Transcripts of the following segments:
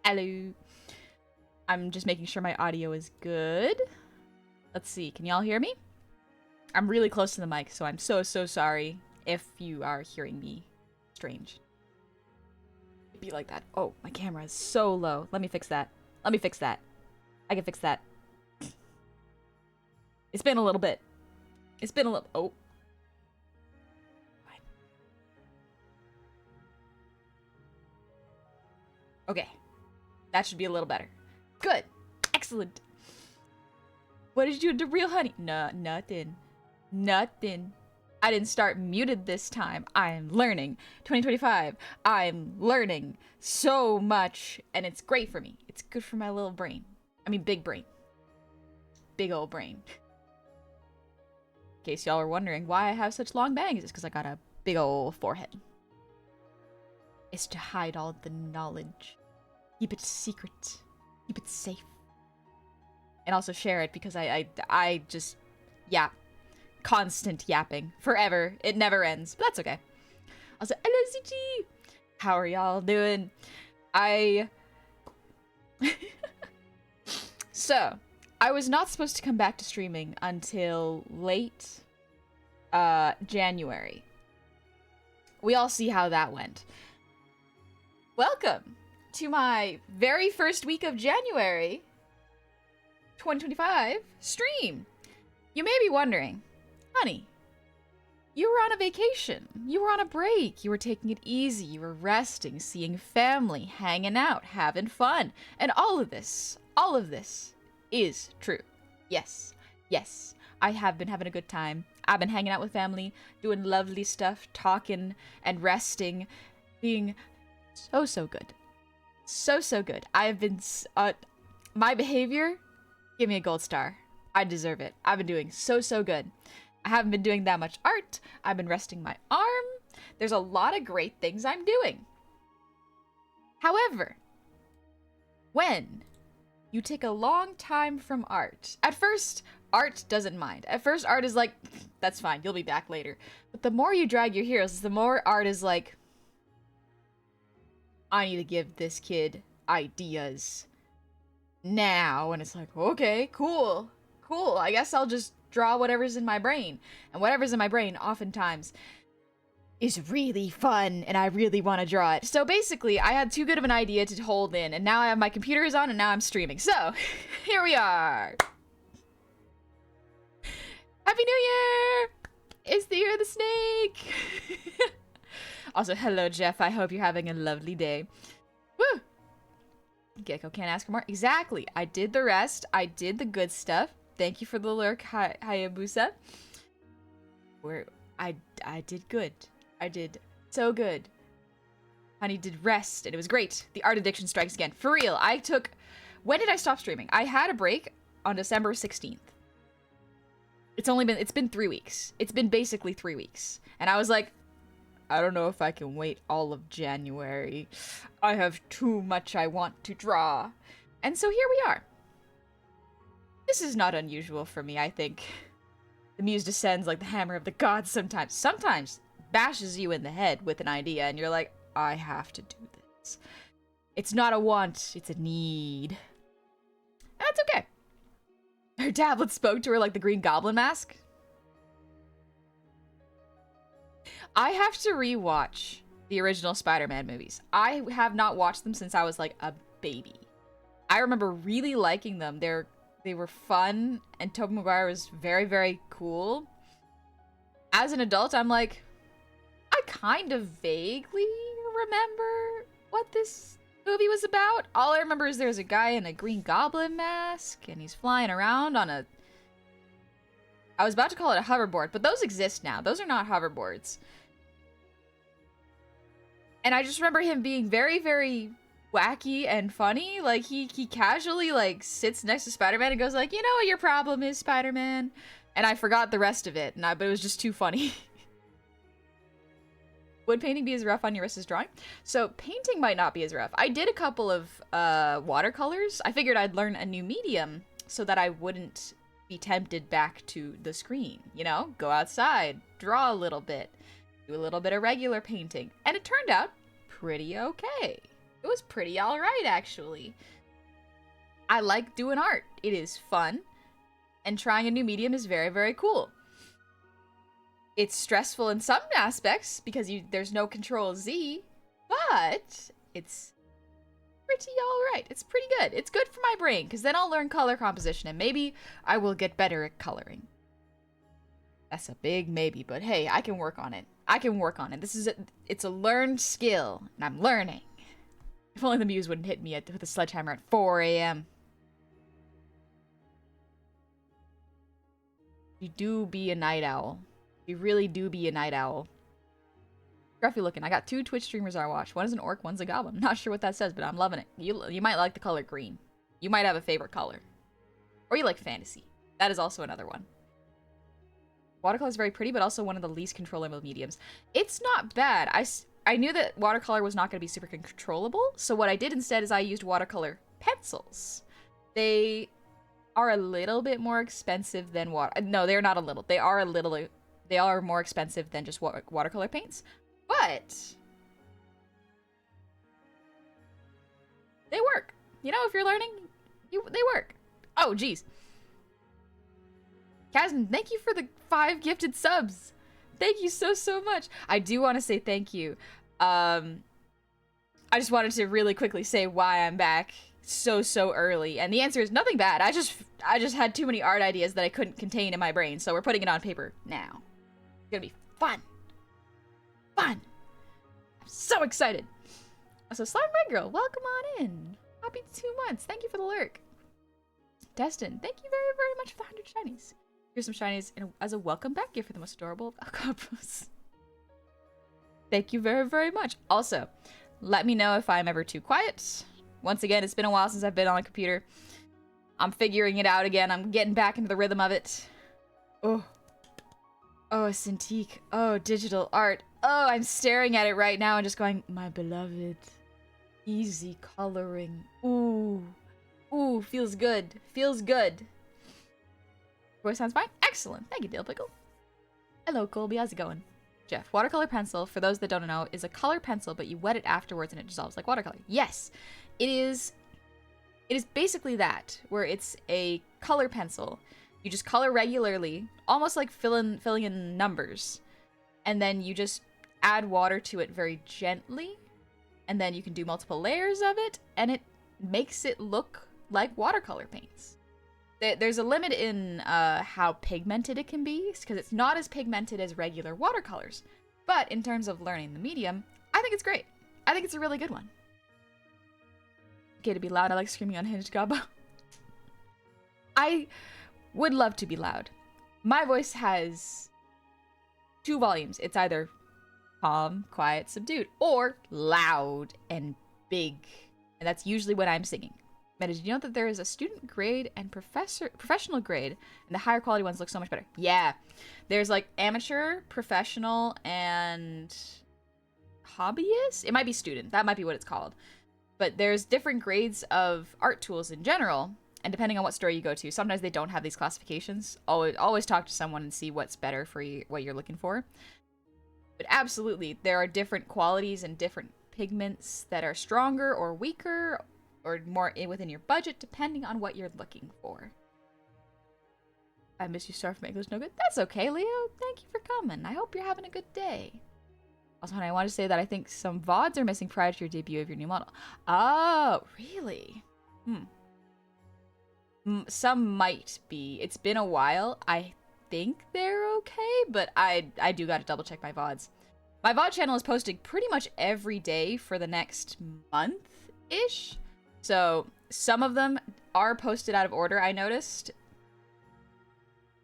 Hello. I'm just making sure my audio is good. Let's see. Can y'all hear me? I'm really close to the mic, so I'm so sorry if you are hearing me strange. It'd be like that. Oh, my camera is so low. Let me fix that. Let me fix that. I can fix that. It's been a little bit. It's been a little... Oh. Fine. Okay. That should be a little better. Good. Excellent. What did you do to real honey? No, nothing. Nothing. I didn't start muted this time. I'm learning. 2025. I'm learning so much. And it's great for me. It's good for my little brain. I mean, big brain. Big old brain. In case y'all were wondering why I have such long bangs, it's because I got a big old forehead. It's to hide all the knowledge. Keep it secret. Keep it safe. And also share it because I just yap. Constant yapping. Forever. It never ends. But that's okay. Also, hello CG! How are y'all doing? So, I was not supposed to come back to streaming until late January. We all see how that went. Welcome to my very first week of January 2025 stream. You may be wondering, honey, you were on a vacation. You were on a break. You were taking it easy. You were resting, seeing family, hanging out, having fun. And all of this is true. Yes, yes, I have been having a good time. I've been hanging out with family, doing lovely stuff, talking and resting, being so good. So good. I have been, my behavior, give me a gold star. I deserve it. I've been doing so good. I haven't been doing that much art. I've been resting my arm. There's a lot of great things I'm doing. However, when you take a long time from art, at first, art doesn't mind. At first, art is like, that's fine, you'll be back later. But the more you drag your heels, the more art is like, I need to give this kid ideas now. And it's like, okay, cool. I guess I'll just draw whatever's in my brain. And whatever's in my brain oftentimes is really fun and I really want to draw it. So basically, I had too good of an idea to hold in, and now I have my computer is on and now I'm streaming. So, here we are. Happy New Year! It's the year of the snake! Also, hello Jeff, I hope you're having a lovely day. Woo! Gecko can't ask for more. Exactly, I did the rest. I did the good stuff. Thank you for the lurk, Hayabusa. I did good. I did so good. Honey did rest, and it was great. The art addiction strikes again. For real, when did I stop streaming? I had a break on December 16th. It's been 3 weeks. It's been basically 3 weeks. And I was like, I don't know if I can wait all of January. I have too much I want to draw. And so here we are. This is not unusual for me, I think. The muse descends like the hammer of the gods sometimes. Sometimes bashes you in the head with an idea and you're like, I have to do this. It's not a want, it's a need. And that's okay. Her tablet spoke to her like the Green Goblin mask. I have to rewatch the original Spider-Man movies. I have not watched them since I was like a baby. I remember really liking them. They were fun, and Tobey Maguire was very cool. As an adult, I'm like, I kind of vaguely remember what this movie was about. All I remember is there's a guy in a Green Goblin mask, and he's flying around on a... I was about to call it a hoverboard, but those exist now. Those are not hoverboards. And I just remember him being very wacky and funny. Like, he casually, like, sits next to Spider-Man and goes like, you know what your problem is, Spider-Man? And I forgot the rest of it, but it was just too funny. Would painting be as rough on your wrist as drawing? So, painting might not be as rough. I did a couple of watercolors. I figured I'd learn a new medium so that I wouldn't be tempted back to the screen. You know, go outside, draw a little bit, do a little bit of regular painting. And it turned out pretty okay. It was pretty alright, actually. I like doing art. It is fun. And trying a new medium is very, very cool. It's stressful in some aspects because there's no Control Z, but it's pretty alright. It's pretty good. It's good for my brain because then I'll learn color composition and maybe I will get better at coloring. That's a big maybe, but hey, I can work on it. I can work on it. It's a learned skill, and I'm learning. If only the muse wouldn't hit me with a sledgehammer at 4 a.m. You do be a night owl. You really do be a night owl. Scruffy looking. I got 2 Twitch streamers I watch. One is an orc, one's a goblin. I'm not sure what that says, but I'm loving it. You might like the color green. You might have a favorite color. Or you like fantasy. That is also another one. Watercolor is very pretty, but also one of the least controllable mediums. It's not bad. I knew that watercolor was not going to be super controllable, so what I did instead is I used watercolor pencils. They are a little bit more expensive than No, they're not a little. They are more expensive than just watercolor paints, but they work. You know, if you're learning, they work. Oh, geez. Kazan, thank you for the 5 gifted subs. Thank you so much. I do want to say thank you. I just wanted to really quickly say why I'm back so early, and the answer is nothing bad. I just had too many art ideas that I couldn't contain in my brain, so we're putting it on paper now. It's gonna be fun. I'm so excited. So Slime Red Girl, welcome on in. Happy 2 months. Thank you for the lurk. Destin, thank you very much for the 100 shinies. Here's some shinies as a welcome back gift for the most adorable of couples. Thank you very much. Also, let me know if I'm ever too quiet. Once again, it's been a while since I've been on a computer. I'm figuring it out again. I'm getting back into the rhythm of it. Oh, Cintiq. Oh, digital art. Oh, I'm staring at it right now and just going, my beloved. Easy coloring. Ooh, feels good. Feels good. Voice sounds fine? Excellent. Thank you, Dill Pickle. Hello, Colby. How's it going? Jeff, watercolor pencil, for those that don't know, is a color pencil, but you wet it afterwards and it dissolves like watercolor. Yes, it is basically that, where it's a color pencil. You just color regularly, almost like filling in numbers, and then you just add water to it very gently, and then you can do multiple layers of it, and it makes it look like watercolor paints. There's a limit in how pigmented it can be, because it's not as pigmented as regular watercolors. But in terms of learning the medium, I think it's great. I think it's a really good one. Okay, to be loud, I like screaming unhinged gobbo. I would love to be loud. My voice has 2 volumes. It's either calm, quiet, subdued, or loud and big. And that's usually when I'm singing. Meta, did you know that there is a student grade and professional grade, and the higher quality ones look so much better? Yeah. There's like amateur, professional, and hobbyist? It might be student. That might be what it's called. But there's different grades of art tools in general, and depending on what store you go to, sometimes they don't have these classifications. Always talk to someone and see what's better for you, what you're looking for. But absolutely, there are different qualities and different pigments that are stronger or weaker, or more within your budget, depending on what you're looking for. I miss you, Star from English No Good. That's okay, Leo. Thank you for coming. I hope you're having a good day. Also, honey, I want to say that I think some VODs are missing prior to your debut of your new model. Oh, really? Some might be. It's been a while. I think they're okay, but I do gotta double check my VODs. My VOD channel is posting pretty much every day for the next month-ish. So some of them are posted out of order, I noticed.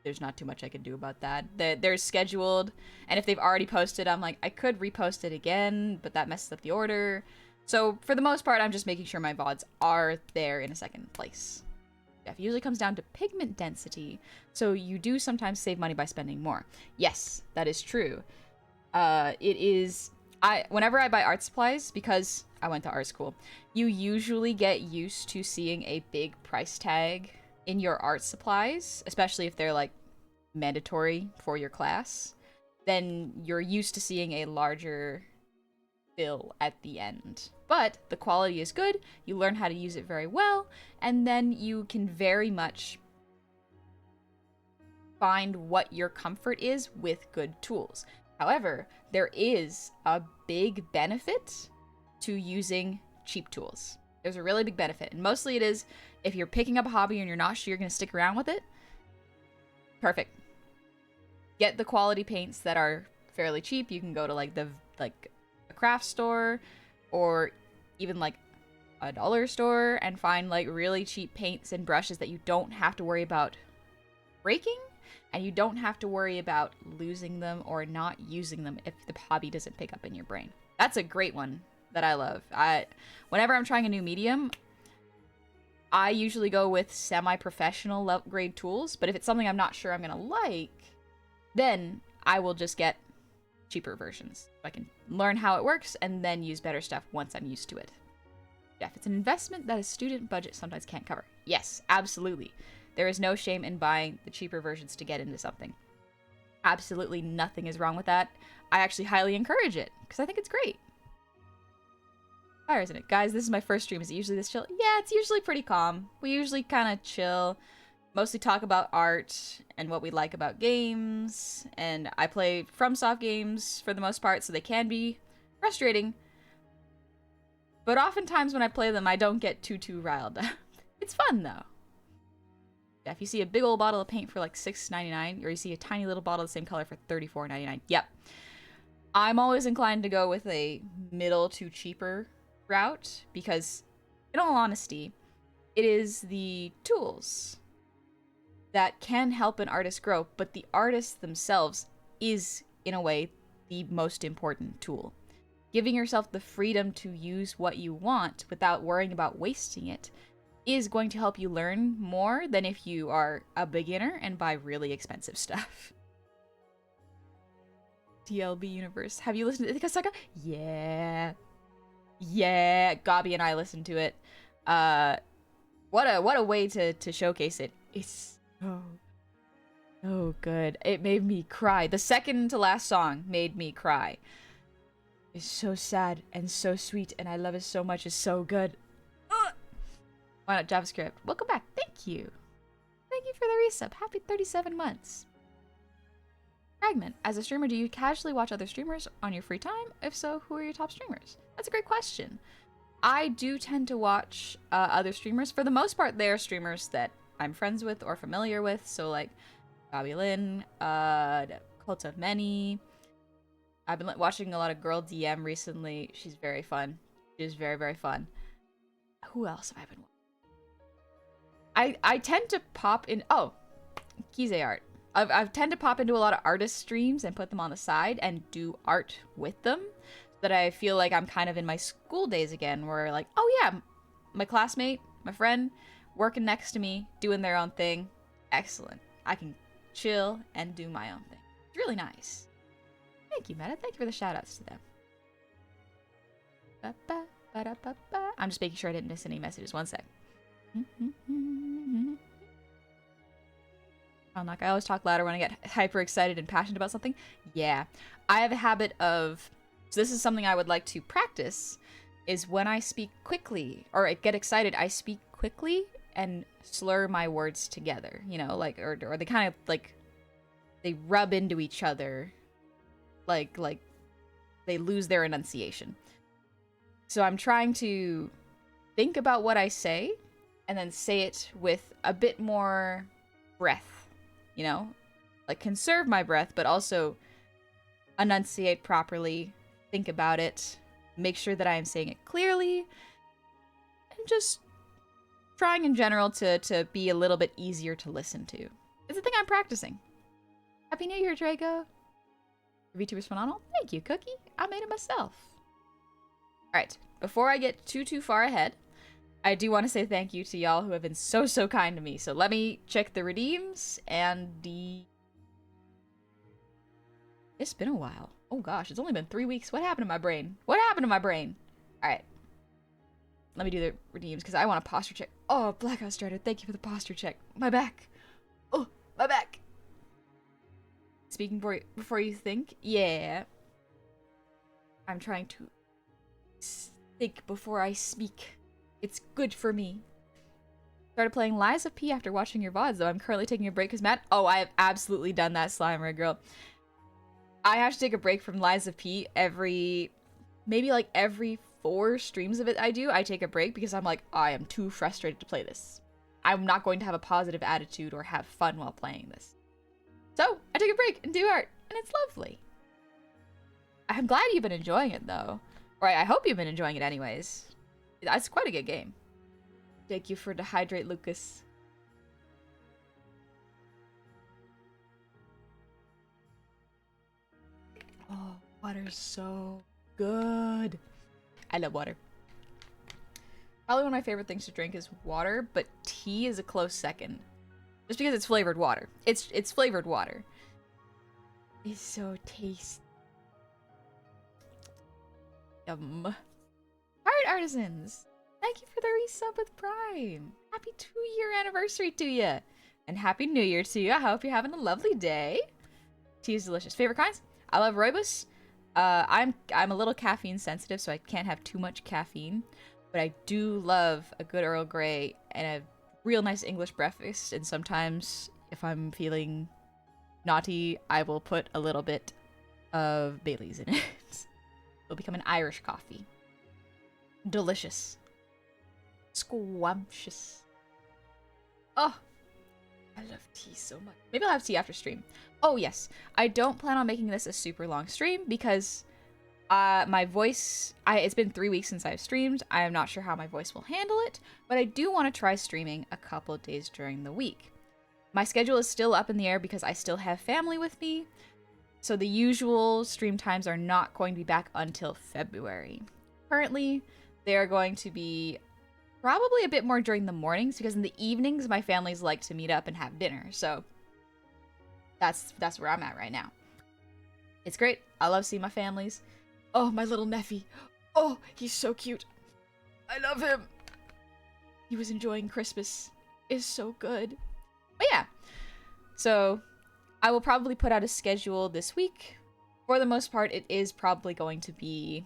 There's not too much I can do about that. They're scheduled, and if they've already posted, I'm like, I could repost it again, but that messes up the order. So for the most part, I'm just making sure my VODs are there in a second place. It usually comes down to pigment density, so you do sometimes save money by spending more. Yes, that is true. Whenever I buy art supplies, because I went to art school, you usually get used to seeing a big price tag in your art supplies, especially if they're like mandatory for your class. Then you're used to seeing a larger fill at the end. But the quality is good, you learn how to use it very well, and then you can very much find what your comfort is with good tools. However, there is a big benefit to using cheap tools. There's a really big benefit, and mostly it is if you're picking up a hobby and you're not sure you're going to stick around with it. Perfect. Get the quality paints that are fairly cheap. You can go to like a craft store or even like a dollar store and find like really cheap paints and brushes that you don't have to worry about breaking, and you don't have to worry about losing them or not using them if the hobby doesn't pick up in your brain. That's a great one that I love. Whenever I'm trying a new medium, I usually go with semi-professional grade tools, but if it's something I'm not sure I'm gonna like, then I will just get cheaper versions. I can learn how it works and then use better stuff once I'm used to it. Jeff, it's an investment that a student budget sometimes can't cover. Yes, absolutely. There is no shame in buying the cheaper versions to get into something. Absolutely nothing is wrong with that. I actually highly encourage it because I think it's great. Fire, isn't it? Guys, this is my first stream. Is it usually this chill? Yeah, it's usually pretty calm. We usually kind of chill. Mostly talk about art and what we like about games. And I play FromSoft games for the most part, so they can be frustrating. But oftentimes when I play them, I don't get too riled up. It's fun, though. Yeah, if you see a big old bottle of paint for like $6.99, or you see a tiny little bottle of the same color for $34.99, yep. I'm always inclined to go with a middle to cheaper route because, in all honesty, it is the tools that can help an artist grow, but the artists themselves is, in a way, the most important tool. Giving yourself the freedom to use what you want without worrying about wasting it is going to help you learn more than if you are a beginner and buy really expensive stuff. TLB Universe. Have you listened to Ithaca Saga? Yeah. Yeah, Gabi and I listened to it. What a way to showcase it. It's so good. It made me cry. The second to last song made me cry. It's so sad and so sweet, and I love it so much. It's so good. Ugh. Why not JavaScript? Welcome back. Thank you. Thank you for the resub. Happy 37 months. Fragment. As a streamer, do you casually watch other streamers on your free time? If so, who are your top streamers? That's a great question. I do tend to watch other streamers. For the most part, they are streamers that I'm friends with or familiar with. So like Gabi Lynn, Cult of Many. I've been watching a lot of Girl DM recently. She's very fun. She's very, very fun. Who else have I been watching? I tend to pop in... Oh, Kize Art. I've tend to pop into a lot of artist streams and put them on the side and do art with them. So that I feel like I'm kind of in my school days again, where like, oh yeah, my classmate, my friend, working next to me, doing their own thing. Excellent. I can chill and do my own thing. It's really nice. Thank you, Meta. Thank you for the shout-outs to them. I'm just making sure I didn't miss any messages. One sec. I always talk louder when I get hyper excited and passionate about something. Yeah. I have a habit of... So this is something I would like to practice, is when I speak quickly, or I get excited, I speak quickly and slur my words together. You know, like, or they kind of, like, they rub into each other. Like they lose their enunciation. So I'm trying to think about what I say and then say it with a bit more breath, you know? Like conserve my breath, but also enunciate properly, think about it, make sure that I am saying it clearly, and just trying in general to be a little bit easier to listen to. It's a thing I'm practicing. Happy New Year, Draco! VTuber's phenomenal. Thank you, Cookie. I made it myself. Alright, before I get too far ahead, I do want to say thank you to y'all who have been so kind to me. So let me check the redeems and the... It's been a while. Oh gosh, it's only been 3 weeks. What happened to my brain? What happened to my brain? Alright. Let me do the redeems because I want a posture check. Oh, Blackout Strider, thank you for the posture check. My back. Oh, my back. Speaking before you think? Yeah. I'm trying to think before I speak. It's good for me. Started playing Lies of P after watching your VODs, though. I'm currently taking a break because Matt. Oh, I have absolutely done that, Slimer girl. I have to take a break from Lies of P maybe like every 4 streams of it I do. I take a break because I'm like, I am too frustrated to play this. I'm not going to have a positive attitude or have fun while playing this. So I take a break and do art, and it's lovely. I'm glad you've been enjoying it, though. Or I hope you've been enjoying it anyways. It's quite a good game. Thank you for Dehydrate Lucas. Oh, water's so good. I love water. Probably one of my favorite things to drink is water, but tea is a close second. Just because it's flavored water. It's flavored water. It's so tasty. Yum. Art Artisans! Thank you for the resub with Prime. Happy 2-year anniversary to you. And Happy New Year to you. I hope you're having a lovely day. Tea is delicious. Favorite kinds? I love rooibos. I'm a little caffeine sensitive, so I can't have too much caffeine. But I do love a good Earl Grey and a real nice English breakfast. And sometimes, if I'm feeling naughty, I will put a little bit of Bailey's in it. It'll become an Irish coffee. Delicious. Scrumptious. Oh, I love tea so much. Maybe I'll have tea after stream. Oh, yes. I don't plan on making this a super long stream because my voice... it's been 3 weeks since I've streamed. I am not sure how my voice will handle it, but I do want to try streaming a couple of days during the week. My schedule is still up in the air because I still have family with me, so the usual stream times are not going to be back until February. Currently, they are going to be probably a bit more during the mornings because in the evenings my families like to meet up and have dinner. So that's where I'm at right now. It's great. I love seeing my families. Oh, my little nephew. Oh, he's so cute. I love him. He was enjoying Christmas. It's so good. But yeah. So I will probably put out a schedule this week. For the most part, it is probably going to be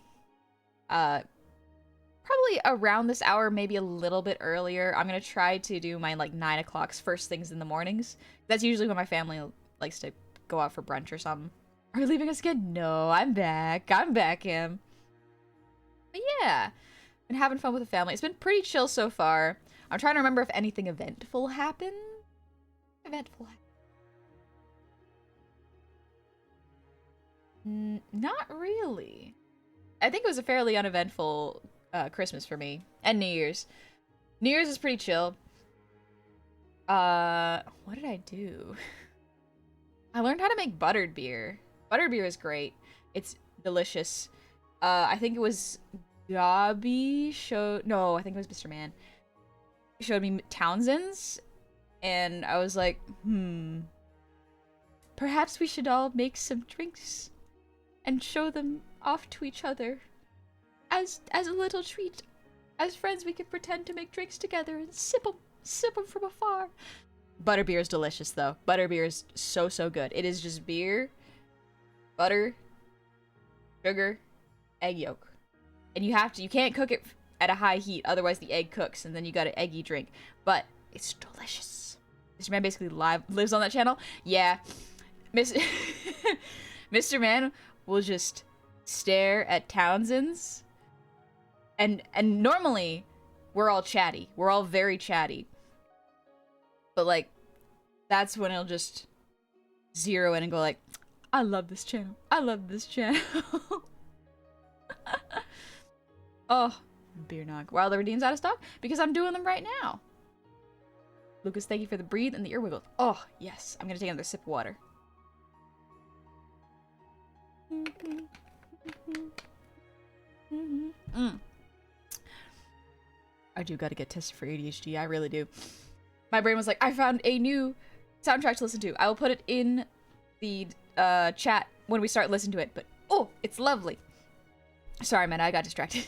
probably around this hour, maybe a little bit earlier. I'm going to try to do my, 9 o'clocks first things in the mornings. That's usually when my family likes to go out for brunch or something. Are you leaving us again? No, I'm back. I'm back, Em. But yeah, been having fun with the family. It's been pretty chill so far. I'm trying to remember if anything eventful happened. Not really. I think it was a fairly uneventful Christmas for me. And New Year's. New Year's is pretty chill. What did I do? I learned how to make buttered beer. Buttered beer is great. It's delicious. I think it was Gabi no, I think it was Mr. Man. He showed me Townsend's, and I was like, perhaps we should all make some drinks and show them off to each other. As a little treat. As friends, we could pretend to make drinks together and sip them from afar. Butterbeer is delicious, though. Butterbeer is so, so good. It is just beer, butter, sugar, egg yolk. And you can't cook it at a high heat, otherwise the egg cooks, and then you got an eggy drink. But it's delicious. Mr. Man basically lives on that channel. Yeah. Mr. Man will just stare at Townsend's. And normally, we're all chatty. We're all very chatty. But, that's when he'll just zero in and go I love this channel. I love this channel. Oh, beer nog. While the redeem's out of stock? Because I'm doing them right now. Lucas, thank you for the breathe and the ear wiggles. Oh, yes. I'm gonna take another sip of water. I do gotta get tested for ADHD. I really do. My brain was like, I found a new soundtrack to listen to. I will put it in the chat when we start listening to it. But, oh, it's lovely. Sorry, man. I got distracted.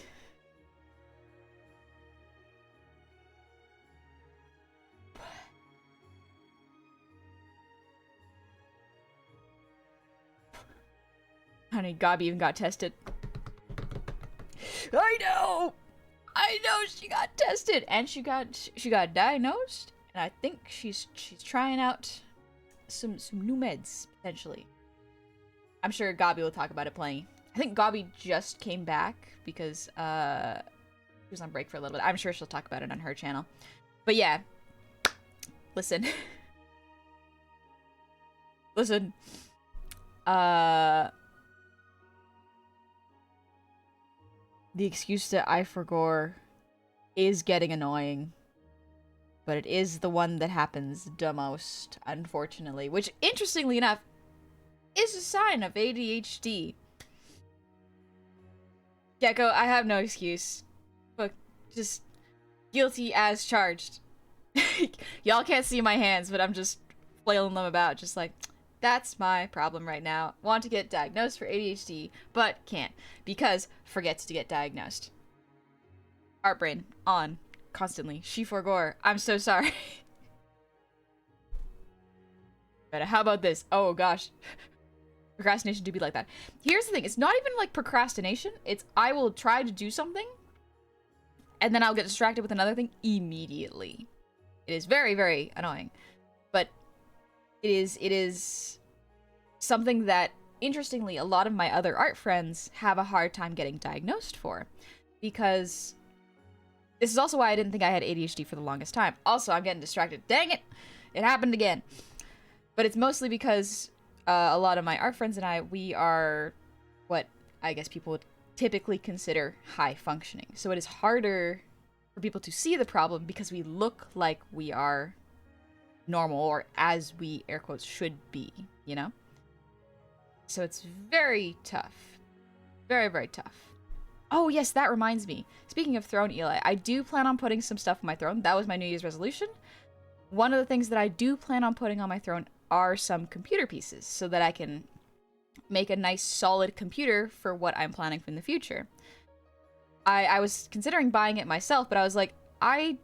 Honey, Gabi even got tested. I know she got tested and she got diagnosed, and I think she's trying out some new meds potentially. I'm sure Gabi will talk about it plenty. I think Gabi just came back because she was on break for a little bit. I'm sure she'll talk about it on her channel. But yeah, listen. Listen. The excuse that I forgot is getting annoying. But it is the one that happens the most, unfortunately. Which, interestingly enough, is a sign of ADHD. Gecko, I have no excuse. But just guilty as charged. Y'all can't see my hands, but I'm just flailing them about, just like, that's my problem right now. Want to get diagnosed for ADHD, but can't, because forgets to get diagnosed. Art brain, on, constantly. She forgot. I'm so sorry. But how about this? Oh gosh. Procrastination do be like that. Here's the thing, it's not even like procrastination, it's I will try to do something, and then I'll get distracted with another thing immediately. It is very, very annoying. But it is something that, interestingly, a lot of my other art friends have a hard time getting diagnosed for. Because this is also why I didn't think I had ADHD for the longest time. Also, I'm getting distracted. Dang it! It happened again. But it's mostly because a lot of my art friends and I, we are what I guess people would typically consider high functioning. So it is harder for people to see the problem because we look like we are normal, or as we, air quotes, should be, you know? So it's very tough. Very, very tough. Oh, yes, that reminds me. Speaking of throne, Eli, I do plan on putting some stuff on my throne. That was my New Year's resolution. One of the things that I do plan on putting on my throne are some computer pieces so that I can make a nice solid computer for what I'm planning for in the future. I was considering buying it myself, but I was like, I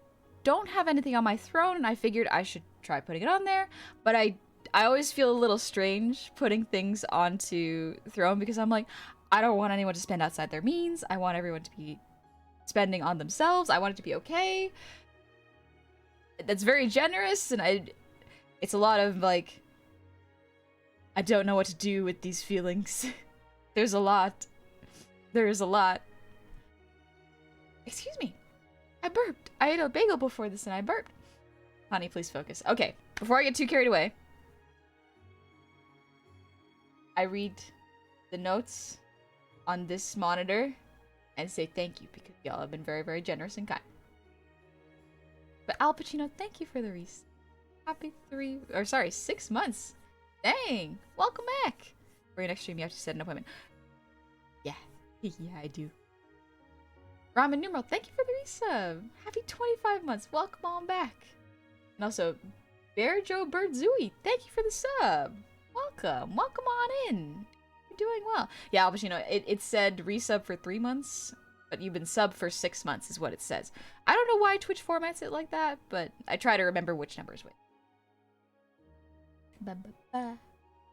don't have anything on my throne, and I figured I should try putting it on there, but I always feel a little strange putting things onto throne because I'm like, I don't want anyone to spend outside their means. I want everyone to be spending on themselves. I want it to be okay. That's very generous, and it's a lot of like, I don't know what to do with these feelings. There's a lot. There is a lot. Excuse me. I burped. I ate a bagel before this and I burped. Honey, please focus. Okay, before I get too carried away, I read the notes on this monitor and say thank you because y'all have been very, very generous and kind. But Al Pacino, thank you for the happy 6 months. Dang, welcome back. For your next stream, you have to set an appointment. Yeah, yeah, I do. Ramen Numeral, thank you for the resub. Happy 25 months. Welcome on back. And also, Bear Joe Birdzooey, thank you for the sub. Welcome. Welcome on in. You're doing well. Yeah, Al Pacino, it said resub for 3 months, but you've been sub for 6 months is what it says. I don't know why Twitch formats it like that, but I try to remember which numbers which.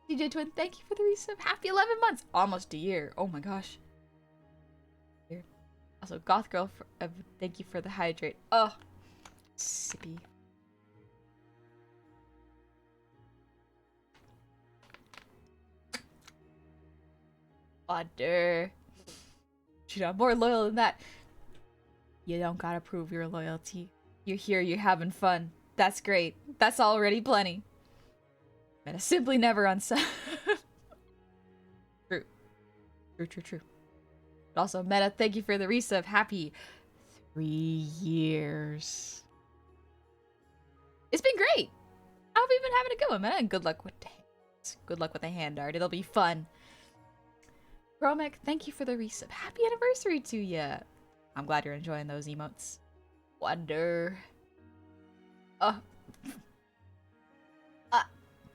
DJ Twin, thank you for the resub. Happy 11 months. Almost a year. Oh my gosh. Also, Goth Girl, thank you for the hydrate. Oh, sippy. Water. You're not more loyal than that. You don't gotta prove your loyalty. You're here, you're having fun. That's great. That's already plenty. Meta simply never unsub. True. True, true, true. But also, Meta, thank you for the resub. Happy 3 years. It's been great. How have you been having a good one, Meta? And good luck with the hands. Good luck with the hand art. It'll be fun. Chromic, thank you for the resub. Happy anniversary to ya. I'm glad you're enjoying those emotes. Wonder.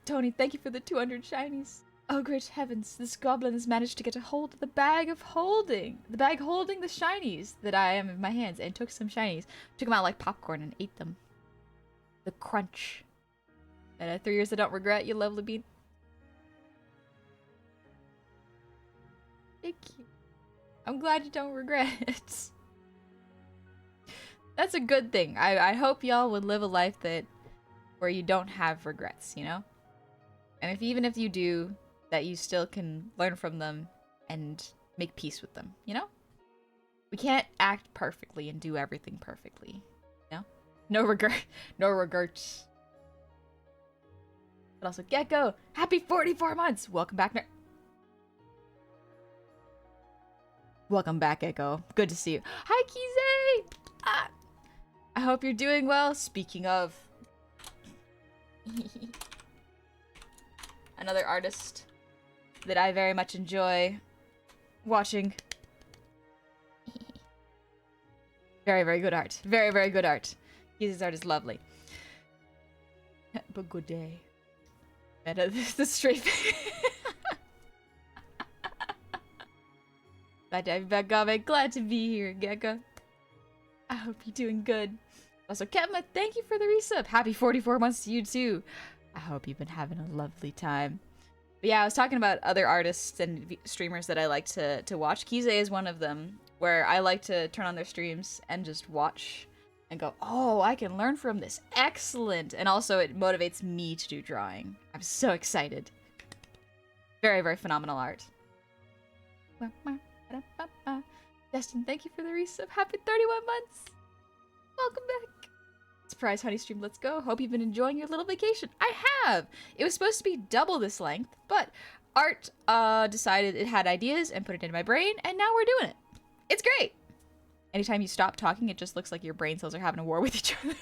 Tony, thank you for the 200 shinies. Oh, great heavens. This goblin has managed to get a hold of the bag holding the shinies that I am in my hands, and took some shinies. Took them out like popcorn and ate them. The crunch. And 3 years I don't regret, you lovely bean. Thank you. I'm glad you don't regret it. That's a good thing. I hope y'all would live a life where you don't have regrets, you know? And even if you do, that you still can learn from them and make peace with them, you know? We can't act perfectly and do everything perfectly, you know? No regrets. But also, Gecko, happy 44 months! Welcome back. Welcome back, Gecko. Good to see you. Hi, Kize! Ah, I hope you're doing well. Speaking of... another artist that I very much enjoy watching. Very, very good art. Very, very good art. His art is lovely. But good day. Meta the straight glad to be here, Gecko. I hope you're doing good. Also, Ketma, thank you for the resub. Happy 44 months to you too. I hope you've been having a lovely time. But yeah, I was talking about other artists and streamers that I like to watch. Kize is one of them, where I like to turn on their streams and just watch and go, oh, I can learn from this. Excellent. And also it motivates me to do drawing. I'm so excited. Very, very phenomenal art. Destin, thank you for the resub. Happy 31 months. Welcome back. Surprise honey stream, let's go. Hope you've been enjoying your little vacation. I have. It was supposed to be double this length, but Art decided it had ideas and put it into my brain, and now we're doing it. It's great. Anytime you stop talking, it just looks like your brain cells are having a war with each other.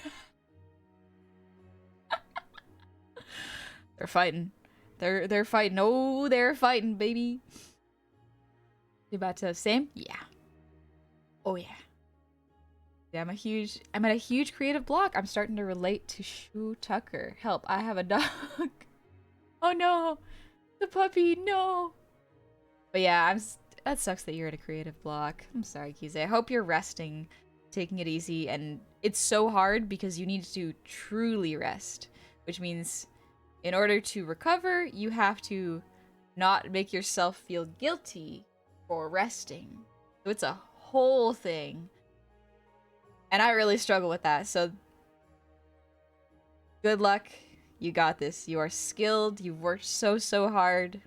They're fighting. They're fighting. Oh, they're fighting, baby. You about to same? Yeah. Oh yeah. Yeah, I'm at a huge creative block. I'm starting to relate to Shu Tucker. Help, I have a dog. Oh no. The puppy, no. But yeah, that sucks that you're at a creative block. I'm sorry, Kize. I hope you're resting, taking it easy, and it's so hard because you need to truly rest, which means in order to recover, you have to not make yourself feel guilty for resting. So it's a whole thing. And I really struggle with that, so good luck. You got this. You are skilled. You've worked so, so hard.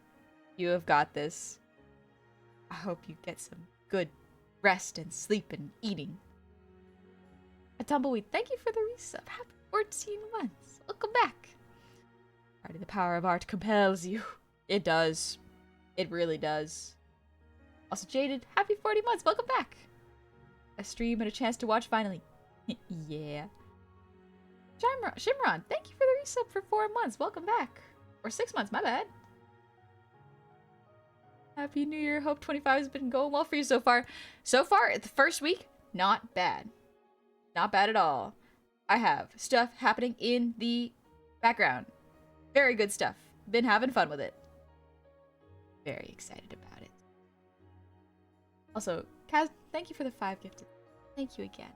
You have got this. I hope you get some good rest and sleep and eating. A tumbleweed, thank you for the resub. Happy 14 months. Welcome back. Alrighty, the power of art compels you. It does. It really does. Also, Jaded, happy 40 months. Welcome back. A stream and a chance to watch finally. Yeah. Shimron, thank you for the resub for 4 months. Welcome back. Or 6 months, my bad. Happy New Year. Hope 25 has been going well for you so far. So far, the first week, not bad. Not bad at all. I have stuff happening in the background. Very good stuff. Been having fun with it. Very excited about it. Also, Kaz, thank you for the 5 gifted. Thank you again.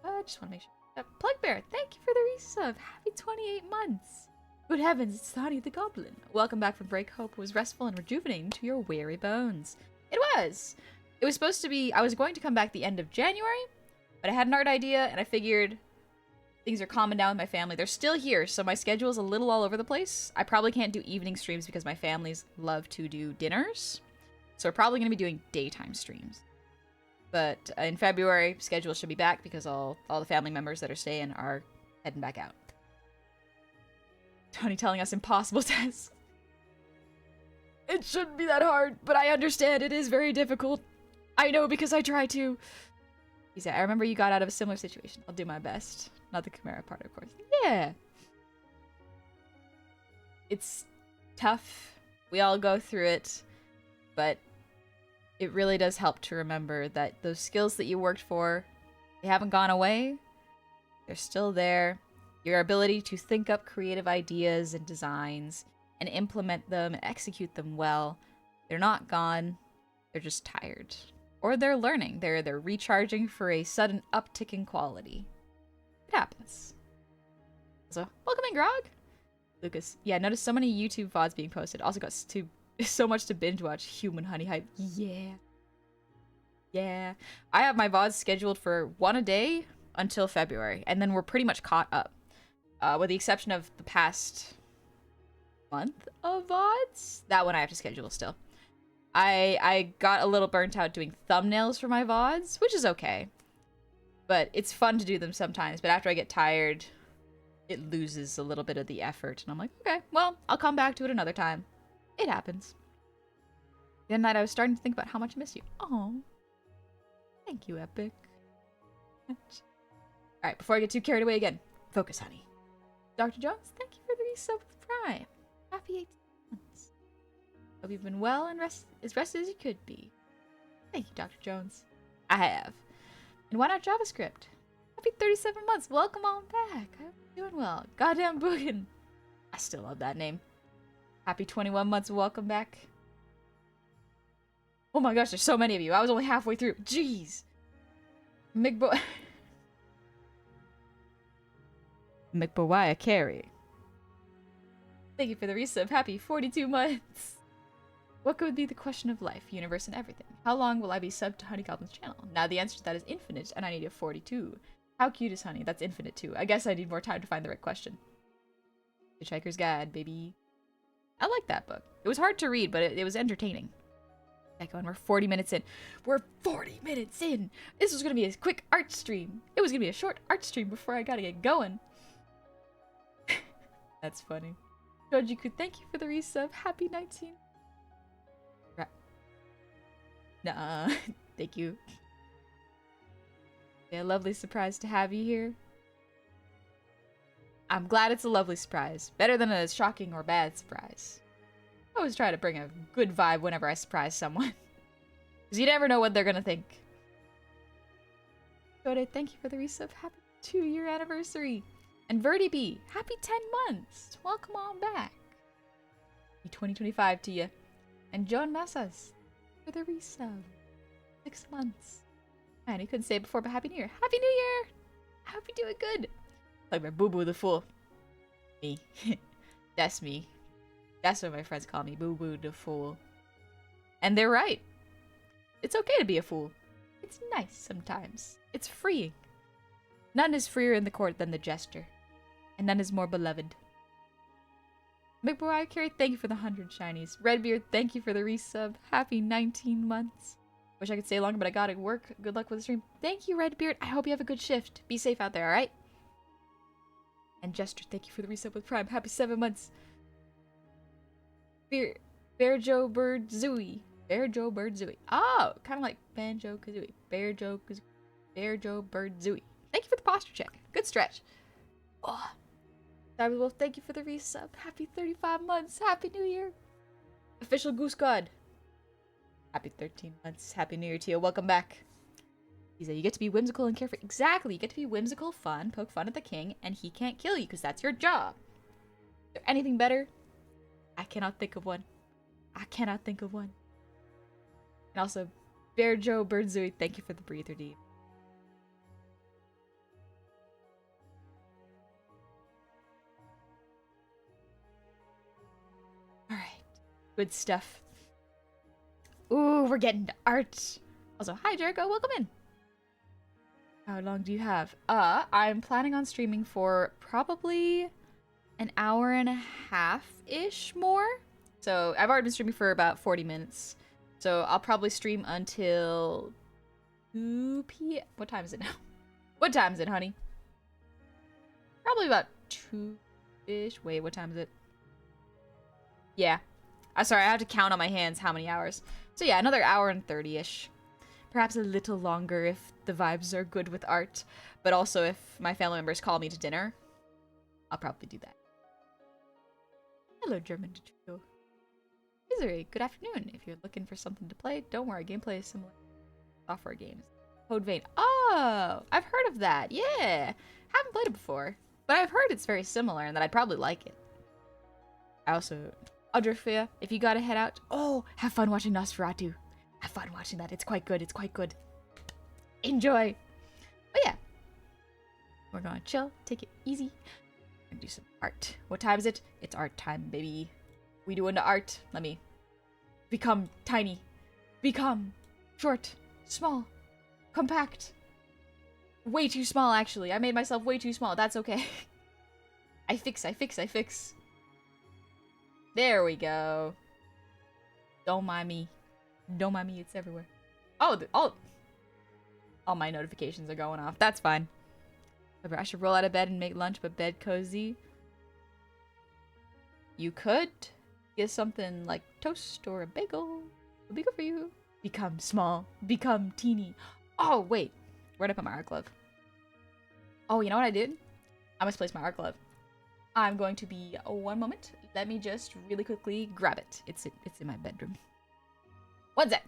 I just want to make sure. Plug Bear, thank you for the resub. Happy 28 months. Good heavens, it's Sonny the Goblin. Welcome back from break. Hope it was restful and rejuvenating to your weary bones. It was. It was supposed to be, I was going to come back the end of January, but I had an art idea and I figured things are calming down with my family. They're still here, so my schedule is a little all over the place. I probably can't do evening streams because my families love to do dinners. So we're probably going to be doing daytime streams. But in February, schedule should be back because all the family members that are staying are heading back out. Tony telling us impossible tasks. It shouldn't be that hard, but I understand it is very difficult. I know because I try to. He said, I remember you got out of a similar situation. I'll do my best. Not the Chimera part, of course. Yeah. It's tough. We all go through it. But it really does help to remember that those skills that you worked for, they haven't gone away. They're still there. Your ability to think up creative ideas and designs and implement them and execute them well, they're not gone. They're just tired. Or they're learning. They're recharging for a sudden uptick in quality. It happens. So, welcome in, Grog. Lucas. Yeah, notice so many YouTube VODs being posted. Also got so much to binge watch. Human Honey Hype. Yeah. Yeah. I have my VODs scheduled for one a day until February, and then we're pretty much caught up. With the exception of the past month of VODs. That one I have to schedule still. I got a little burnt out doing thumbnails for my VODs, which is okay. But it's fun to do them sometimes, but after I get tired, it loses a little bit of the effort. And I'm like, okay, well, I'll come back to it another time. It happens. The other night I was starting to think about how much I miss you. Oh, thank you, Epic. Alright, before I get too carried away again, focus, honey. Dr. Jones, thank you for the resub with Prime. Happy 18 months. Hope you've been well and as rested as you could be. Thank you, Dr. Jones. I have. And why not JavaScript? Happy 37 months. Welcome on back. I hope you're doing well. Goddamn Boogin. I still love that name. Happy 21 months. Welcome back. Oh my gosh, there's so many of you. I was only halfway through. Jeez. McBoy. McBoy Carey. Thank you for the resub. Happy 42 months. What could be the question of life, universe, and everything? How long will I be subbed to Honey Goblin's channel? Now the answer to that is infinite, and I need a 42. How cute is Honey? That's infinite too. I guess I need more time to find the right question. Hitchhiker's Guide, baby. I like that book. It was hard to read, but it was entertaining. Echo, and we're 40 minutes in. We're 40 minutes in! This was gonna be a quick art stream. It was gonna be a short art stream before I gotta get going. That's funny. Jojiku, thank you for the resub. Happy 19. Nah, thank you. Yeah, lovely surprise to have you here. I'm glad it's a lovely surprise. Better than a shocking or bad surprise. I always try to bring a good vibe whenever I surprise someone. Because you never know what they're gonna think. Jode, thank you for the resub. Happy 2-year anniversary. And Verdi B, happy 10 months. Welcome on back. Happy 2025 to you. And Joan Massas for the resub. 6 months. Man, he couldn't say it before, but Happy New Year. Happy New Year! I hope you're doing good. Like my boo-boo the fool. Me. That's me. That's what my friends call me. Boo-boo the fool. And they're right. It's okay to be a fool. It's nice sometimes. It's freeing. None is freer in the court than the jester. And none is more beloved. McBoy Carey, thank you for the 100 shinies. Redbeard, thank you for the resub. Happy 19 months. Wish I could stay longer, but I gotta work. Good luck with the stream. Thank you, Redbeard. I hope you have a good shift. Be safe out there, alright? And Jester, thank you for the resub with Prime. Happy 7 months. Bearjo Bird Zooey. Bearjo Bird Zooey. Oh, kind of like Banjo Kazooie. Bearjo Bird Zooey. Thank you for the posture check. Good stretch. Oh. Cyber Wolf, thank you for the resub. Happy 35 months. Happy New Year. Official Goose God. Happy 13 months. Happy New Year to you. Welcome back. He said, you get to be whimsical and carefree. Exactly. You get to be whimsical, fun, poke fun at the king, and he can't kill you because that's your job. Is there anything better? I cannot think of one. I cannot think of one. And also, Bear Joe Birdzooey, thank you for the breather deep. Alright. Good stuff. Ooh, we're getting to art. Also, hi Jericho, welcome in. How long do you have? I'm planning on streaming for probably an hour and a half-ish more. So I've already been streaming for about 40 minutes. So I'll probably stream until 2 p.m. What time is it now? What time is it, honey? Probably about 2-ish. Wait, what time is it? Yeah. Sorry, I have to count on my hands how many hours. So yeah, another hour and 30-ish. Perhaps a little longer if the vibes are good with art. But also if my family members call me to dinner, I'll probably do that. Hello, German Trio. Misery, good afternoon. If you're looking for something to play, don't worry, gameplay is similar to software games. Code Vein. Oh, I've heard of that. Yeah. Haven't played it before, but I've heard it's very similar and that I'd probably like it. I also... Audrifia, if you gotta head out... Oh, have fun watching Nosferatu. Have fun watching that. It's quite good. It's quite good. Enjoy. Oh, yeah. We're gonna chill. Take it easy. And do some art. What time is it? It's art time, baby. We do into art. Let me become tiny. Become short. Small. Compact. Way too small, actually. I made myself way too small. That's okay. I fix. There we go. Don't mind me. Don't mind me, it's everywhere. Oh, all my notifications are going off. That's fine. I should roll out of bed and make lunch, but bed cozy. You could get something like toast or a bagel. It'll be good for you. Become small. Become teeny. Oh, wait. Where'd I put my art glove? Oh, you know what I did? I misplaced my art glove. I'm going to be one moment. Let me just really quickly grab it. It's in my bedroom. One sec.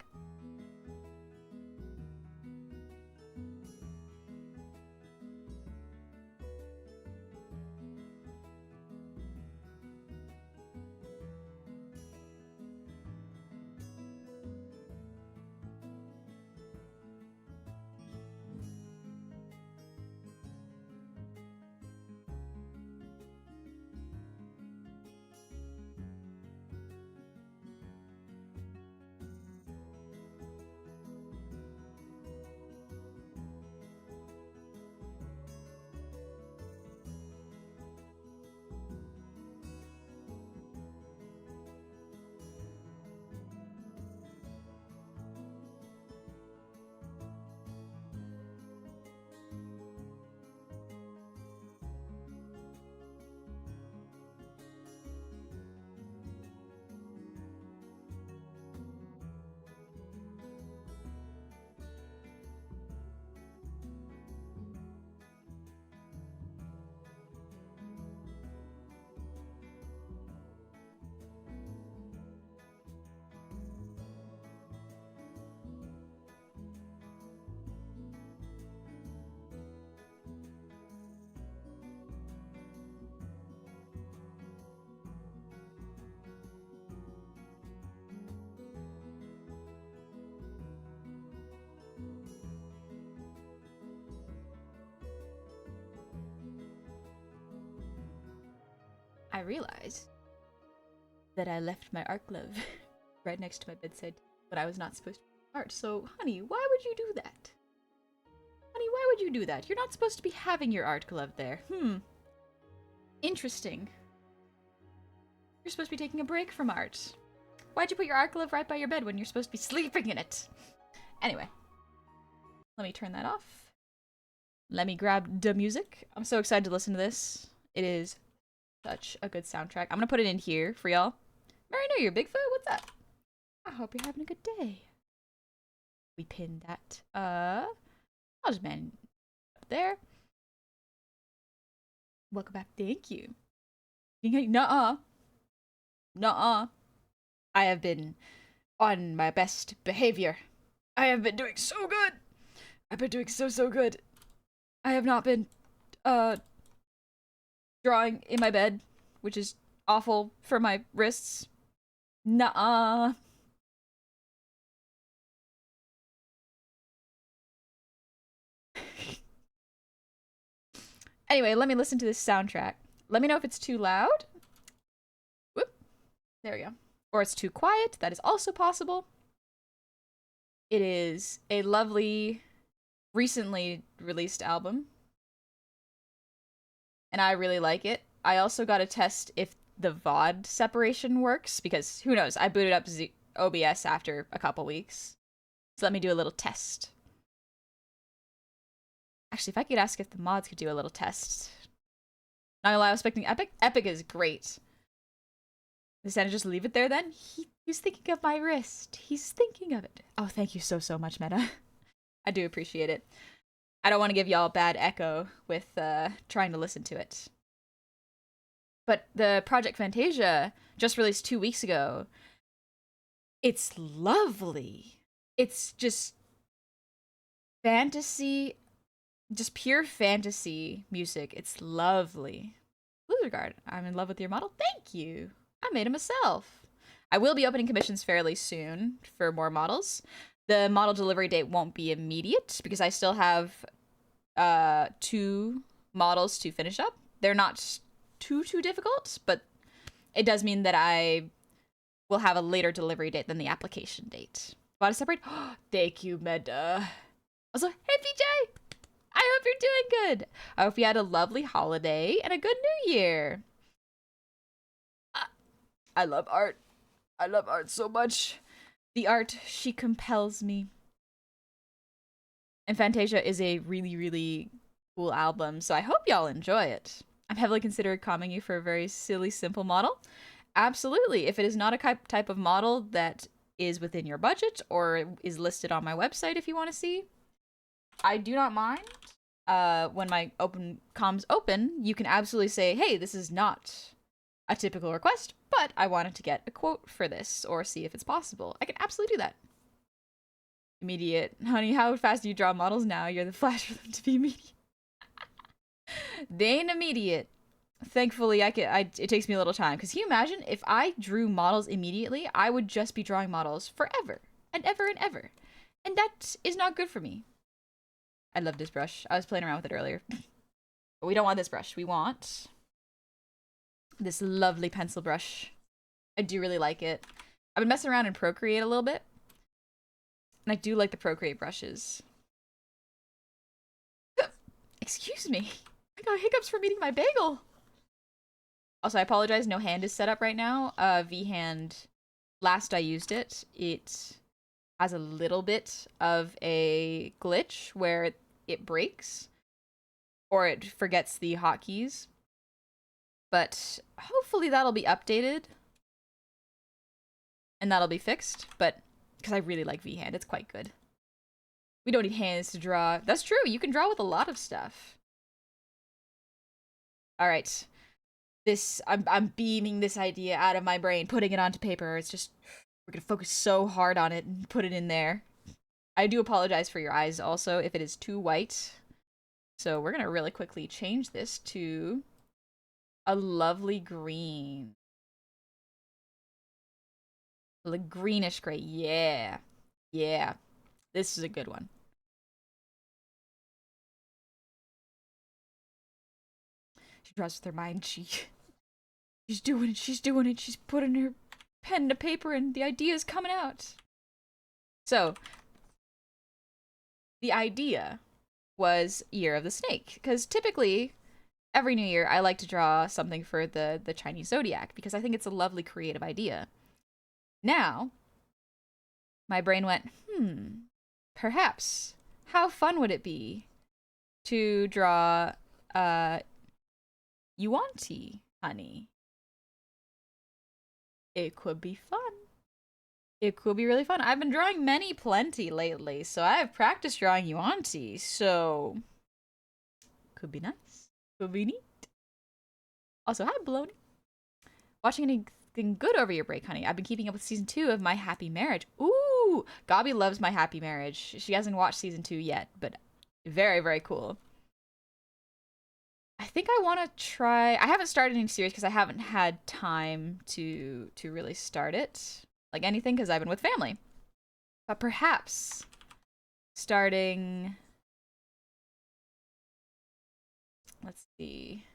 I realized that I left my art glove right next to my bedside, but I was not supposed to be art. So, honey, why would you do that? Honey, why would you do that? You're not supposed to be having your art glove there. Interesting. You're supposed to be taking a break from art. Why'd you put your art glove right by your bed when you're supposed to be sleeping in it? Anyway, let me turn that off. Let me grab the music. I'm so excited to listen to this. It is such a good soundtrack. I'm gonna put it in here for y'all. Merry New Year, Bigfoot. What's up? I hope you're having a good day. We pinned that. I'll just man up there. Welcome back. Thank you. Nuh-uh. Nuh-uh. I have been on my best behavior. I have been doing so good. I've been doing so good. I have not been, drawing in my bed, which is awful for my wrists. Nuh-uh. Anyway, let me listen to this soundtrack. Let me know if it's too loud. Whoop. There we go. Or it's too quiet. That is also possible. It is a lovely, recently released album. And I really like it. I also got to test if the VOD separation works, because who knows? I booted up OBS after a couple weeks. So let me do a little test. Actually, if I could ask if the mods could do a little test. Not gonna lie, I was expecting Epic. Epic is great. Instead of just leave it there then? He's thinking of my wrist. He's thinking of it. Oh, thank you so much, Meta. I do appreciate it. I don't want to give y'all bad echo with trying to listen to it. But the Project Fantasia just released 2 weeks ago. It's lovely. It's just fantasy, just pure fantasy music. It's lovely. Blizzard, I'm in love with your model. Thank you. I made it myself. I will be opening commissions fairly soon for more models. The model delivery date won't be immediate because I still have 2 models to finish up. They're not too difficult, but it does mean that I will have a later delivery date than the application date. Want to separate? Thank you, Meda. Also, hey, PJ! I hope you're doing good. I hope you had a lovely holiday and a good new year. I love art. I love art so much. The art, she compels me. And Fantasia is a really, really cool album, so I hope y'all enjoy it. I'm heavily considering commenting you for a very silly, simple model. Absolutely. If it is not a type of model that is within your budget or is listed on my website if you want to see, I do not mind. When my open comms open, you can absolutely say, hey, this is not a typical request, but I wanted to get a quote for this or see if it's possible. I can absolutely do that. Immediate. Honey, how fast do you draw models now? You're the flash for them to be immediate. They ain't immediate. Thankfully, it takes me a little time. Because can you imagine if I drew models immediately, I would just be drawing models forever and ever and ever. And that is not good for me. I love this brush. I was playing around with it earlier. But we don't want this brush. We want this lovely pencil brush. I do really like it. I've been messing around in Procreate a little bit. And I do like the Procreate brushes. Excuse me. I got hiccups from eating my bagel. Also, I apologize. No hand is set up right now. V-hand, last I used it, it has a little bit of a glitch where it breaks. Or it forgets the hotkeys. But hopefully that'll be updated. And that'll be fixed. But because I really like V-hand, it's quite good. We don't need hands to draw. That's true. You can draw with a lot of stuff. All right. I'm beaming this idea out of my brain, putting it onto paper. It's just, we're gonna focus so hard on it and put it in there. I do apologize for your eyes also if it is too white. So we're gonna really quickly change this to a lovely green. The greenish gray. Yeah. Yeah. This is a good one. She draws with her mind. She's doing it. She's doing it. She's putting her pen to paper and the idea is coming out. So, the idea was Year of the Snake. Because typically, every new year, I like to draw something for the Chinese zodiac. Because I think it's a lovely creative idea. Now, my brain went, perhaps, how fun would it be to draw, Yuan-Ti, honey? It could be fun. It could be really fun. I've been drawing plenty lately, so I have practiced drawing Yuan-Ti, so could be nice. Could be neat. Also, hi, Baloney. Watching anything good over your break, honey? I've been keeping up with season 2 of My Happy Marriage. Ooh, Gabi loves My Happy Marriage. She hasn't watched season 2 yet, but very, very cool. I think I want to try. I haven't started any series because I haven't had time to really start it, like anything, because I've been with family. But perhaps starting. Let's see.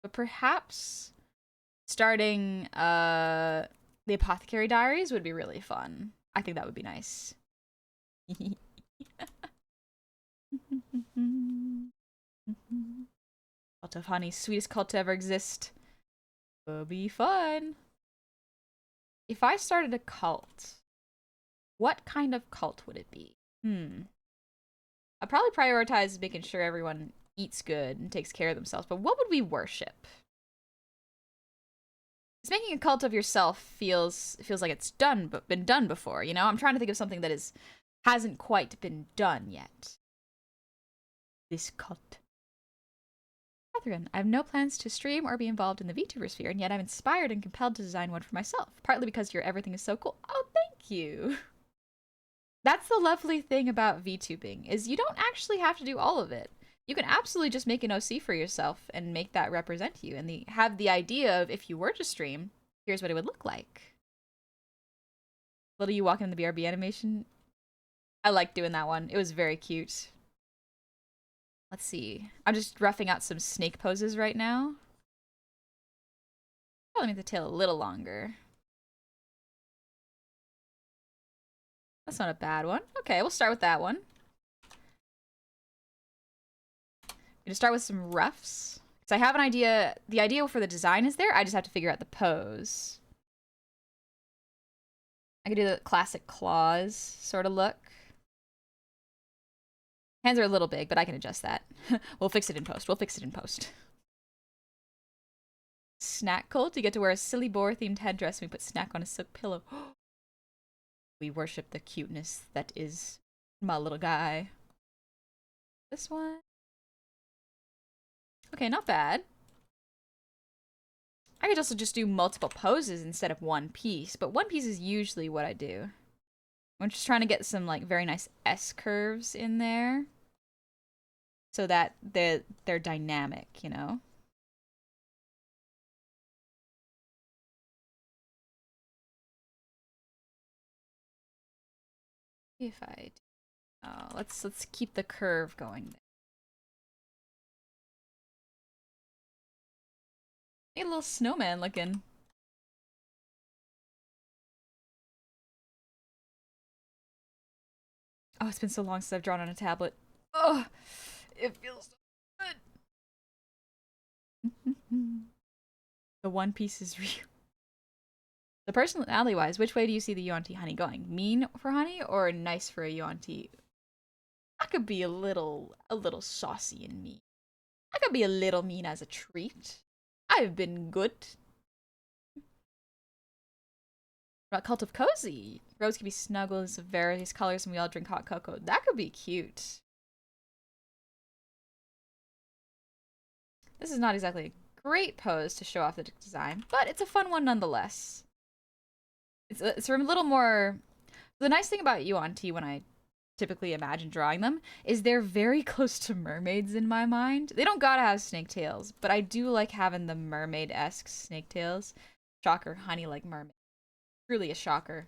But perhaps starting the Apothecary Diaries would be really fun. I think that would be nice. Cult of honey, sweetest cult to ever exist. Will be fun. If I started a cult, what kind of cult would it be? I'd probably prioritize making sure everyone eats good and takes care of themselves, but what would we worship? Because making a cult of yourself feels like it's been done before, you know? I'm trying to think of something that hasn't quite been done yet. This cult. Catherine, I have no plans to stream or be involved in the VTuber sphere, and yet I'm inspired and compelled to design one for myself, partly because your everything is so cool. Oh, thank you! That's the lovely thing about VTubing, is you don't actually have to do all of it. You can absolutely just make an OC for yourself and make that represent you, and have the idea of, if you were to stream, here's what it would look like. Little you walking in the BRB animation. I liked doing that one. It was very cute. Let's see. I'm just roughing out some snake poses right now. Probably make the tail a little longer. That's not a bad one. Okay, we'll start with that one. I'm gonna start with some roughs. Because I have an idea. The idea for the design is there. I just have to figure out the pose. I could do the classic claws sort of look. Hands are a little big, but I can adjust that. We'll fix it in post. We'll fix it in post. Snack cult. You get to wear a silly boar themed headdress and we put snack on a silk pillow. We worship the cuteness that is my little guy. This one. Okay, not bad. I could also just do multiple poses instead of one piece, but one piece is usually what I do. I'm just trying to get some like very nice S curves in there so that they're dynamic, you know? If I do, oh, let's keep the curve going there. Need a little snowman looking. Oh, it's been so long since I've drawn on a tablet. Oh, it feels so good. The one piece is real. The personality-wise, which way do you see the Yuan-Ti honey going? Mean for honey or nice for a Yuan-Ti? I could be a little saucy and mean. I could be a little mean as a treat. I've been good. About Cult of Cozy. Rose can be snuggles of various colors and we all drink hot cocoa. That could be cute. This is not exactly a great pose to show off the design, but it's a fun one nonetheless. It's a little more... The nice thing about Yuan-Ti when I typically imagine drawing them is they're very close to mermaids in my mind. They don't gotta have snake tails, but I do like having the mermaid-esque snake tails. Shocker, honey like mermaid. Truly a shocker.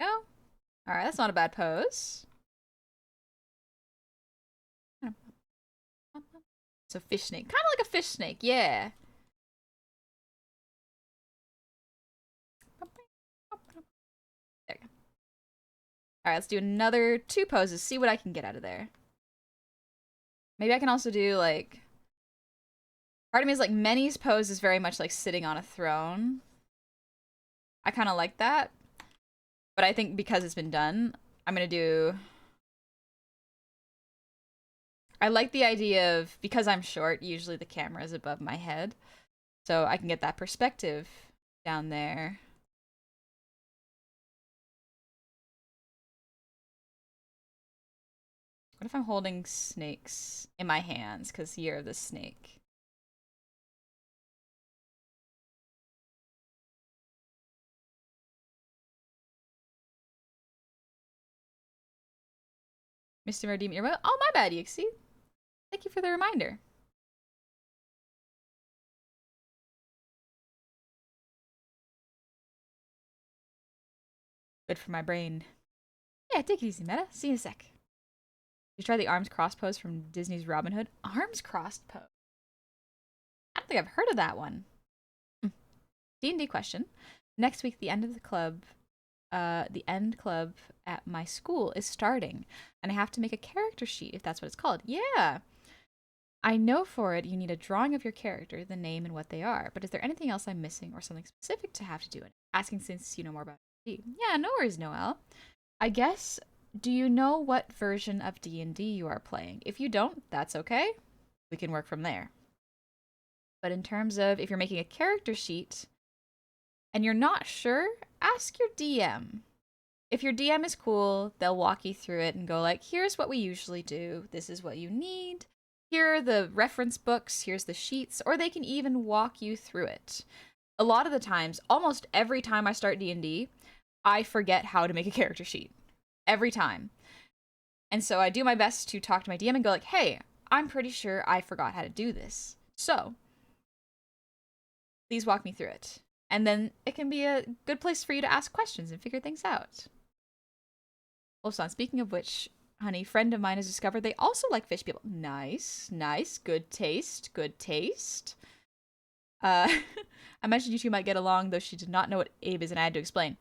Oh. Alright, that's not a bad pose. So fish snake. Kind of like a fish snake, yeah. There you go. Alright, let's do another 2 poses. See what I can get out of there. Maybe I can also do, like... Part of me is like, Many's pose is very much like sitting on a throne. I kind of like that. But I think because it's been done, I'm gonna do... I like the idea of, because I'm short, usually the camera is above my head. So I can get that perspective down there. What if I'm holding snakes in my hands? Because year of the snake. Mr. Redeem Earbuds. Oh, my bad, Yixie. Thank you for the reminder. Good for my brain. Yeah, take it easy, Meta. See you in a sec. You try the arms crossed pose from Disney's Robin Hood? Arms crossed pose? I don't think I've heard of that one. D&D question. Next week, the end club at my school is starting, and I have to make a character sheet, if that's what it's called. Yeah. I know for it you need a drawing of your character, the name and what they are, but is there anything else I'm missing or something specific to have to do it? Asking since you know more about D&D. Yeah, no worries, Noelle. I guess, do you know what version of D&D you are playing? If you don't, that's okay. We can work from there. But in terms of if you're making a character sheet and you're not sure, ask your DM. If your DM is cool, they'll walk you through it and go like, here's what we usually do. This is what you need. Here are the reference books. Here's the sheets. Or they can even walk you through it. A lot of the times, almost every time I start D&D, I forget how to make a character sheet. Every time. And so I do my best to talk to my DM and go like, hey, I'm pretty sure I forgot how to do this. So, please walk me through it. And then it can be a good place for you to ask questions and figure things out. Wolfson, speaking of which, Honey, friend of mine has discovered they also like fish people. Nice, nice, good taste, good taste. I mentioned you two might get along, though she did not know what Abe is, and I had to explain.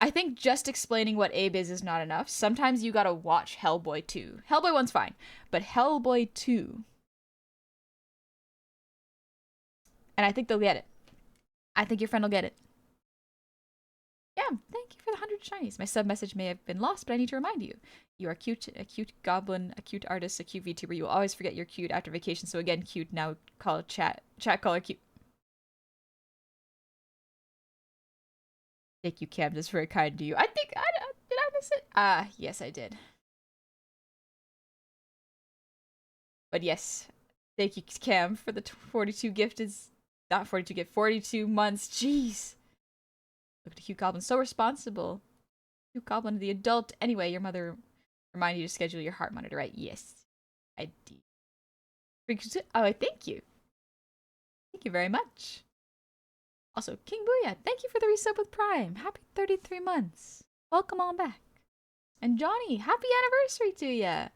I think just explaining what Abe is not enough. Sometimes you gotta watch Hellboy 2. Hellboy 1's fine, but Hellboy 2. And I think they'll get it. I think your friend will get it. Yeah, thank you for the 100 shinies. My sub message may have been lost, but I need to remind you. You are cute, a cute goblin, a cute artist, a cute VTuber. You will always forget you're cute after vacation, so again, cute. Now call chat caller cute. Thank you, Cam. That's very kind to you. I think, did I miss it? Yes, I did. But yes, thank you, Cam, for the 42 gift is not 42 gift, 42 months. Jeez. Look at the cute goblin, so responsible. Cute goblin, the adult. Anyway, your mother reminded you to schedule your heart monitor, right? Yes, I did. Oh, thank you. Thank you very much. Also, King Booyah, thank you for the resub with Prime. Happy 33 months. Welcome on back. And Johnny, happy anniversary to ya.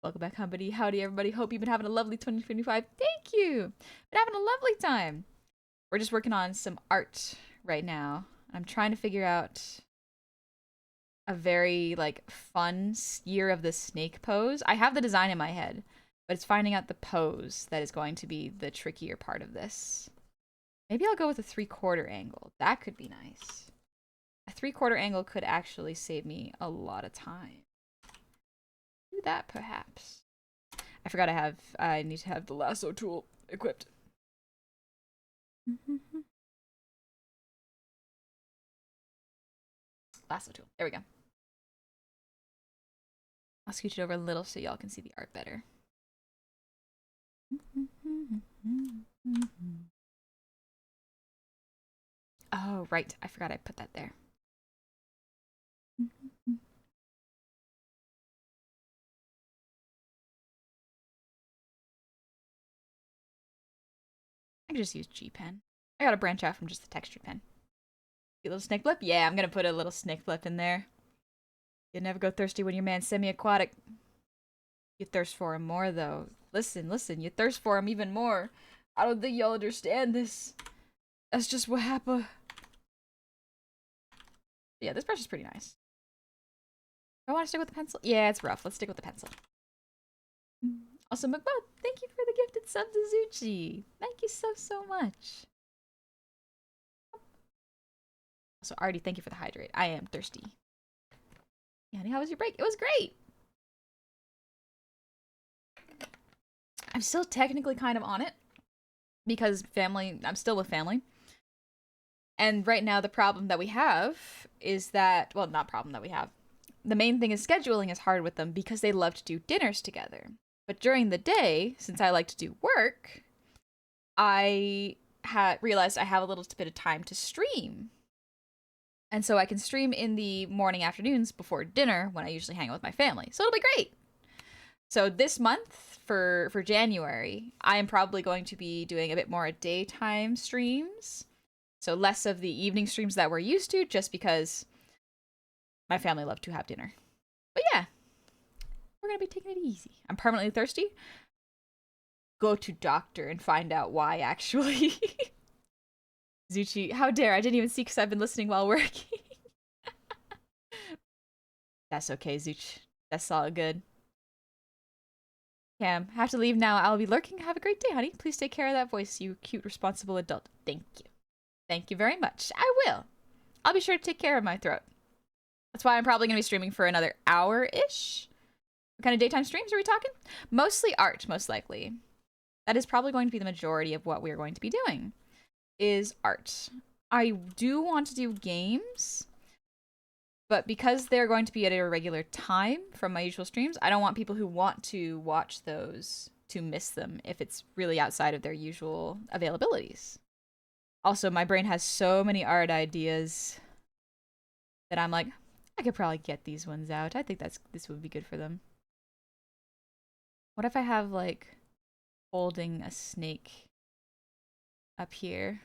Welcome back, company. Howdy, everybody. Hope you've been having a lovely 2025. Thank you. Been having a lovely time. We're just working on some art right now. I'm trying to figure out a very, like, fun year of the snake pose. I have the design in my head, but it's finding out the pose that is going to be the trickier part of this. Maybe I'll go with a 3/4 angle. That could be nice. A 3/4 angle could actually save me a lot of time. Do that, perhaps. I forgot I need to have the lasso tool equipped. Lasso tool. There we go. I'll scooch it over a little so y'all can see the art better. Oh, right. I forgot I put that there. I can just use G pen. I gotta branch out from just the textured pen. A little snake flip? Yeah, I'm gonna put a little snake flip in there. You never go thirsty when your man's semi-aquatic. You thirst for him more, though. Listen, you thirst for him even more. I don't think y'all understand this. That's just what happened. Yeah, this brush is pretty nice. Do I want to stick with the pencil? Yeah, it's rough. Let's stick with the pencil. Also, McBud, thank you for the gifted sub to Zuchi. Thank you so much. Also, Artie, thank you for the hydrate. I am thirsty. Yanni, how was your break? It was great. I'm still technically kind of on it because I'm still with family. And right now the problem that we have is that, well, not problem that we have. The main thing is scheduling is hard with them because they love to do dinners together. But during the day, since I like to do work, I realized I have a little bit of time to stream. And so I can stream in the morning afternoons before dinner when I usually hang out with my family. So it'll be great. So this month for January, I am probably going to be doing a bit more daytime streams. So less of the evening streams that we're used to, just because my family love to have dinner. But yeah, we're going to be taking it easy. I'm permanently thirsty. Go to doctor and find out why, actually. Zuchi, how dare, I didn't even see because I've been listening while working. That's okay, Zuch. That's all good. Cam, have to leave now. I'll be lurking. Have a great day, honey. Please take care of that voice, you cute, responsible adult. Thank you. Thank you very much. I will. I'll be sure to take care of my throat. That's why I'm probably going to be streaming for another hour-ish. What kind of daytime streams are we talking? Mostly art, most likely. That is probably going to be the majority of what we're going to be doing, is art. I do want to do games, but because they're going to be at a regular time from my usual streams, I don't want people who want to watch those to miss them if it's really outside of their usual availabilities. Also, my brain has so many art ideas that I'm like, I could probably get these ones out. I think this would be good for them. What if I have, like, holding a snake up here?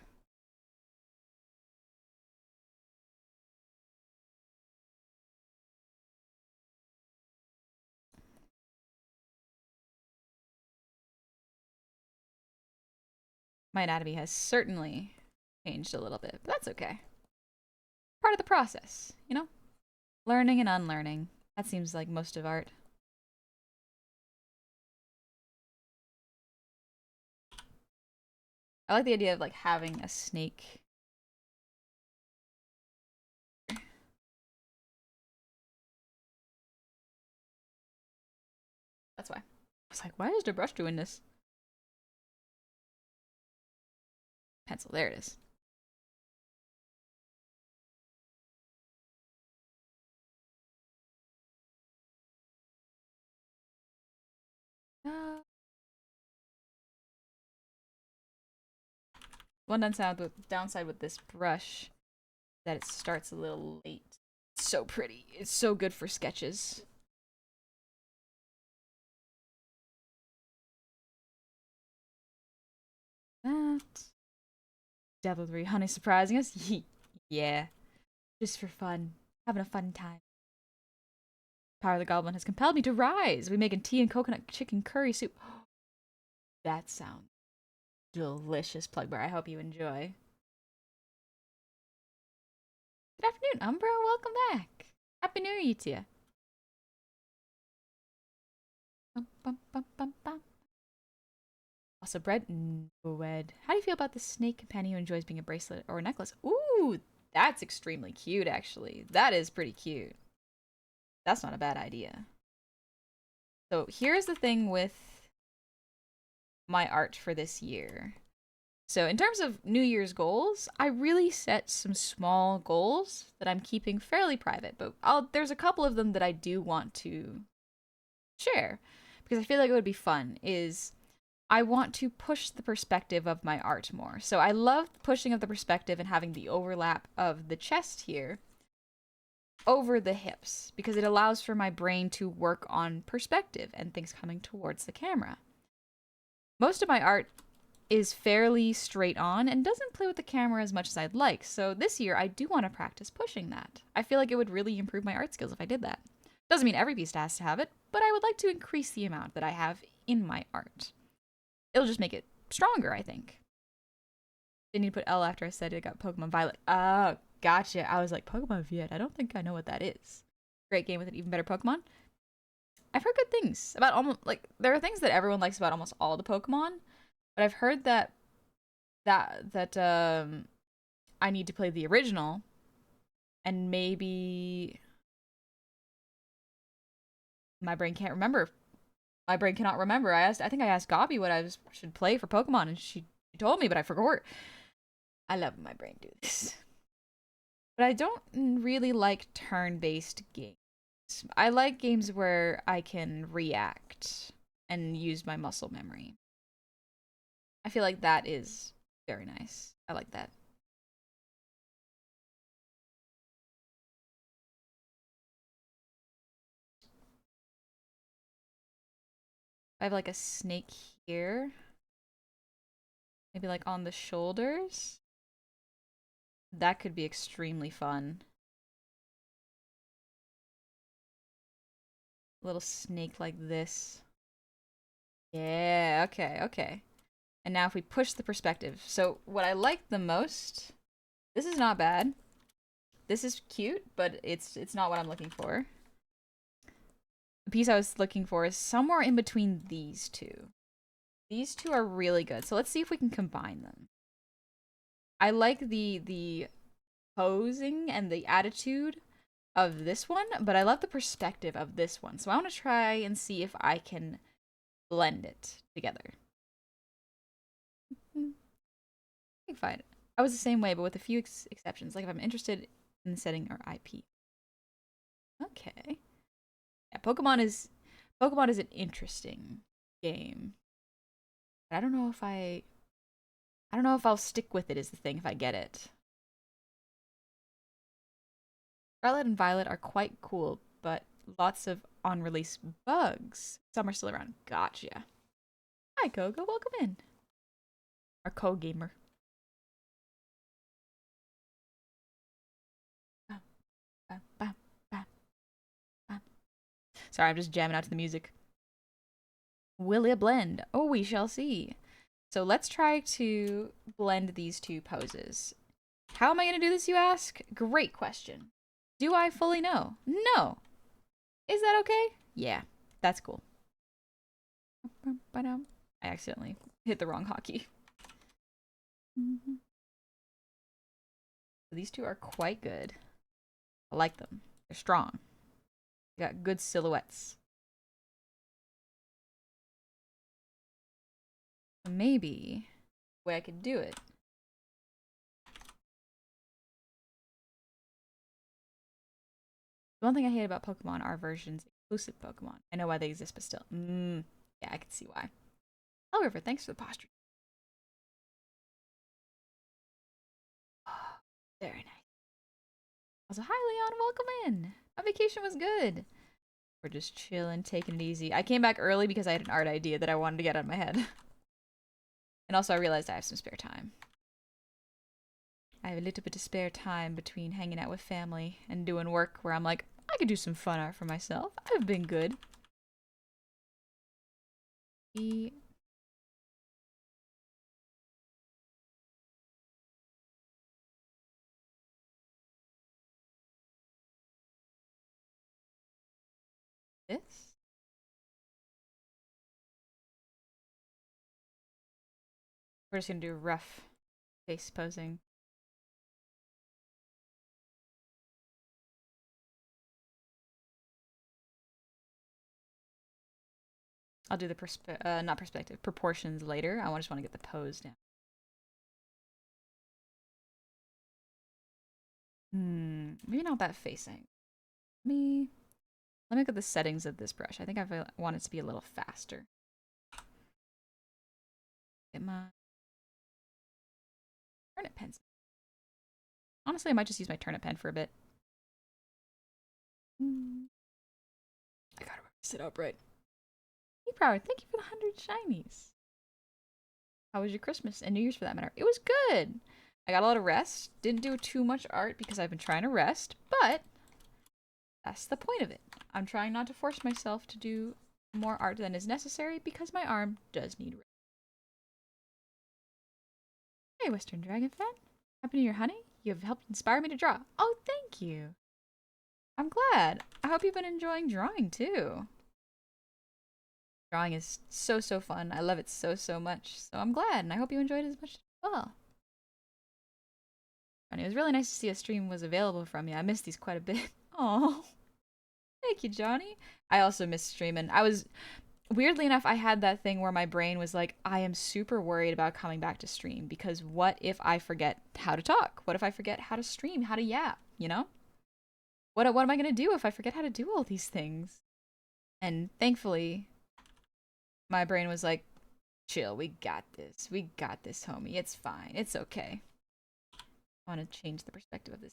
My anatomy has certainly changed a little bit, but that's okay. Part of the process, you know? Learning and unlearning. That seems like most of art. I like the idea of like having a snake. That's why. I was like, why is the brush doing this? Pencil, there it is. Uh, One downside with this brush that it starts a little late. It's so pretty. It's so good for sketches. That. Devil 3 honey surprising us? Yeah. Just for fun. Having a fun time. Power of the Goblin has compelled me to rise. We making tea and coconut chicken curry soup. That sounds delicious, Plugbear. I hope you enjoy. Good afternoon, Umbra. Welcome back. Happy New Year to you. Bum, bum, bum, bum, bum. Also, bread. Bread. How do you feel about the snake companion who enjoys being a bracelet or a necklace? Ooh, that's extremely cute, actually. That is pretty cute. That's not a bad idea. So here's the thing with my art for this year. So in terms of New Year's goals, I really set some small goals that I'm keeping fairly private, but there's a couple of them that I do want to share because I feel like it would be fun. I want to push the perspective of my art more. So I love pushing of the perspective and having the overlap of the chest here over the hips because it allows for my brain to work on perspective and things coming towards the camera. Most of my art is fairly straight on and doesn't play with the camera as much as I'd like. So this year I do want to practice pushing that. I feel like it would really improve my art skills if I did that. Doesn't mean every piece has to have it, but I would like to increase the amount that I have in my art. It'll just make it stronger, I think. Didn't need to put L after I said it got Pokemon Violet. Oh, gotcha. I was like, Pokemon Violet? I don't think I know what that is. Great game with an even better Pokemon. I've heard good things about almost, like, there are things that everyone likes about almost all the Pokemon, but I've heard that I need to play the original, and maybe my brain can't remember. My brain cannot remember. I think I asked Gabi what should play for Pokemon, and she told me, but I forgot. I love when my brain do this. But I don't really like turn-based games. I like games where I can react and use my muscle memory. I feel like that is very nice. I like that. I have like a snake here. Maybe like on the shoulders. That could be extremely fun. A little snake like this. Yeah, okay, okay. And now if we push the perspective. So what I like the most, this is not bad. This is cute, but it's not what I'm looking for. The piece I was looking for is somewhere in between these two. These two are really good. So let's see if we can combine them. I like the posing and the attitude of this one, but I love the perspective of this one. So I want to try and see if I can blend it together. I find it. I was the same way, but with a few exceptions. Like if I'm interested in the setting or IP. Okay. Yeah, Pokemon is an interesting game. But I don't know if I'll stick with it is the thing if I get it. Scarlet and Violet are quite cool, but lots of on-release bugs. Some are still around. Gotcha. Hi, Gogo. Welcome in. Our co-gamer. Sorry, I'm just jamming out to the music. Will it blend? Oh, we shall see. So let's try to blend these two poses. How am I going to do this, you ask? Great question. Do I fully know? No. Is that okay? Yeah, that's cool. I accidentally hit the wrong hotkey. These two are quite good. I like them. They're strong. They got good silhouettes. Maybe the way I could do it. The one thing I hate about Pokemon are versions exclusive Pokemon. I know why they exist, but still. Yeah, I can see why. Oh, River, thanks for the posture. Oh, very nice. Also, hi, Leon. Welcome in. My vacation was good. We're just chilling, taking it easy. I came back early because I had an art idea that I wanted to get out of my head. And also, I realized I have some spare time. I have a little bit of spare time between hanging out with family and doing work where I'm like, I could do some fun art for myself. I've been good. This? We're just gonna do rough face posing. I'll do the not perspective, proportions later. I just want to get the pose down. Maybe not that facing. Let me look at the settings of this brush. I think I want it to be a little faster. Get my turnip pencil. Honestly, I might just use my turnip pen for a bit. I gotta sit upright. Hey, Proud, thank you for the 100 shinies. How was your Christmas and New Year's for that matter? It was good. I got a lot of rest. Didn't do too much art because I've been trying to rest, but that's the point of it. I'm trying not to force myself to do more art than is necessary because my arm does need rest. Hey, Western Dragon fan. Happy New Year, honey. You have helped inspire me to draw. Oh, thank you. I'm glad. I hope you've been enjoying drawing too. Drawing is so fun. I love it so much. So I'm glad, and I hope you enjoyed it as much as well. And it was really nice to see a stream was available from you. I missed these quite a bit. Oh, thank you, Johnny. I also missed streaming. Weirdly enough, I had that thing where my brain was like, I am super worried about coming back to stream because what if I forget how to talk? What if I forget how to stream, how to yap, you know? What am I going to do if I forget how to do all these things? And thankfully, my brain was like, chill, we got this. We got this, homie. It's fine. It's okay. I want to change the perspective of this.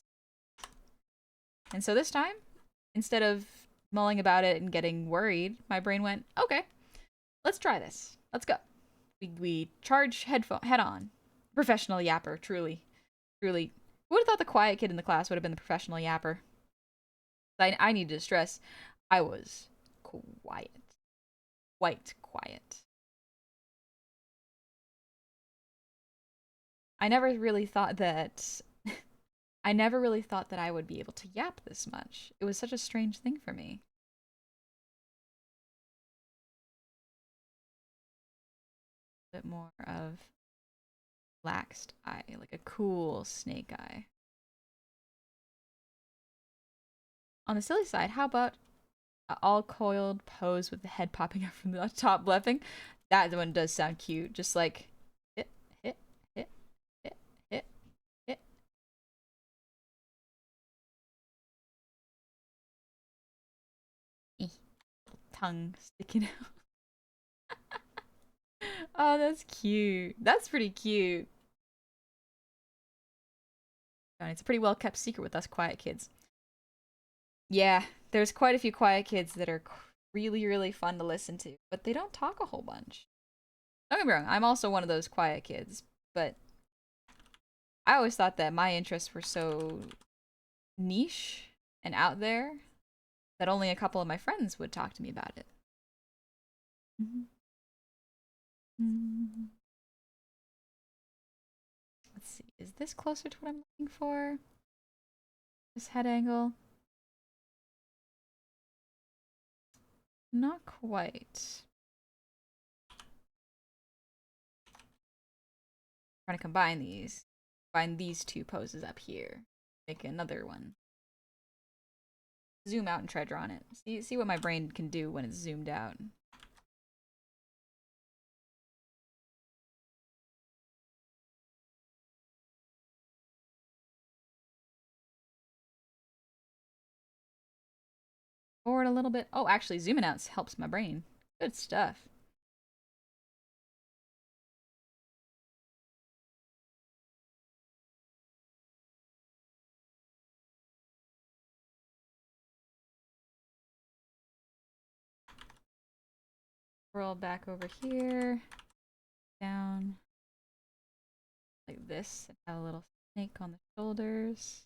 And so this time, instead of mulling about it and getting worried, my brain went, okay, let's try this. Let's go. We charge head on. Professional yapper, truly. Truly. Who would have thought the quiet kid in the class would have been the professional yapper? I need to stress, I was quiet. Quite quiet. I never really thought that I would be able to yap this much. It was such a strange thing for me. A bit more of relaxed eye, like a cool snake eye. On the silly side, how about an all coiled pose with the head popping up from the top bluffing? That one does sound cute. Just like hit, hit, hit, hit, hit, hit. Tongue sticking out. Oh, that's cute. That's pretty cute. It's a pretty well kept secret with us quiet kids. Yeah, there's quite a few quiet kids that are really fun to listen to, but they don't talk a whole bunch. Don't get me wrong, I'm also one of those quiet kids, but I always thought that my interests were so niche and out there that only a couple of my friends would talk to me about it. Is this closer to what I'm looking for? This head angle? Not quite. Trying to combine these. Combine these two poses up here. Make another one. Zoom out and try drawing it. See what my brain can do when it's zoomed out. Forward a little bit. Oh, actually, zooming out helps my brain. Good stuff. Roll back over here. Down. Like this. And have a little snake on the shoulders.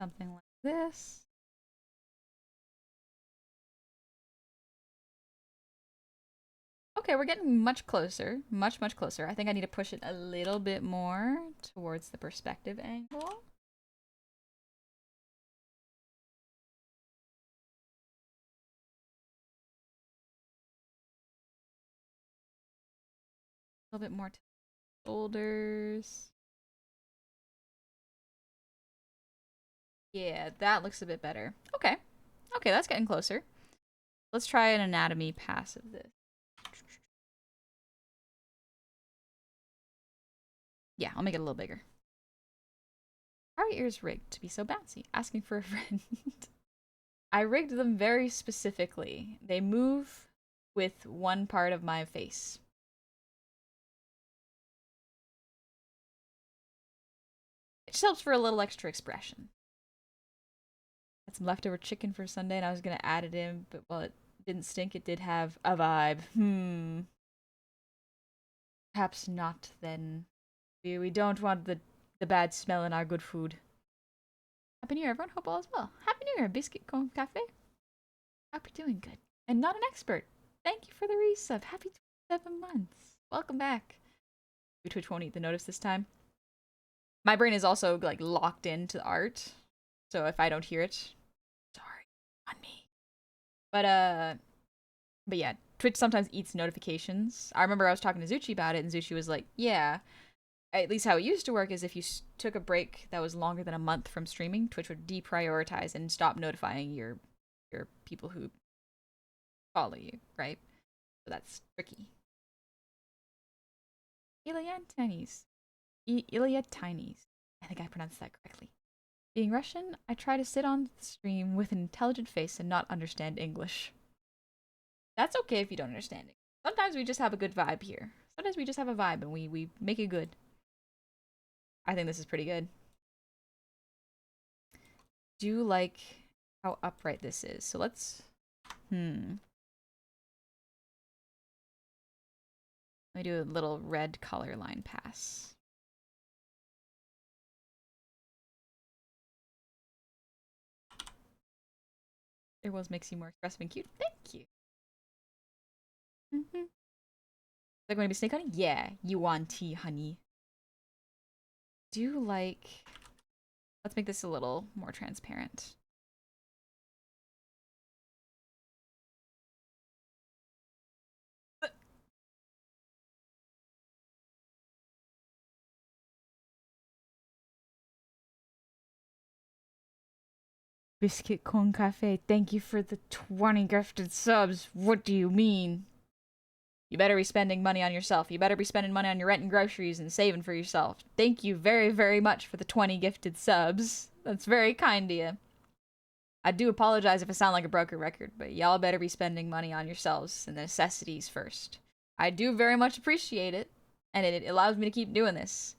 Something like this. Okay, we're getting much closer. Much, much closer. I think I need to push it a little bit more towards the perspective angle. A little bit more to the shoulders. Yeah, that looks a bit better. Okay. Okay, that's getting closer. Let's try an anatomy pass of this. Yeah, I'll make it a little bigger. How are your ears rigged to be so bouncy? Asking for a friend. I rigged them very specifically. They move with one part of my face. It just helps for a little extra expression. Had some leftover chicken for Sunday and I was gonna add it in, but while it didn't stink, it did have a vibe. Perhaps not then. We don't want the bad smell in our good food. Happy New Year, everyone. Hope all is well. Happy New Year, Biscuit con Cafe. Hope you're doing good. And not an expert. Thank you for the resub. Happy 27 months. Welcome back. Twitch won't eat the notice this time. My brain is also like locked into art. So if I don't hear it, sorry on me. But yeah, Twitch sometimes eats notifications. I remember I was talking to Zuchi about it and Zuchi was like, yeah, at least how it used to work is if you took a break that was longer than a month from streaming, Twitch would deprioritize and stop notifying your people who follow you, right? So that's tricky. Ilya Tinies. Ilya Tinies. I think I pronounced that correctly. Being Russian, I try to sit on the stream with an intelligent face and not understand English. That's okay if you don't understand it. Sometimes we just have a good vibe here. Sometimes we just have a vibe and we make it good. I think this is pretty good. Do like how upright this is. So let's let me do a little red color line pass. It was makes you more expressive and cute. Thank you. Is that going to be snake honey? Yeah, you want tea, honey. Do like... Let's make this a little more transparent. Biscuit Con Cafe, thank you for the 20 gifted subs. What do you mean? You better be spending money on yourself. You better be spending money on your rent and groceries and saving for yourself. Thank you very, very much for the 20 gifted subs. That's very kind of you. I do apologize if I sound like a broken record, but y'all better be spending money on yourselves and the necessities first. I do very much appreciate it, and it allows me to keep doing this.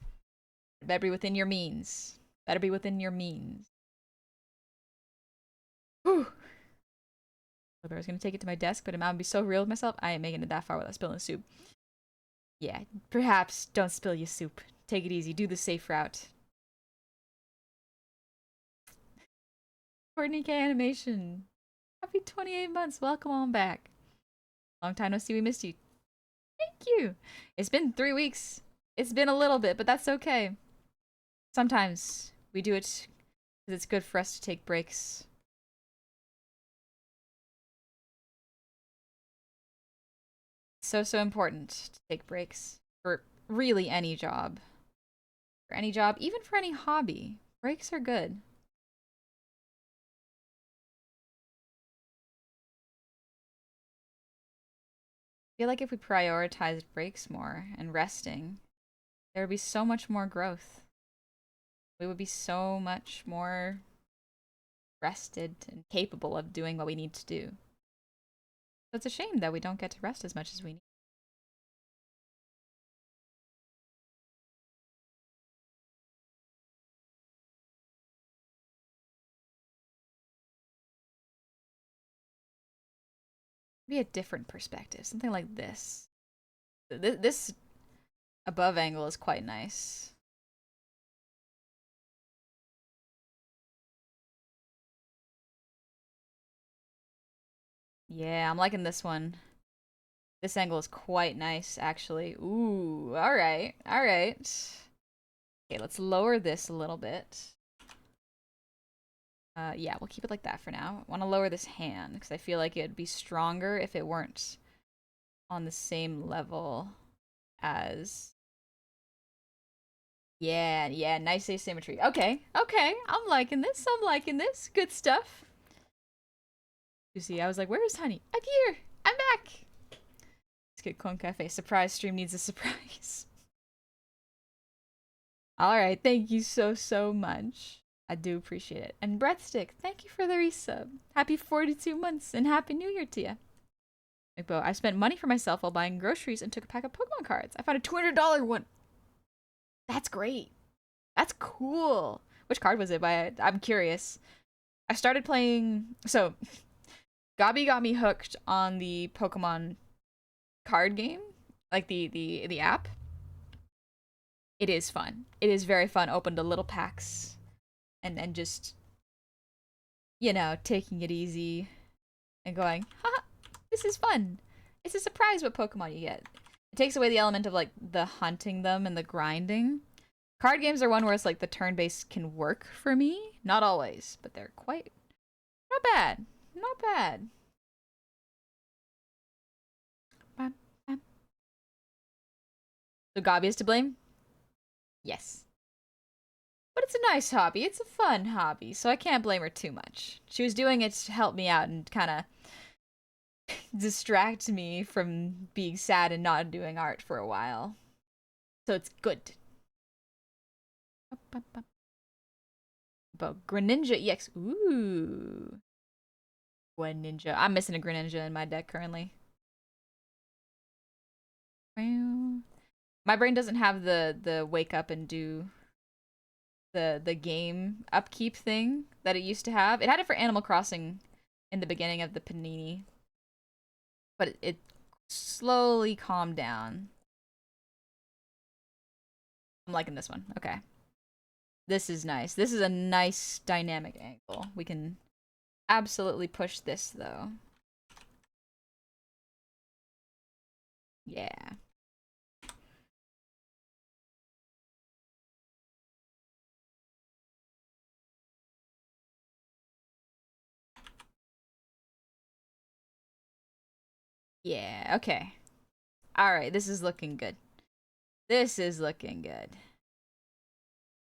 It better be within your means. Better be within your means. Whew. I was gonna take it to my desk, but I'm gonna be so real with myself. I ain't making it that far without spilling soup. Yeah, perhaps don't spill your soup. Take it easy. Do the safe route. Courtney K Animation. Happy 28 months. Welcome on back. Long time no see, we missed you. Thank you. It's been 3 weeks. It's been a little bit, but that's okay. Sometimes we do it because it's good for us to take breaks. So important to take breaks for really any job. For any job, even for any hobby. Breaks are good. I feel like if we prioritized breaks more and resting, there would be so much more growth. We would be so much more rested and capable of doing what we need to do. So it's a shame that we don't get to rest as much as we need. Be a different perspective, something like this. This above angle is quite nice. Yeah, I'm liking this one. This angle is quite nice, actually. Ooh, alright, alright. Okay, let's lower this a little bit. Yeah, we'll keep it like that for now. I want to lower this hand, because I feel like it'd be stronger if it weren't on the same level as... Yeah, yeah, nice asymmetry. Okay, okay, I'm liking this, I'm liking this. Good stuff. You see, I was like, where's Honey? I'm here! I'm back! Let's get Clone Cafe. Surprise stream needs a surprise. Alright, thank you so much. I do appreciate it. And Breadstick, thank you for the resub. Happy 42 months and Happy New Year to you. McBo, I spent money for myself while buying groceries and took a pack of Pokemon cards. I found a $200 one. That's great. That's cool. Which card was it by? I'm curious. I started playing... So, Gabi got me hooked on the Pokemon card game. Like the app. It is fun. It is very fun. Opened the little packs. And just, you know, taking it easy. And going, haha, this is fun. It's a surprise what Pokemon you get. It takes away the element of, like, the hunting them and the grinding. Card games are one where it's like the turn-based can work for me. Not always, but they're quite... Not bad. Not bad. So Gabi is to blame? Yes. But it's a nice hobby. It's a fun hobby, so I can't blame her too much. She was doing it to help me out and kind of distract me from being sad and not doing art for a while. So it's good. But Greninja EX. Ooh. Greninja. I'm missing a Greninja in my deck currently. My brain doesn't have the wake up and do the game upkeep thing that it used to have. It had it for Animal Crossing in the beginning of the Panini. But it slowly calmed down. I'm liking this one. Okay. This is nice. This is a nice dynamic angle. We can absolutely push this, though. Yeah. Yeah, okay. Alright, this is looking good. This is looking good.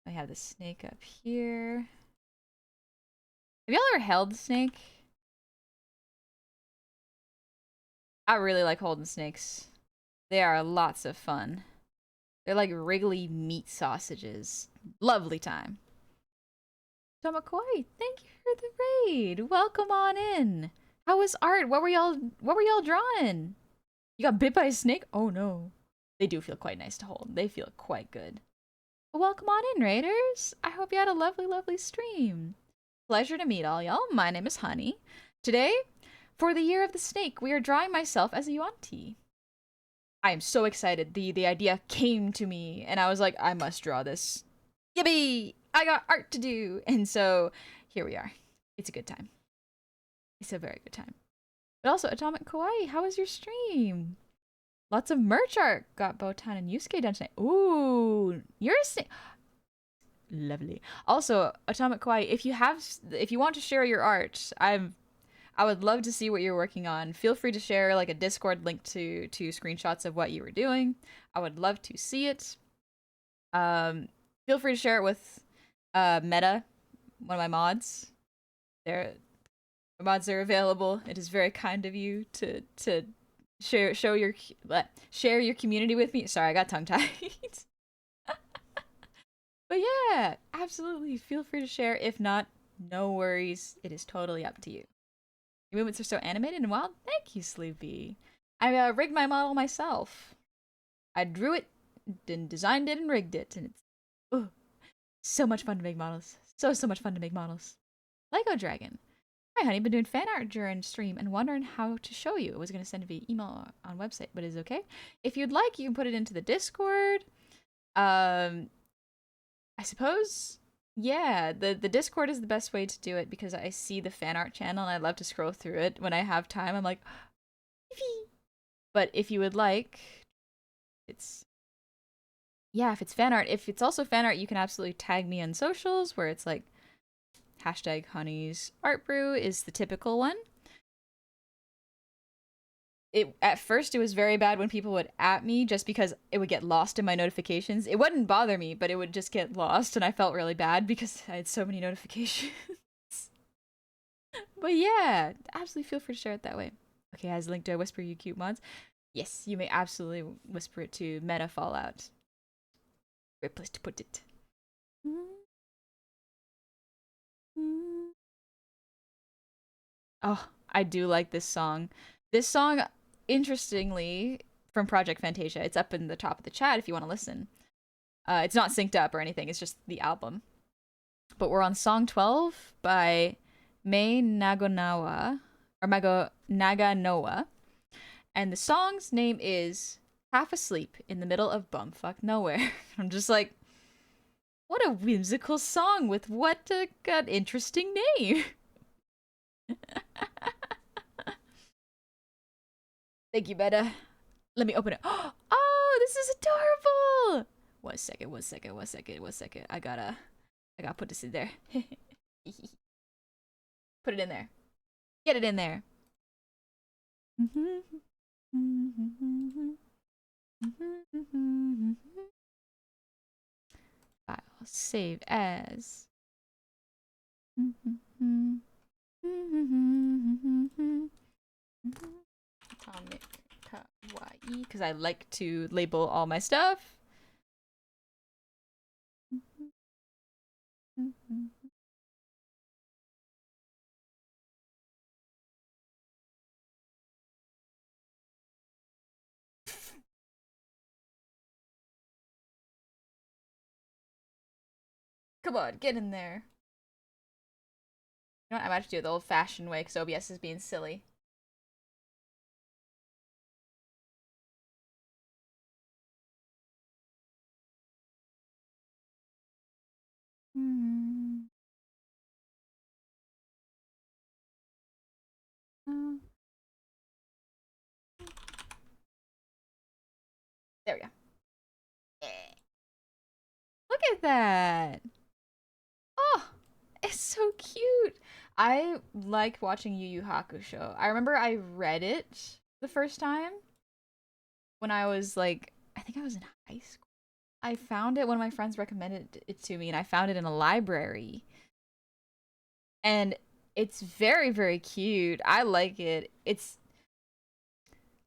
I have the snake up here. Have y'all ever held the snake? I really like holding snakes. They are lots of fun. They're like wriggly meat sausages. Lovely time. Tomakoi, thank you for the raid. Welcome on in. How was art? What were y'all drawing? You got bit by a snake? Oh no. They do feel quite nice to hold. They feel quite good. Well, welcome on in, raiders. I hope you had a lovely stream. Pleasure to meet all y'all. My name is Honey. Today, for the Year of the Snake, we are drawing myself as a Yuan-Ti. I am so excited. The idea came to me, and I was like, I must draw this. Yippee! I got art to do! And so, here we are. It's a good time. It's a very good time. But also, Atomic Kawaii, how was your stream? Lots of merch art. Got Botan and Yusuke done tonight. Ooh, you're lovely. Also, Atomic Kawaii, if you want to share your art, I would love to see what you're working on. Feel free to share like a Discord link to screenshots of what you were doing. I would love to see it. Feel free to share it with Meta, one of my mods. My mods are available. It is very kind of you to share your community with me. Sorry, I got tongue tied. But yeah, absolutely. Feel free to share. If not, no worries. It is totally up to you. Your movements are so animated and wild. Thank you, Sleepy. I rigged my model myself. I drew it, then designed it and rigged it, and it's so much fun to make models. So much fun to make models. Lego Dragon. Hi, honey. Been doing fan art during stream and wondering how to show you. I was gonna send it via email on website, but it's okay. If you'd like, you can put it into the Discord. I suppose, yeah, the Discord is the best way to do it because I see the fan art channel and I love to scroll through it when I have time. I'm like, but if you would like, if it's fan art, if it's also fan art, you can absolutely tag me on socials where it's like #honeys art brew is the typical one. At first it was very bad when people would at me just because it would get lost in my notifications. It wouldn't bother me, but it would just get lost and I felt really bad because I had so many notifications. But yeah, absolutely feel free to share it that way. Okay, has a link to I Whisper You Cute mods. Yes, you may absolutely whisper it to Meta Fallout. Great place to put it. Oh, I do like this song. This song, interestingly, from Project Fantasia. It's up in the top of the chat if you want to listen. It's not synced up or anything. It's just the album. But we're on song 12 by Mei Naganoa. And the song's name is Half Asleep in the Middle of Bumfuck Nowhere. I'm just like, what a whimsical song with what an interesting name. Thank you, Beta. Let me open it. Oh, this is adorable. One second. I gotta put this in there. Put it in there. Get it in there. File save as. Atomic Kawaii, because I like to label all my stuff. Come on, get in there. You know what? I'm about to do it the old-fashioned way because OBS is being silly. There we go. Look at that. Oh, it's so cute. I like watching Yu Yu Hakusho. I remember I read it the first time when I was like, I think I was in high school. I found it, one of my friends recommended it to me, and I found it in a library. And it's very, very cute. I like it.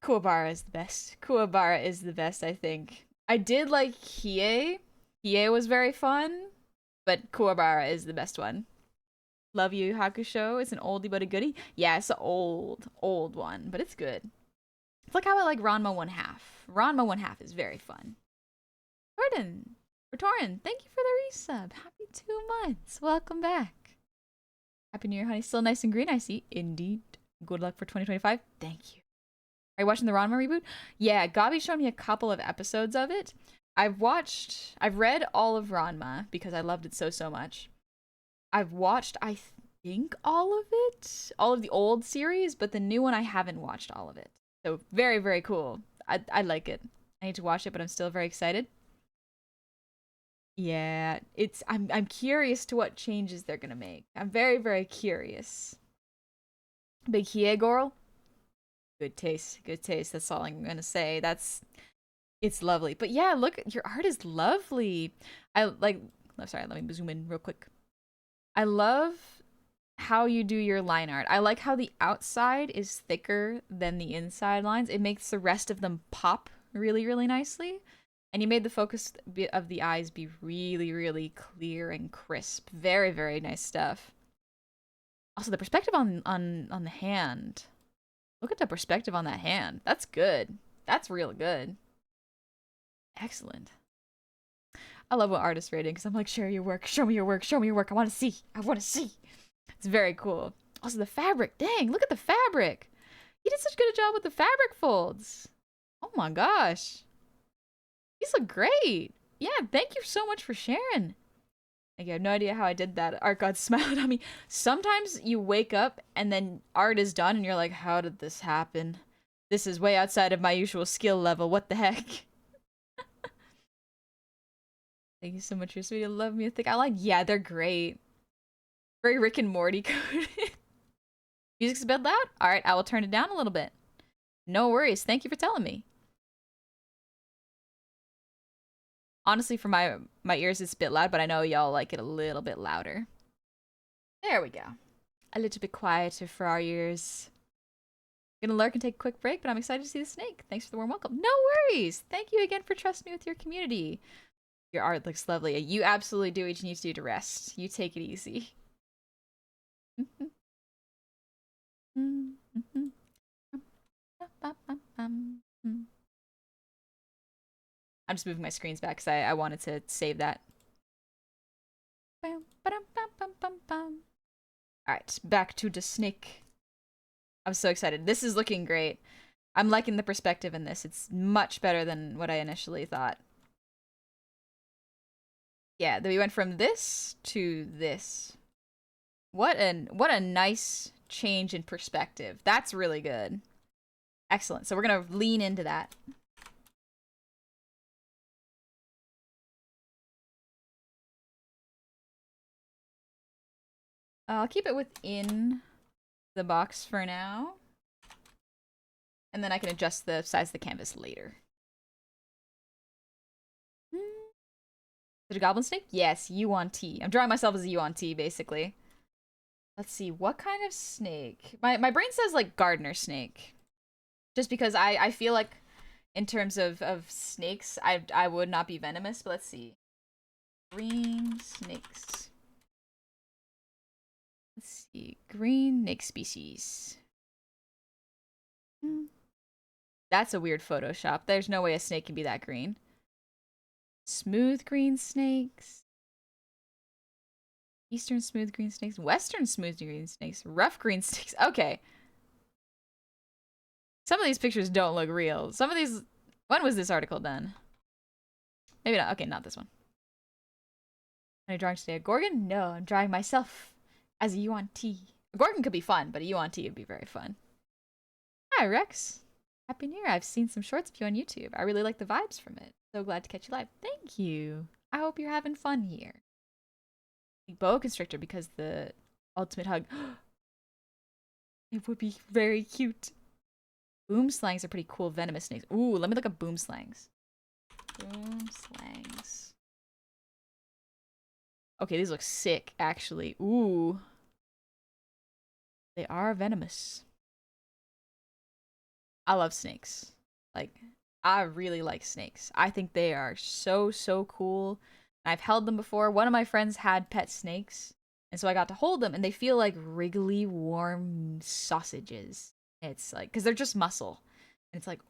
Kuwabara is the best. Kuwabara is the best, I think. I did like Hiei. Hiei was very fun, but Kuwabara is the best one. Love You Hakusho. It's an oldie but a goodie. Yeah, it's an old one, but it's good. It's like how I like Ranma 1/2. Ranma 1/2 is very fun. Torin, thank you for the resub. Happy 2 months. Welcome back. Happy New Year, honey. Still nice and green, I see. Indeed. Good luck for 2025. Thank you. Are you watching the Ranma reboot? Yeah, Gabi showed me a couple of episodes of it. I've read all of Ranma because I loved it so much. I've watched, think all of it, all of the old series, but the new one I haven't watched all of it. So very, very cool. I like it. I need to watch it, but I'm still very excited. Yeah, I'm curious to what changes they're gonna make. I'm very, very curious. Big Hiegorl? Good taste. Good taste. That's all I'm gonna say. It's lovely. But yeah, look, your art is lovely. I like oh, sorry, let me zoom in real quick. I love how you do your line art. I like how the outside is thicker than the inside lines. It makes the rest of them pop really, really nicely. And you made the focus of the eyes be really, really clear and crisp. Very, very nice stuff. Also, the perspective on the hand. Look at the perspective on that hand. That's good. That's real good. Excellent. I love what artist rating because I'm like, share your work, show me your work, show me your work. I want to see. I want to see. It's very cool. Also, the fabric. Dang, look at the fabric. He did such a good job with the fabric folds. Oh my gosh. These look great. Yeah, thank you so much for sharing. Like, I have no idea how I did that. Art God smiled at me. Sometimes you wake up and then art is done and you're like, how did this happen? This is way outside of my usual skill level. What the heck? Thank you so much, your sweetie. Love me. I think I like. Yeah, they're great. Very Rick and Morty coded. Music's a bit loud? Alright, I will turn it down a little bit. No worries. Thank you for telling me. Honestly, for my ears, it's a bit loud, but I know y'all like it a little bit louder. There we go. A little bit quieter for our ears. Gonna lurk and take a quick break, but I'm excited to see the snake. Thanks for the warm welcome. No worries! Thank you again for trusting me with your community. Your art looks lovely. You absolutely do what you need to do to rest. You take it easy. I'm just moving my screens back because I wanted to save that. Alright, back to the snake. I'm so excited. This is looking great. I'm liking the perspective in this. It's much better than what I initially thought. Yeah, we went from this to this. What a nice change in perspective. That's really good. Excellent. So we're gonna lean into that. I'll keep it within the box for now. And then I can adjust the size of the canvas later. Is it a goblin snake? Yes, yuan-ti. I'm drawing myself as a yuan-ti, basically. Let's see, what kind of snake? My brain says, like, gardener snake. Just because I feel like, in terms of snakes, I would not be venomous, but let's see. Green snakes. Let's see. Green snake species. That's a weird Photoshop. There's no way a snake can be that green. Smooth green snakes. Eastern smooth green snakes. Western smooth green snakes. Rough green snakes. Okay. Some of these pictures don't look real. Some of these... When was this article done? Maybe not. Okay, not this one. Are you drawing today a Gorgon? No, I'm drawing myself as a yuan-ti. A Gorgon could be fun, but a yuan-ti would be very fun. Hi, Rex. Happy New Year. I've seen some shorts of you on YouTube. I really like the vibes from it. So glad to catch you live. Thank you. I hope you're having fun here. Boa constrictor because the ultimate hug. It would be very cute. Boom slangs are pretty cool venomous snakes. Ooh, let me look up boom slangs. Boom slangs. Okay, these look sick, actually. Ooh. They are venomous. I love snakes. Like, I really like snakes. I think they are so, so cool. I've held them before. One of my friends had pet snakes. And so I got to hold them. And they feel like wriggly, warm sausages. It's like, because they're just muscle. And it's like,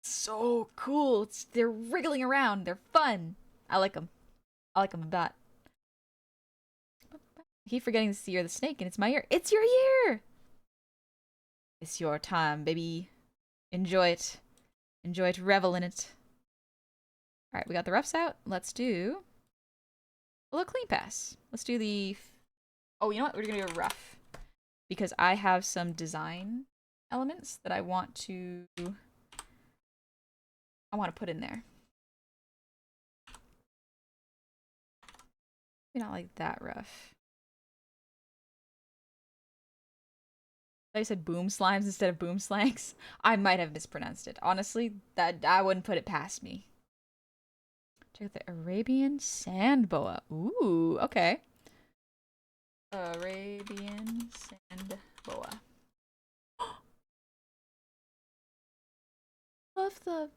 so cool. They're wriggling around. They're fun. I like them. I like them a lot. I keep forgetting this is the year of the snake, and it's my year. It's your year! It's your time, baby. Enjoy it. Enjoy it. Revel in it. Alright, we got the roughs out. Let's do a little clean pass. Let's do the Oh, you know what? We're gonna do a rough. Because I have some design elements that I want to put in there. Maybe not like that rough. I said boom slimes instead of boom slangs. I might have mispronounced it. Honestly, that I wouldn't put it past me. Check out the Arabian sand boa. Ooh, okay. Arabian sand boa. Love them.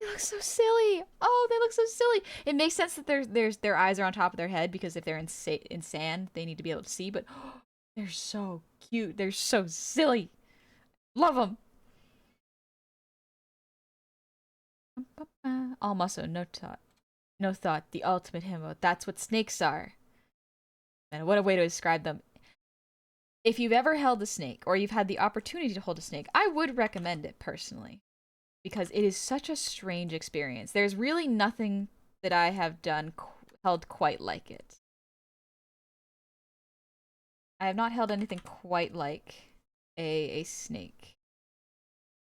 They look so silly. Oh, they look so silly. It makes sense that their eyes are on top of their head because if they're in sand, they need to be able to see. But they're so cute. They're so silly. Love them. All muscle, no thought. No thought. The ultimate himbo. That's what snakes are. And what a way to describe them. If you've ever held a snake or you've had the opportunity to hold a snake, I would recommend it personally. Because it is such a strange experience. There's really nothing that I have held quite like it. I have not held anything quite like a snake.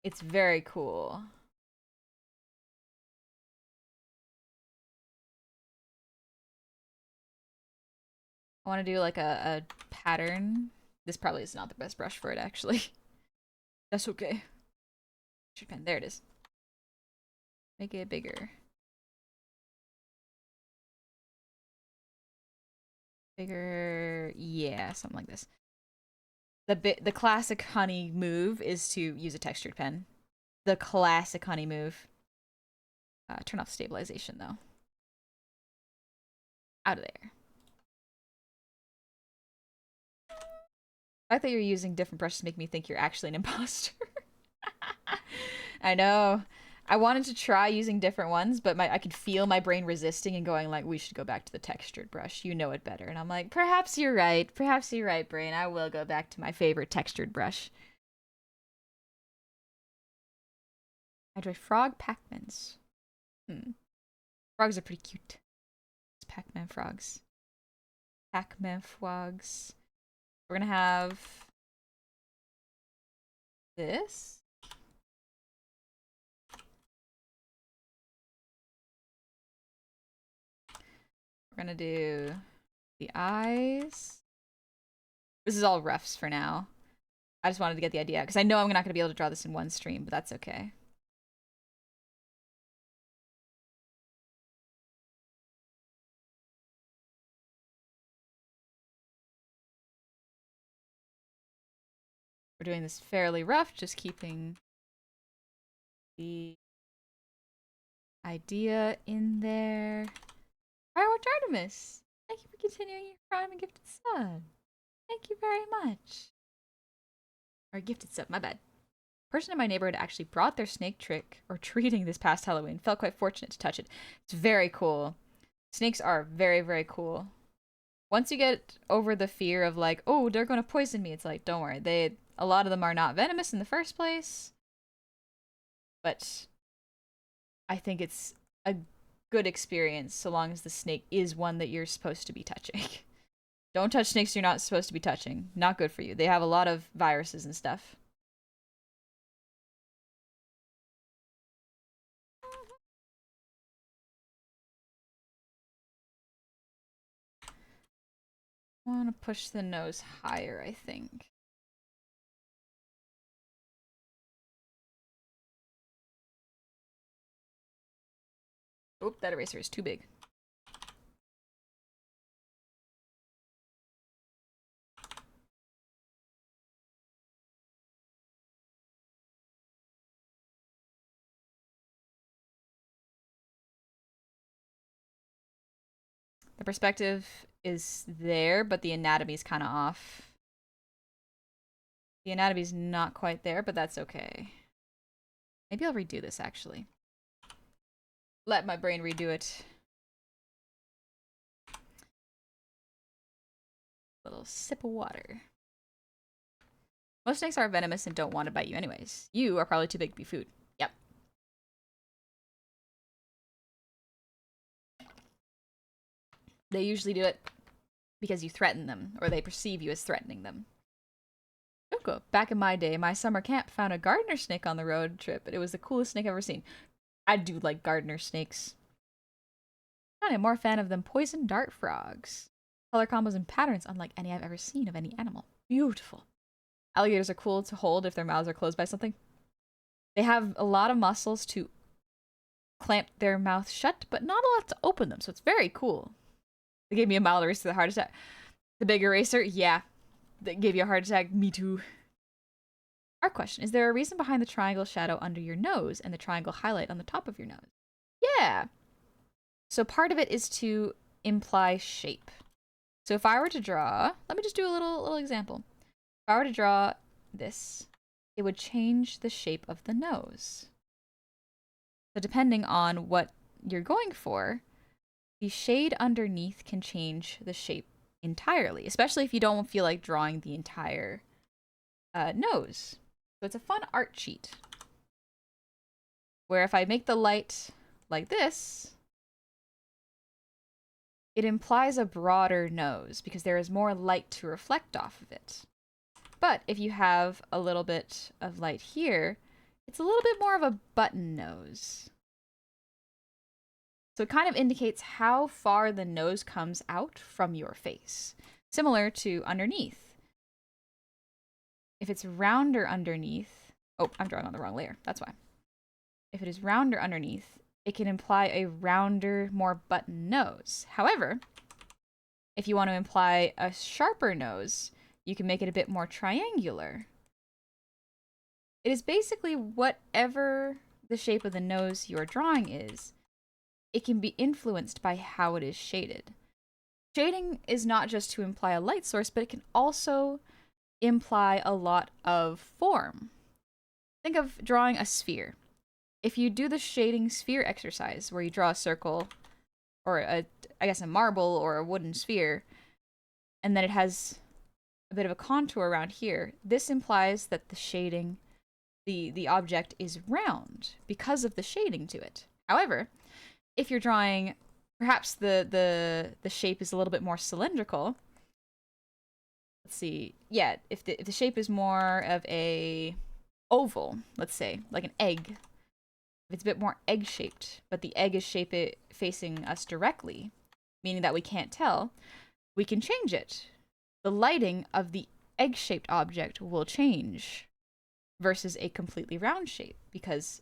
It's very cool. I want to do like a pattern. This probably is not the best brush for it, actually. That's okay. Pen. There it is. Make it bigger. Bigger. Yeah, something like this. The classic honey move is to use a textured pen. The classic honey move. Turn off stabilization, though. Out of there. I thought you were using different brushes to make me think you're actually an imposter. I know. I wanted to try using different ones, but I could feel my brain resisting and going like, we should go back to the textured brush. You know it better. And I'm like, perhaps you're right. Perhaps you're right, brain. I will go back to my favorite textured brush. I try frog Pac-Mans. Frogs are pretty cute. It's Pac-Man frogs. Pac-Man frogs. We're gonna have this. We're gonna do the eyes. This is all roughs for now. I just wanted to get the idea because I know I'm not gonna be able to draw this in one stream, but that's okay. We're doing this fairly rough, just keeping the idea in there. Firework Artemis! Thank you for continuing your Prime and Gifted Sub. Thank you very much. Or Gifted Sub, my bad. A person in my neighborhood actually brought their snake trick or treating this past Halloween. Felt quite fortunate to touch it. It's very cool. Snakes are very, very cool. Once you get over the fear of like, oh, they're gonna poison me, it's like, don't worry. A lot of them are not venomous in the first place. But I think it's a good experience so long as the snake is one that you're supposed to be touching. Don't touch snakes you're not supposed to be touching. Not good for you. They have a lot of viruses and stuff. I want to push the nose higher, I think. Oop, that eraser is too big. The perspective is there, but the anatomy's kind of off. The anatomy's not quite there, but that's okay. Maybe I'll redo this, actually. Let my brain redo it. A little sip of water. Most snakes are venomous and don't want to bite you anyways. You are probably too big to be food. Yep. They usually do it because you threaten them, or they perceive you as threatening them. Yoko, back in my day, my summer camp found a gardener snake on the road trip, and it was the coolest snake I've ever seen. I do like gardener snakes. I'm more a fan of them poison dart frogs. Color combos and patterns unlike any I've ever seen of any animal. Beautiful. Alligators are cool to hold if their mouths are closed by something. They have a lot of muscles to clamp their mouth shut, but not a lot to open them, so it's very cool. They gave me a mild eraser to the heart attack. The big eraser? Yeah. That gave you a heart attack? Me too. Our question, is there a reason behind the triangle shadow under your nose and the triangle highlight on the top of your nose? Yeah. So part of it is to imply shape. So if I were to draw, let me just do a little example. If I were to draw this, it would change the shape of the nose. So depending on what you're going for, the shade underneath can change the shape entirely, especially if you don't feel like drawing the entire nose. So it's a fun art cheat, where if I make the light like this, it implies a broader nose because there is more light to reflect off of it. But if you have a little bit of light here, it's a little bit more of a button nose. So it kind of indicates how far the nose comes out from your face. Similar to underneath. If it's rounder underneath... Oh, I'm drawing on the wrong layer. That's why. If it is rounder underneath, it can imply a rounder, more button nose. However, if you want to imply a sharper nose, you can make it a bit more triangular. It is basically whatever the shape of the nose you're drawing is, it can be influenced by how it is shaded. Shading is not just to imply a light source, but it can also imply a lot of form. Think of drawing a sphere. If you do the shading sphere exercise, where you draw a circle, or I guess a marble or a wooden sphere, and then it has a bit of a contour around here, this implies that the shading, the object is round because of the shading to it. However, if you're drawing, perhaps the shape is a little bit more cylindrical. Let's see. Yeah, if the shape is more of a oval, let's say, like an egg. If it's a bit more egg-shaped, but the egg is facing us directly, meaning that we can't tell, we can change it. The lighting of the egg-shaped object will change versus a completely round shape, because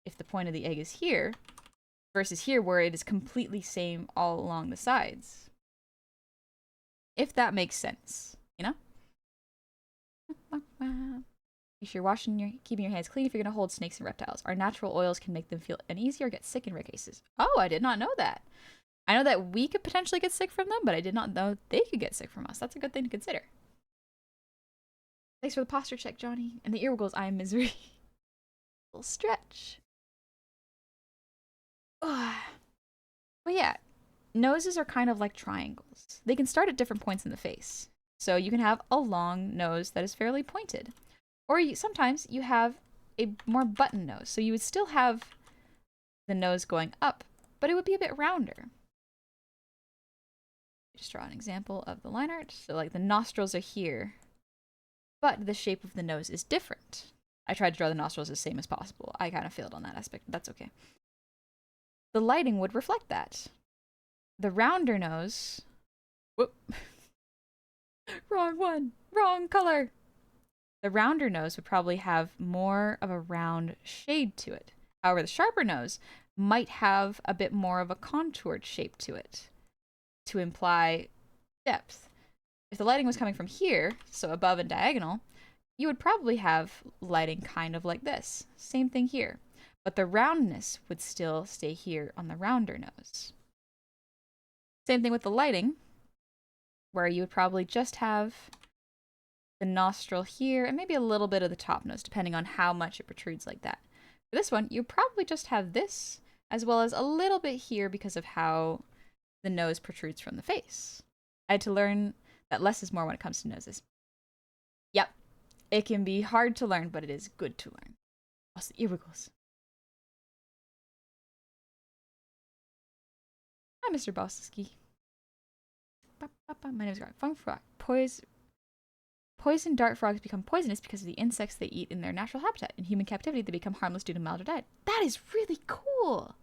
if the point of the egg is here, versus here where it is completely same all along the sides. If that makes sense, you know? Make sure you're keeping your hands clean if you're going to hold snakes and reptiles. Our natural oils can make them feel uneasy or get sick in rare cases. Oh, I did not know that. I know that we could potentially get sick from them, but I did not know they could get sick from us. That's a good thing to consider. Thanks for the posture check, Johnny. And the ear wiggles, I am misery. Little stretch. But yeah, noses are kind of like triangles. They can start at different points in the face. So you can have a long nose that is fairly pointed. Or sometimes you have a more button nose. So you would still have the nose going up, but it would be a bit rounder. Just draw an example of the line art. So like the nostrils are here, but the shape of the nose is different. I tried to draw the nostrils as same as possible. I kind of failed on that aspect, but that's okay. The lighting would reflect that. The rounder nose... Whoop. Wrong one. Wrong color. The rounder nose would probably have more of a round shade to it. However, the sharper nose might have a bit more of a contoured shape to it to imply depth. If the lighting was coming from here, so above and diagonal, you would probably have lighting kind of like this. Same thing here. But the roundness would still stay here on the rounder nose. Same thing with the lighting, where you would probably just have the nostril here and maybe a little bit of the top nose, depending on how much it protrudes like that. For this one, you probably just have this, as well as a little bit here because of how the nose protrudes from the face. I had to learn that less is more when it comes to noses. Yep, it can be hard to learn, but it is good to learn. Also, the ear wiggles. Hi, Mr. Bossiski. My name is Garlic. Fung frog. Poison dart frogs become poisonous because of the insects they eat in their natural habitat. In human captivity, they become harmless due to milder diet. That is really cool.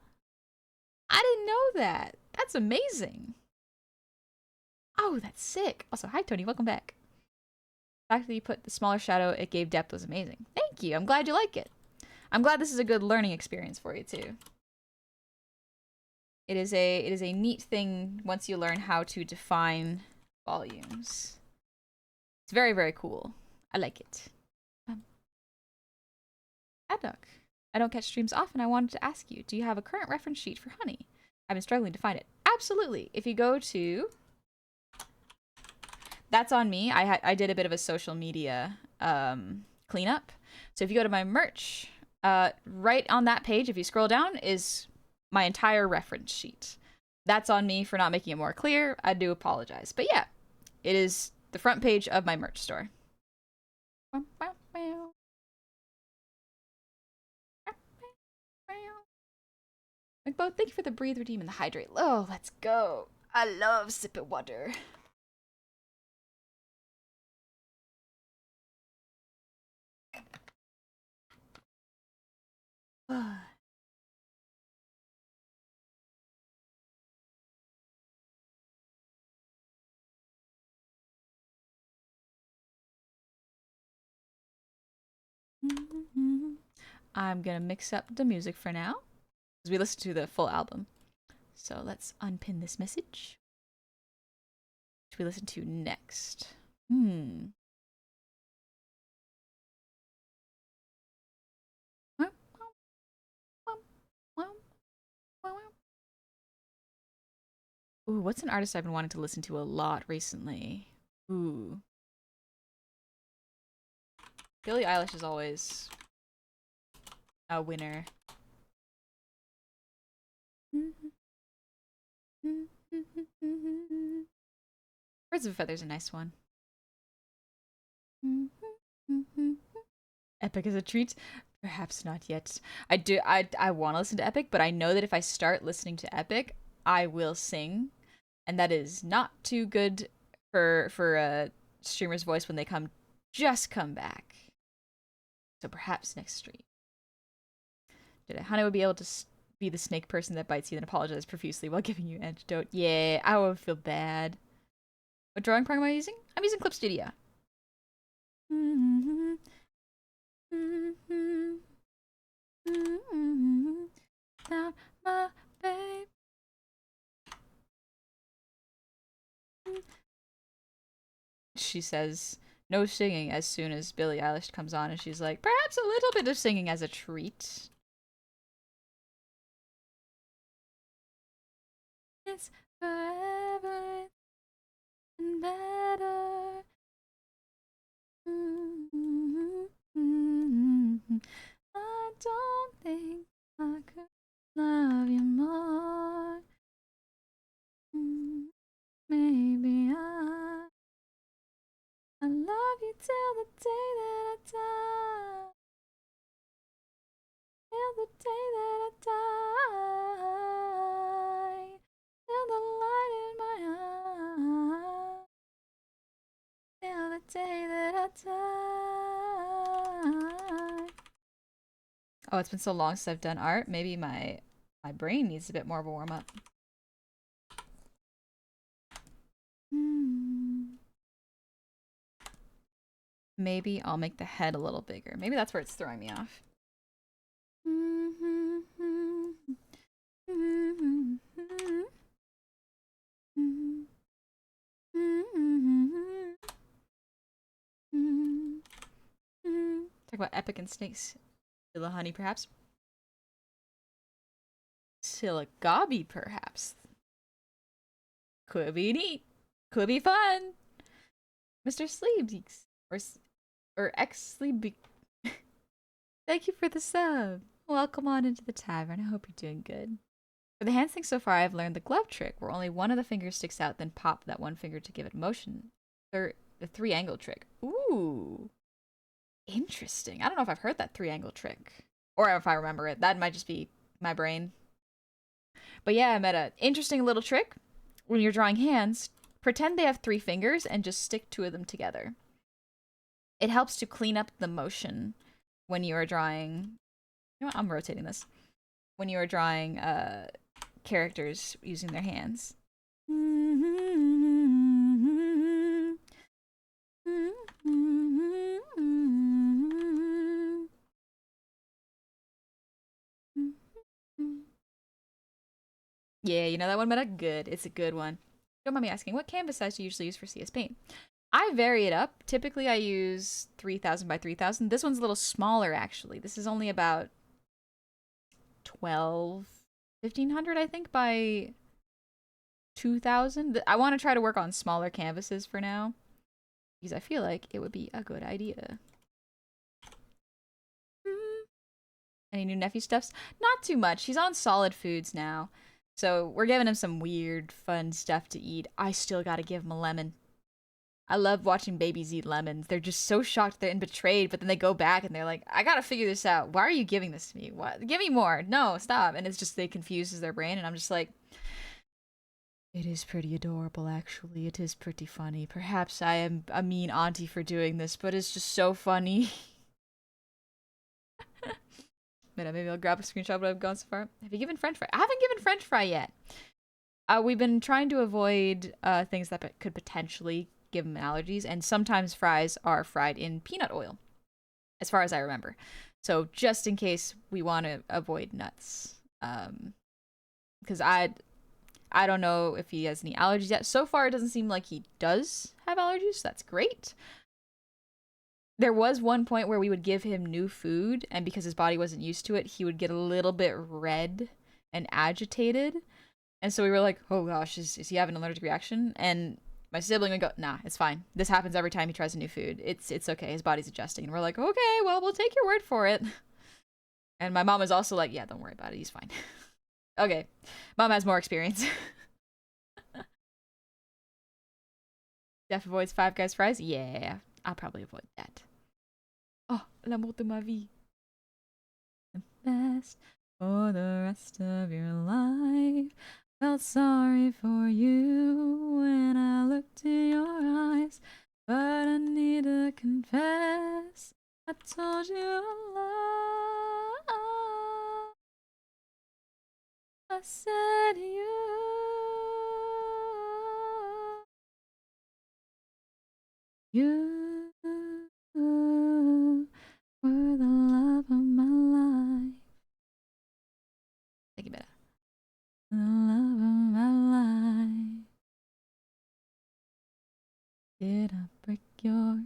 I didn't know that. That's amazing. Oh, that's sick. Also, hi, Tony. Welcome back. The fact that you put the smaller shadow it gave depth was amazing. Thank you. I'm glad you like it. I'm glad this is a good learning experience for you, too. It is a neat thing once you learn how to define volumes. It's very, very cool. I like it. Adduck. I don't catch streams often. I wanted to ask you, do you have a current reference sheet for honey? I've been struggling to find it. Absolutely. If you go to... That's on me. I did a bit of a social media cleanup. So if you go to my merch, right on that page, if you scroll down, is my entire reference sheet. That's on me for not making it more clear. I do apologize. But yeah, it is the front page of my merch store. McBo, thank you for the breathe, redeem, and the hydrate. Oh, let's go. I love sipping water. I'm gonna mix up the music for now, because we listened to the full album. So let's unpin this message. Which we listen to next. Ooh, what's an artist I've been wanting to listen to a lot recently? Ooh. Billie Eilish is always a winner. Birds of a Feather's a nice one. Epic is a treat? Perhaps not yet. I want to listen to Epic, but I know that if I start listening to Epic, I will sing. And that is not too good for a streamer's voice when they just come back. So perhaps next stream. Honey would be able to be the snake person that bites you and apologize profusely while giving you antidote. Yeah, I would feel bad. What drawing program am I using? I'm using Clip Studio. Down my babe. She says no singing as soon as Billie Eilish comes on, and she's like, perhaps a little bit of singing as a treat. It's forever and better. I don't think I could love you more. Maybe I love you till the day that I die. Till the day that I die. Till the light in my eye. Till the day that I die. Oh, it's been so long since I've done art. Maybe my brain needs a bit more of a warm up. Maybe I'll make the head a little bigger. Maybe that's where it's throwing me off. Talk about Epic and Snakes. Silla Honey, perhaps? Siligabi, perhaps? Could be neat. Could be fun. Mr. Sleeps. Or X-Sleep. Thank you for the sub. Welcome on into the tavern. I hope you're doing good. For the hand thing so far, I've learned the glove trick, where only one of the fingers sticks out, then pop that one finger to give it motion. The three-angle trick. Ooh. Interesting. I don't know if I've heard that three-angle trick. Or if I remember it. That might just be my brain. But yeah, I met an interesting little trick. When you're drawing hands, pretend they have 3 fingers and just stick 2 of them together. It helps to clean up the motion when you are drawing. You know what? I'm rotating this. When you are drawing characters using their hands. Yeah, you know that one, but good. It's a good one. Don't mind me asking, what canvas size do you usually use for CS Paint? I vary it up. Typically, I use 3000 by 3000. This one's a little smaller, actually. This is only about 1500, I think, by 2000. I want to try to work on smaller canvases for now, because I feel like it would be a good idea. Any new nephew stuffs? Not too much. He's on solid foods now. So we're giving him some weird, fun stuff to eat. I still gotta give him a lemon. I love watching babies eat lemons. They're just so shocked they're betrayed, but then they go back and they're like, I gotta figure this out. Why are you giving this to me? What? Give me more. No, stop. And it's just, they confuses their brain, and I'm just like, it is pretty adorable, actually. It is pretty funny. Perhaps I am a mean auntie for doing this, but it's just so funny. Maybe I'll grab a screenshot of what I've gone so far. Have you given French fry? I haven't given French fry yet. We've been trying to avoid things that could potentially give them allergies, and sometimes fries are fried in peanut oil, as far as I remember. So just in case we want to avoid nuts, because I don't know if he has any allergies yet. So far, it doesn't seem like he does have allergies, so that's great. There was one point where we would give him new food, and because his body wasn't used to it, he would get a little bit red and agitated. And so we were like, oh gosh, is he having an allergic reaction? And my sibling would go, nah, it's fine. This happens every time he tries a new food. It's okay. His body's adjusting. And we're like, okay, well, we'll take your word for it. And my mom was also like, yeah, don't worry about it. He's fine. Okay. Mom has more experience. Jeff avoids Five Guys fries? Yeah, I'll probably avoid that. Oh, l'amour de ma vie. The best for the rest of your life. Felt sorry for you when I looked in your eyes, but I need to confess, I told you a lie. I said you were the love of my life. Thank you, better. The love of my life. Did I break your heart?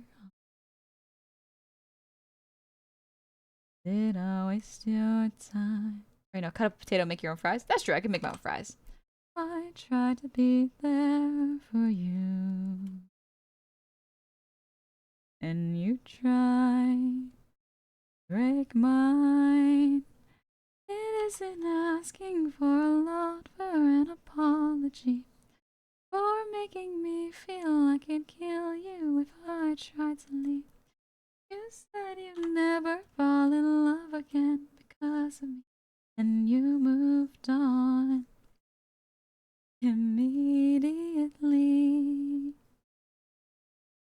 Did I waste your time? Right now, cut up a potato, make your own fries. That's true, I can make my own fries. I tried to be there for you, and you tried to break mine. It isn't asking for a lot for an apology, for making me feel like I'd kill you if I tried to leave. You said you'd never fall in love again because of me, and you moved on immediately.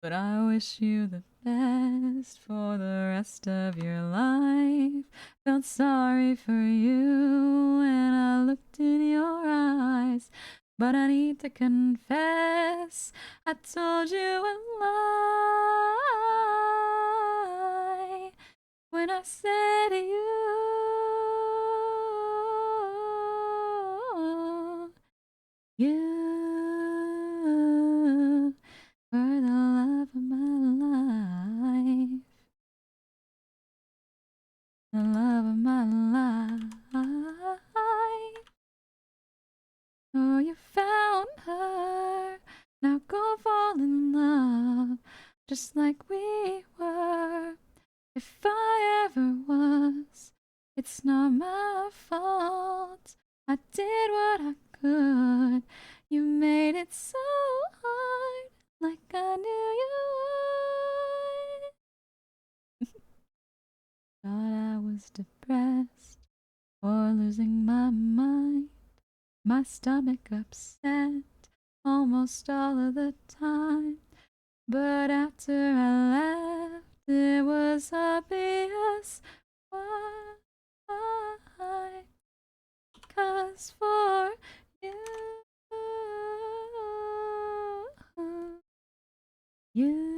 But I wish you the best for the rest of your life. Felt sorry for you when I looked in your eyes, but I need to confess, I told you a lie when I said you were the love of my life. The love of my life. Oh, you found her. Now go fall in love, just like we were. If I ever was, it's not my fault. I did what I could. You made it so hard, like I knew you would. Thought I was depressed or losing my mind, my stomach upset, almost all of the time. But after I left, it was obvious why. 'Cause for you, you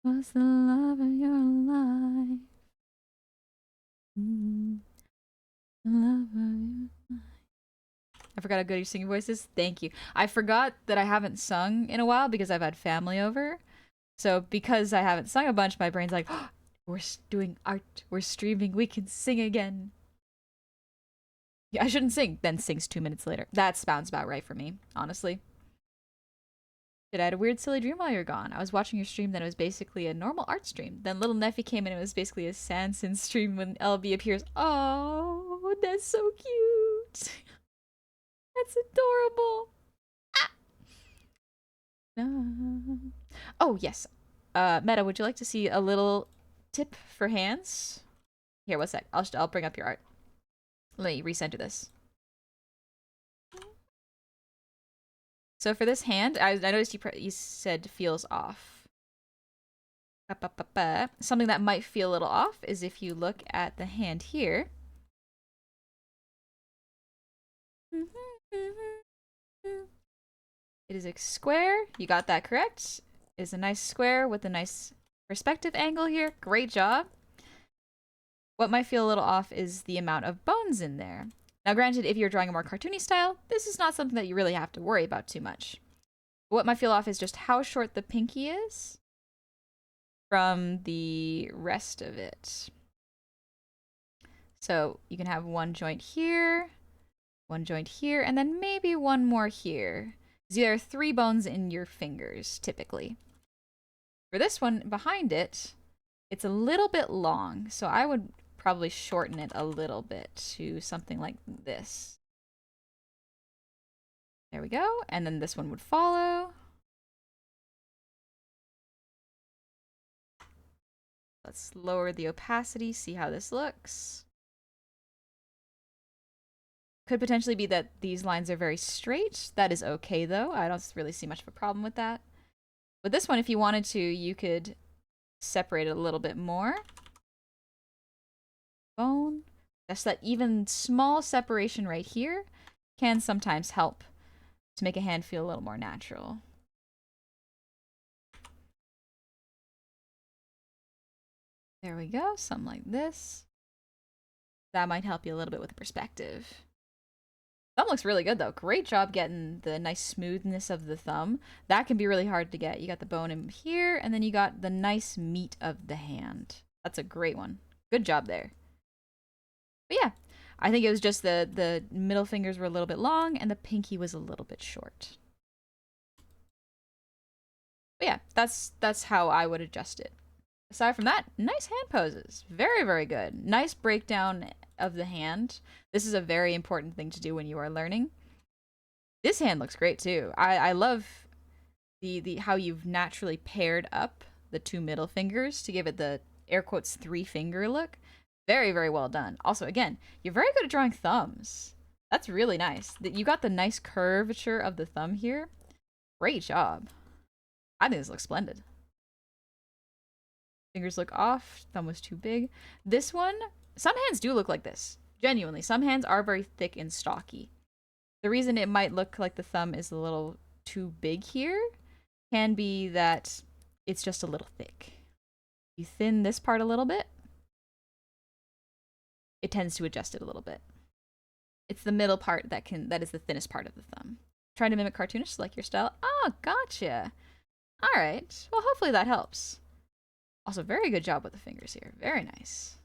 was the love of your life. The love of your life. I forgot how good your singing voice is. Thank you. I forgot that I haven't sung in a while because I've had family over. So because I haven't sung a bunch, my brain's like, oh, we're doing art. We're streaming. We can sing again. Yeah, I shouldn't sing. Then sings 2 minutes later. That sounds about right for me, honestly. I had a weird, silly dream while you were gone. I was watching your stream, then it was basically a normal art stream. Then Little Neffy came in, and it was basically a Sanson stream when LB appears. Oh, that's so cute. That's adorable. Ah. Oh, yes. Meta, would you like to see a little tip for hands? Here, one sec. I'll bring up your art. Let me recenter this. So for this hand, I noticed you said feels off. Something that might feel a little off is if you look at the hand here. It is a square. You got that correct. It is a nice square with a nice perspective angle here. Great job. What might feel a little off is the amount of bones in there. Now, granted, if you're drawing a more cartoony style, this is not something that you really have to worry about too much. What might feel off is just how short the pinky is from the rest of it. So you can have one joint here, and then maybe one more here. There are 3 bones in your fingers, typically. For this one, behind it, it's a little bit long, so I would probably shorten it a little bit to something like this. There we go, and then this one would follow. Let's lower the opacity, see how this looks. Could potentially be that these lines are very straight. That is okay, though. I don't really see much of a problem with that. But this one, if you wanted to, you could separate it a little bit more. Bone. Just that even small separation right here can sometimes help to make a hand feel a little more natural. There we go, something like this. That might help you a little bit with the perspective. Thumb looks really good though. Great job getting the nice smoothness of the thumb. That can be really hard to get. You got the bone in here, and then you got the nice meat of the hand. That's a great one. Good job there. But yeah, I think it was just the middle fingers were a little bit long, and the pinky was a little bit short. But yeah, that's how I would adjust it. Aside from that, nice hand poses. Very, very good. Nice breakdown of the hand. This is a very important thing to do when you are learning. This hand looks great too. I love the how you've naturally paired up the 2 middle fingers to give it the air quotes 3-finger look. Very, very well done. Also, again, you're very good at drawing thumbs. That's really nice. You got the nice curvature of the thumb here. Great job. I think this looks splendid. Fingers look off. Thumb was too big. This one, some hands do look like this. Genuinely, some hands are very thick and stocky. The reason it might look like the thumb is a little too big here can be that it's just a little thick. You thin this part a little bit, it tends to adjust it a little bit. It's the middle part that is the thinnest part of the thumb. Trying to mimic cartoonish like your style. Oh, gotcha. All right. Well, hopefully that helps. Also, very good job with the fingers here. Very nice.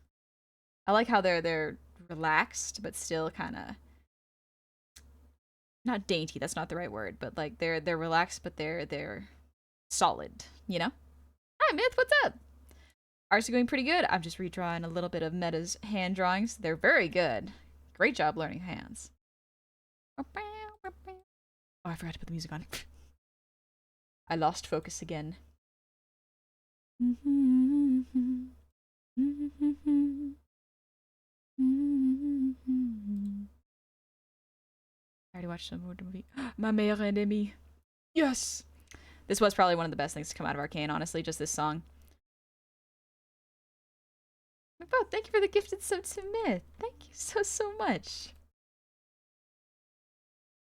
I like how they're relaxed, but still kind of not dainty. That's not the right word, but like they're relaxed, but they're solid. You know. Hi, Myth. What's up? Ours are going pretty good. I'm just redrawing a little bit of Meta's hand drawings. They're very good. Great job learning hands. Oh, I forgot to put the music on. I lost focus again. already watched some more movie. Ma meilleure ennemie. Yes! This was probably one of the best things to come out of Arcane, honestly, just this song. Oh, thank you for the gifted sub to Myth. Thank you so much.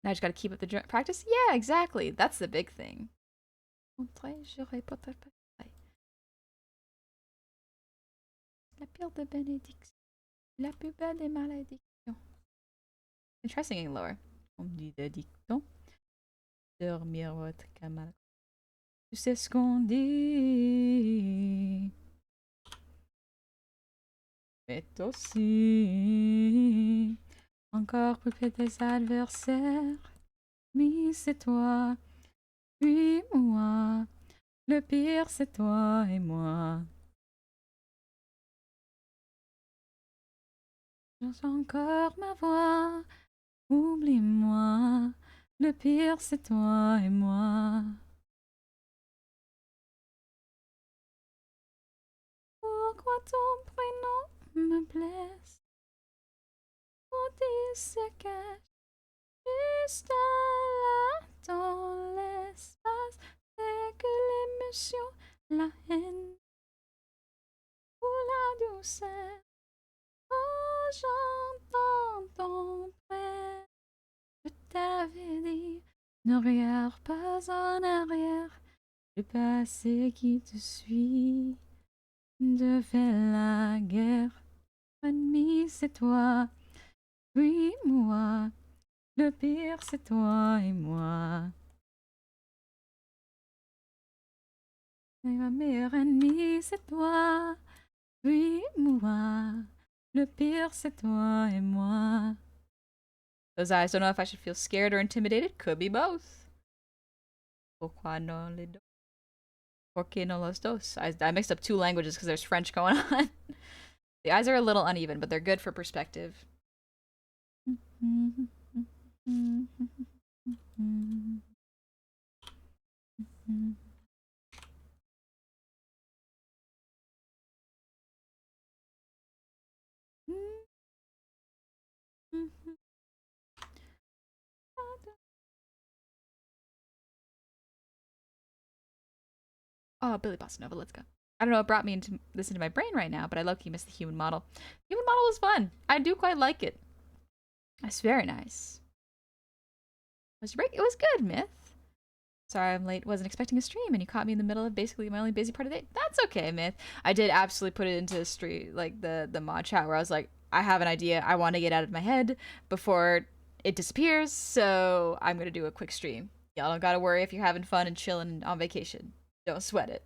Now I just gotta keep up the practice? Yeah, exactly. That's the big thing. La pire de bénédiction. La plus belle des malédictions. And try singing lower. On dit des dictons. Dormir votre camarade. Tu sais ce qu'on dit. Mais aussi. Encore plus que tes adversaires. Mais c'est toi. Puis moi. Le pire, c'est toi et moi. J'entends encore ma voix. Oublie-moi. Le pire, c'est toi et moi. Pourquoi ton prénom me blesse? On dit se cache juste là dans l'espace. C'est que l'émotion, la haine ou la douceur. Oh, j'entends ton frère. Je t'avais dit, ne regarde pas en arrière. Le passé qui te suit. De faire la guerre. L'ennemi c'est toi, puis moi. Le pire c'est toi et moi. Et ma meilleure ennemie c'est toi, puis moi. Le pire c'est toi et moi. Those eyes don't know if I should feel scared or intimidated. Could be both. Pourquoi non les deux? Porque no los dos? I mixed up two languages because there's French going on. The eyes are a little uneven, but they're good for perspective. Oh, Billy Bossa Nova, let's go. I don't know what brought me into this into my brain right now, but I low-key miss the human model. The human model was fun. I do quite like it. It's very nice. Was your break? It was good, Myth. Sorry I'm late. Wasn't expecting a stream, and you caught me in the middle of basically my only busy part of the day. That's okay, Myth. I did absolutely put it into stream, like the mod chat, where I was like, I have an idea. I want to get out of my head before it disappears, so I'm gonna do a quick stream. Y'all don't gotta worry if you're having fun and chilling on vacation. Don't sweat it.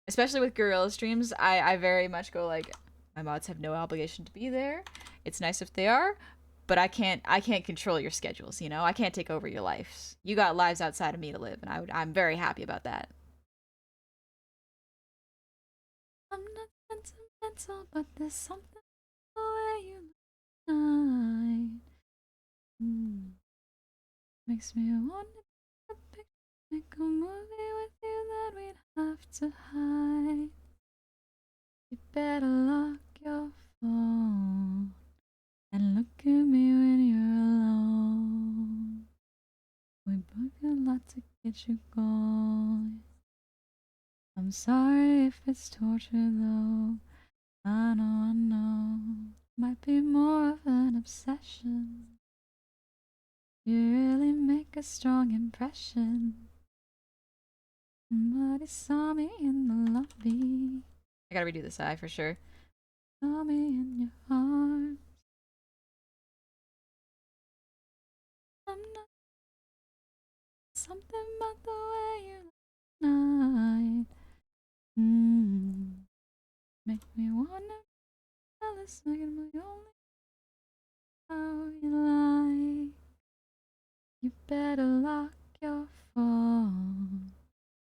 Especially with Gorilla streams, I very much go like, my mods have no obligation to be there. It's nice if they are, but I can't control your schedules, you know? I can't take over your lives. You got lives outside of me to live, and I'm very happy about that. I'm not sentimental, but there's something the way you look makes me want to make a movie with you that we'd have to hide. You better lock your phone and look at me when you're alone. We both got a lot to get you going. I'm sorry if it's torture though. I know. Might be more of an obsession. You really make a strong impression. Somebody saw me in the lobby. I gotta redo this eye for sure. Saw me in your arms. I'm not something about the way you look tonight. Make me wanna tell us like I'm the only how you lie. You better lock your phone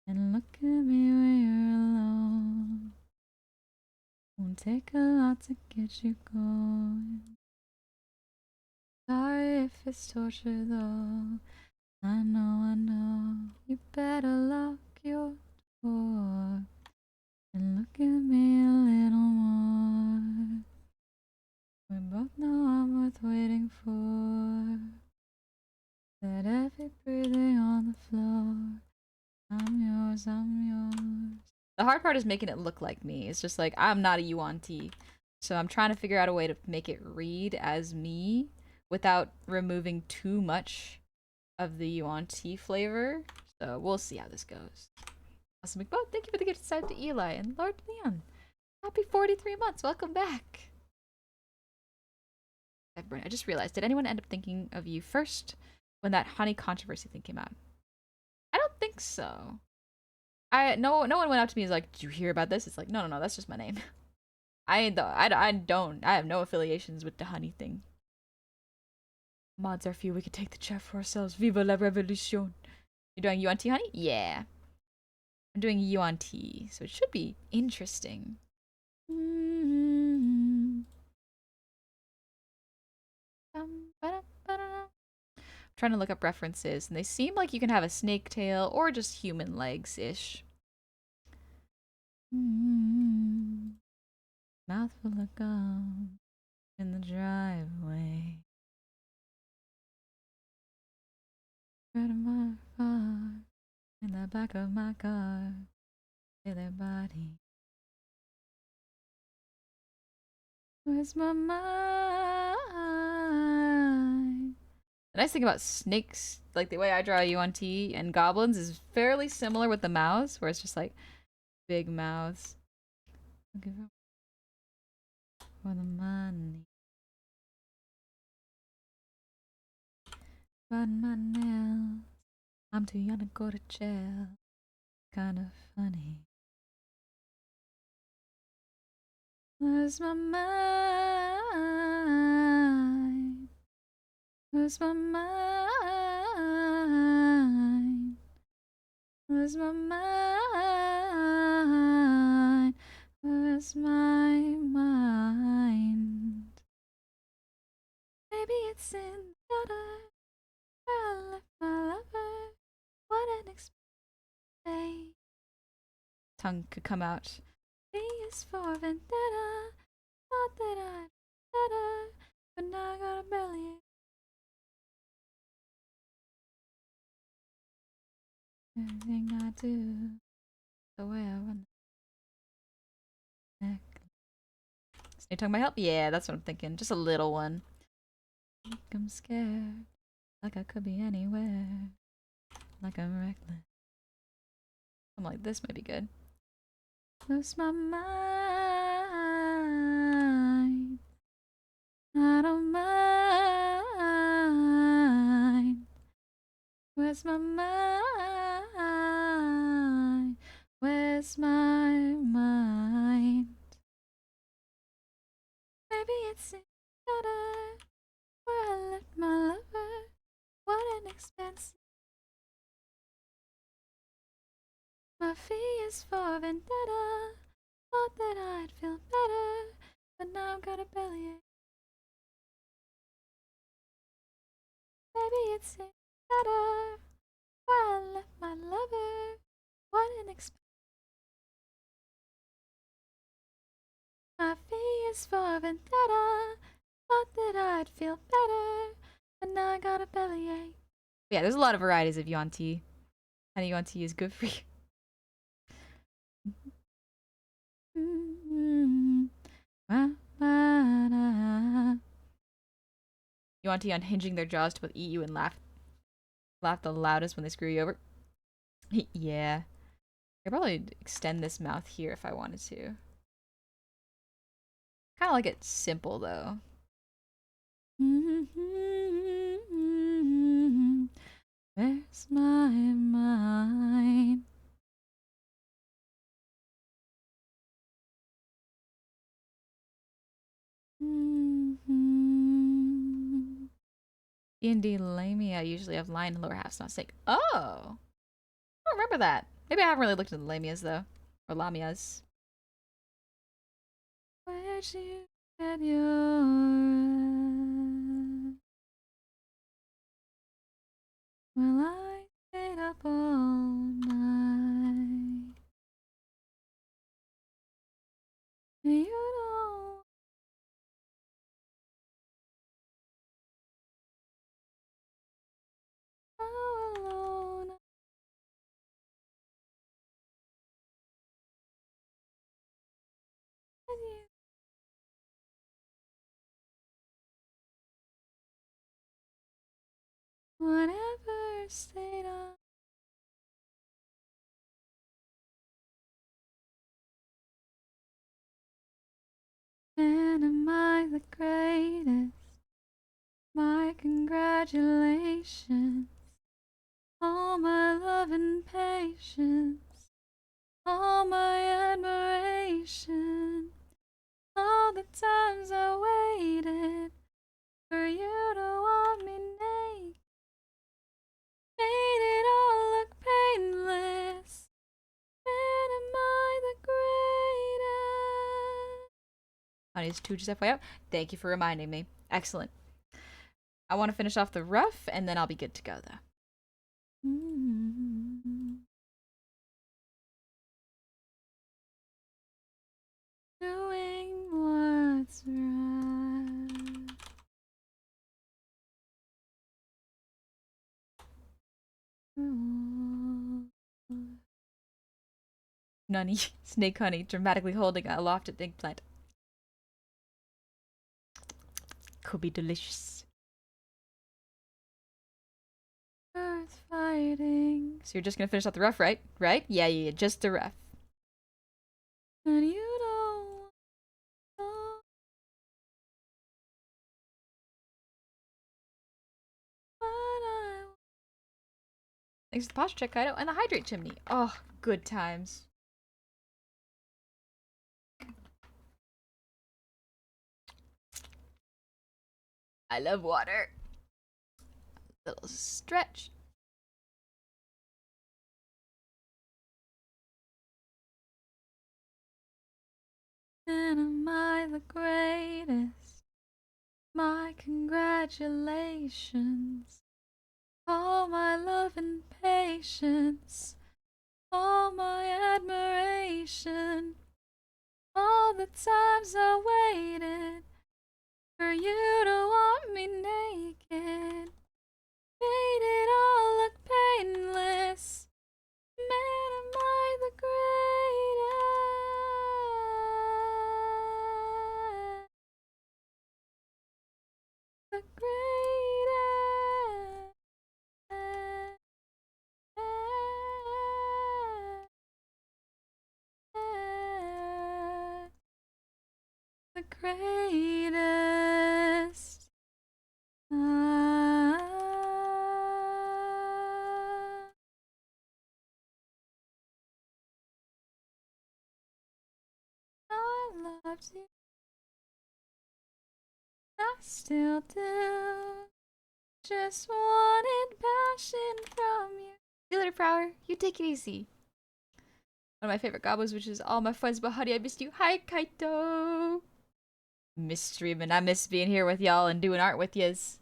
and look at me when you're alone. Won't take a lot to get you going. Sorry if it's torture though. I know. You better lock your door and look at me a little more. We both know I'm worth waiting for. I'm yours. The hard part is making it look like me. It's just like, I'm not a yuan-ti. So I'm trying to figure out a way to make it read as me without removing too much of the yuan-ti flavor. So we'll see how this goes. Awesome McBoat, thank you for the gift side to Eli and Lord Leon. Happy 43 months. Welcome back. I just realized, did anyone end up thinking of you first when that honey controversy thing came out? I don't think so. No one went up to me and was like, "Did you hear about this?" It's like, no, that's just my name. I have no affiliations with the honey thing. Mods are few, we can take the chat for ourselves. Viva la revolution. You're doing yuan-ti, honey? Yeah. I'm doing yuan-ti, so it should be interesting. Trying to look up references, and they seem like you can have a snake tail or just human legs-ish. Mouthful of gum in the driveway. Right of my car, in the back of my car, feel their body. Where's my mind? The nice thing about snakes, like the way I draw yuan-ti and goblins, is fairly similar with the mouths, where it's just like big mouths. Looking for the money. Biting my nails. I'm too young to go to jail. Kinda funny. Where's my mind? Where's my mind? Where's my mind? Where's my mind? Maybe it's in the gutter where I left my lover. What an expensive. Tongue could come out. V is for vendetta. Thought that I'd better, but now I got a belly. Everything I do, the way I run the neck. Snake tongue might help? Yeah, that's what I'm thinking. Just a little one. I'm scared, like I could be anywhere, like I'm reckless. I'm like, this might be good. Lose my mind. I don't mind. Where's my mind? Where's my mind? Maybe it's in the gutter where I left my lover. What an expensive. My fee is for vendetta. Thought that I'd feel better, but now I've got a bellyache. Maybe it's in the gutter where I left my lover. What an expensive. My fee is for vendetta. Thought that I'd feel better, but now I got a bellyache. Yeah, there's a lot of varieties of yuan-ti. Honey yuan-ti is good for you. Yuan-ti unhinging their jaws to both eat you and laugh the loudest when they screw you over. Yeah. I could probably extend this mouth here if I wanted to. Kind of like it simple though. Where's my mind? D&D Lamia usually have lion in lower halves, not snake. Oh! I don't remember that. Maybe I haven't really looked at the Lamias though. Or Lamias. Where'd you get your... Well, I stayed up all night. You know... How alone whatever state of. And am I the greatest? My congratulations. All my love and patience. All my admiration. All the times I waited for you to want me naked. Made it all look painless. And am I the greatest? Honey's two just FYI. Thank you for reminding me. Excellent. I want to finish off the rough, and then I'll be good to go, though. Doing what's right. Nunny, snake honey, dramatically holding aloft an eggplant. Could be delicious. Earth fighting. So you're just gonna finish out the rough, right? Right? Yeah, just the rough. And you don't. Thanks to the posture check, Kaido, and the hydrate chimney. Oh, good times. I love water. Little stretch. And am I the greatest? My congratulations. All my love and patience. All my admiration. All the times I waited for you to want me naked. Made it all look painless. Man, am I the greatest? The greatest. The greatest. I loved you. I still do. Just wanted passion from you. See you later, Prower. You take it easy. One of my favorite gobos, which is all my friends, but honey, I missed you. Hi, Kaito. Miss streaming. I miss being here with y'all and doing art with yous.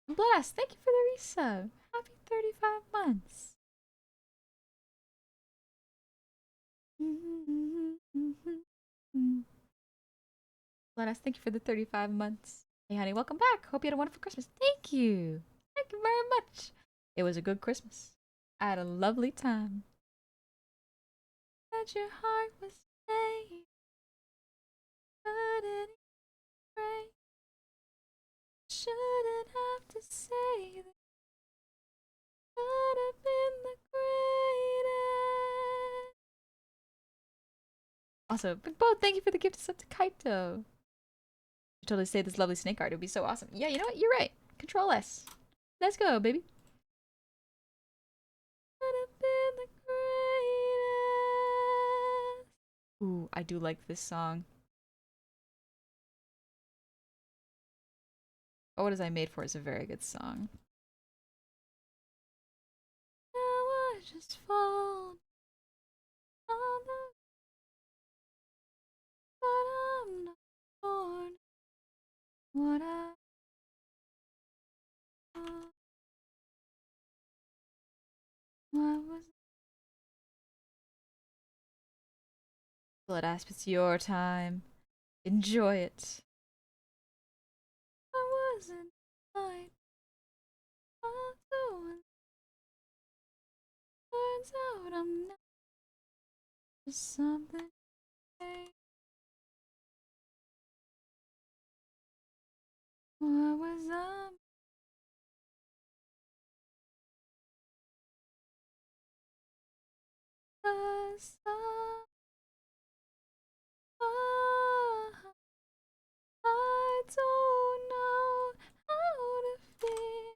Bless. Thank you for the resub. Happy 35 months. Bless. Thank you for the 35 months. Hey, honey, welcome back. Hope you had a wonderful Christmas. Thank you. Thank you very much. It was a good Christmas. I had a lovely time. That your heart was made. Couldn't break. Shouldn't have to say that. Could have been the greatest. Also, Big Bo, thank you for the gift sub to Kaito. You totally say this lovely snake art. It would be so awesome. Yeah, you know what? You're right. Control S. Let's go, baby. Could have been the greatest. Ooh, I do like this song. Oh, What Was I Made For is a very good song. Now I just fall on the... But I'm not born what I want. What was... Blood Asp, it's your time. Enjoy it. I wasn't right. I'm doing. Turns out I'm not just something. What was I? 'Cause I don't know how to feel.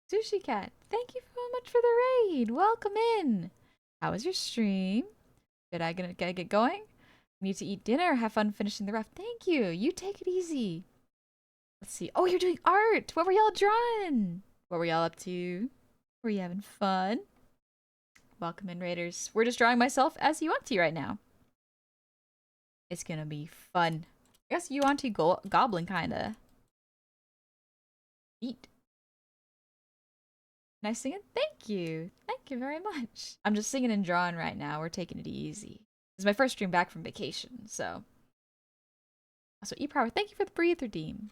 Sushi Cat, thank you so much for the raid. Welcome in. How was your stream? Did I get going? Need to eat dinner or have fun finishing the raft? Thank you. You take it easy. Let's see. Oh, you're doing art. What were y'all drawing? What were y'all up to? Were you having fun? Welcome in, Raiders. We're just drawing myself as you want to right now. It's gonna be fun. I guess you want to goblin kinda. Neat. Nice singing? Thank you. Thank you very much. I'm just singing and drawing right now. We're taking it easy. It's my first stream back from vacation, so. Also, E-Power, thank you for the breather deem.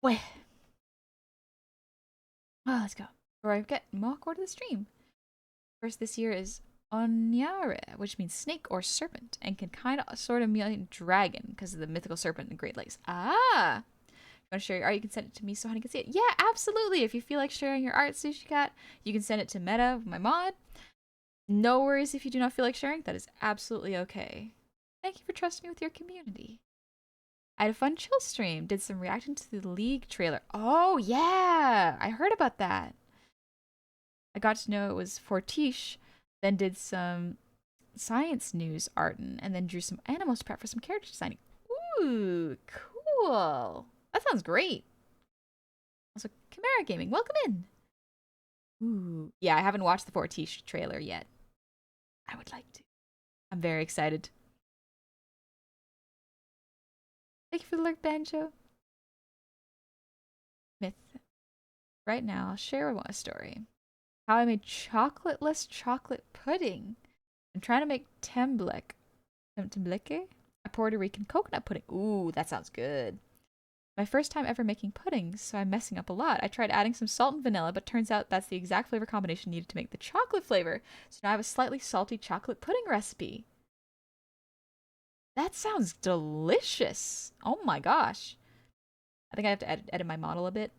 Wait. Oh, let's go. Before I get mock order the stream. First this year is Onyare, which means snake or serpent, and can kind of sort of mean dragon because of the mythical serpent in the Great Lakes. Ah! Want to share your art, you can send it to me so Honey can see it. Yeah, absolutely. If you feel like sharing your art, Sushi Cat, you can send it to Meta, my mod. No worries if you do not feel like sharing. That is absolutely okay. Thank you for trusting me with your community. I had a fun chill stream. Did some reacting to the League trailer. Oh, yeah. I heard about that. I got to know it was Fortiche, then did some science news arting, and then drew some animals to prep for some character designing. Ooh, cool. That sounds great. Also, Chimera Gaming, welcome in. Ooh, yeah, I haven't watched the Fortiche trailer yet. I would like to. I'm very excited. Thank you for the lurk, Banjo. Myth. Right now, I'll share a story. How I made chocolateless chocolate pudding. I'm trying to make tembleque, a Puerto Rican coconut pudding. Ooh, that sounds good. My first time ever making puddings, so I'm messing up a lot. I tried adding some salt and vanilla, but turns out that's the exact flavor combination needed to make the chocolate flavor. So now I have a slightly salty chocolate pudding recipe. That sounds delicious. Oh my gosh. I think I have to edit my model a bit.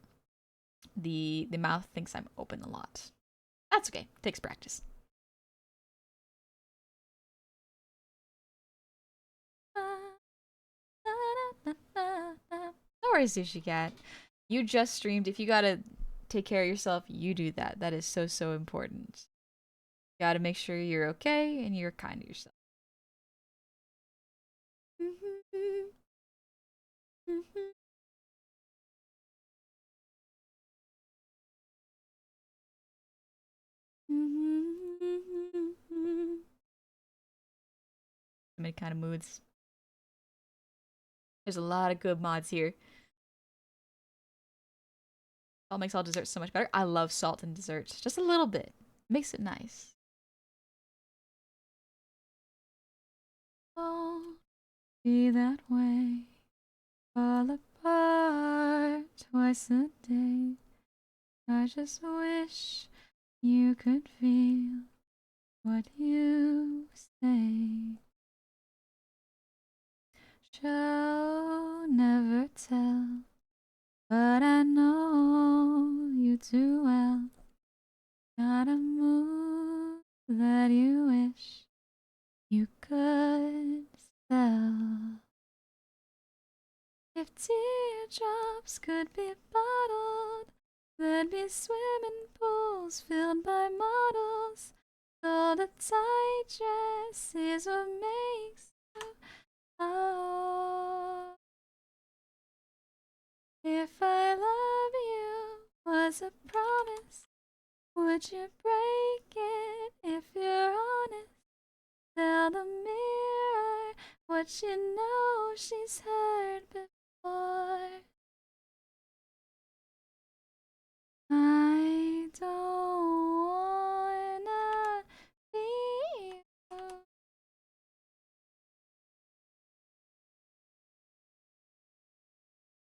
The mouth thinks I'm open a lot. That's okay. Takes practice. No worries, Sushi Cat. You just streamed. If you gotta take care of yourself, you do that. That is so, so important. You gotta make sure you're okay and you're kind to yourself. So many kind of moods. There's a lot of good mods here. Salt makes all desserts so much better. I love salt in desserts. Just a little bit. Makes it nice. Oh, be that way. Fall apart twice a day. I just wish you could feel what you say. Show never tell, but I know you too well. Got a move that you wish you could sell. If teardrops could be bottled, there'd be swimming pools filled by models. So the tight dress is what makes you. Oh, if I love you was a promise, would you break it if you're honest? Tell the mirror what you know she's heard before. I don't wanna be you.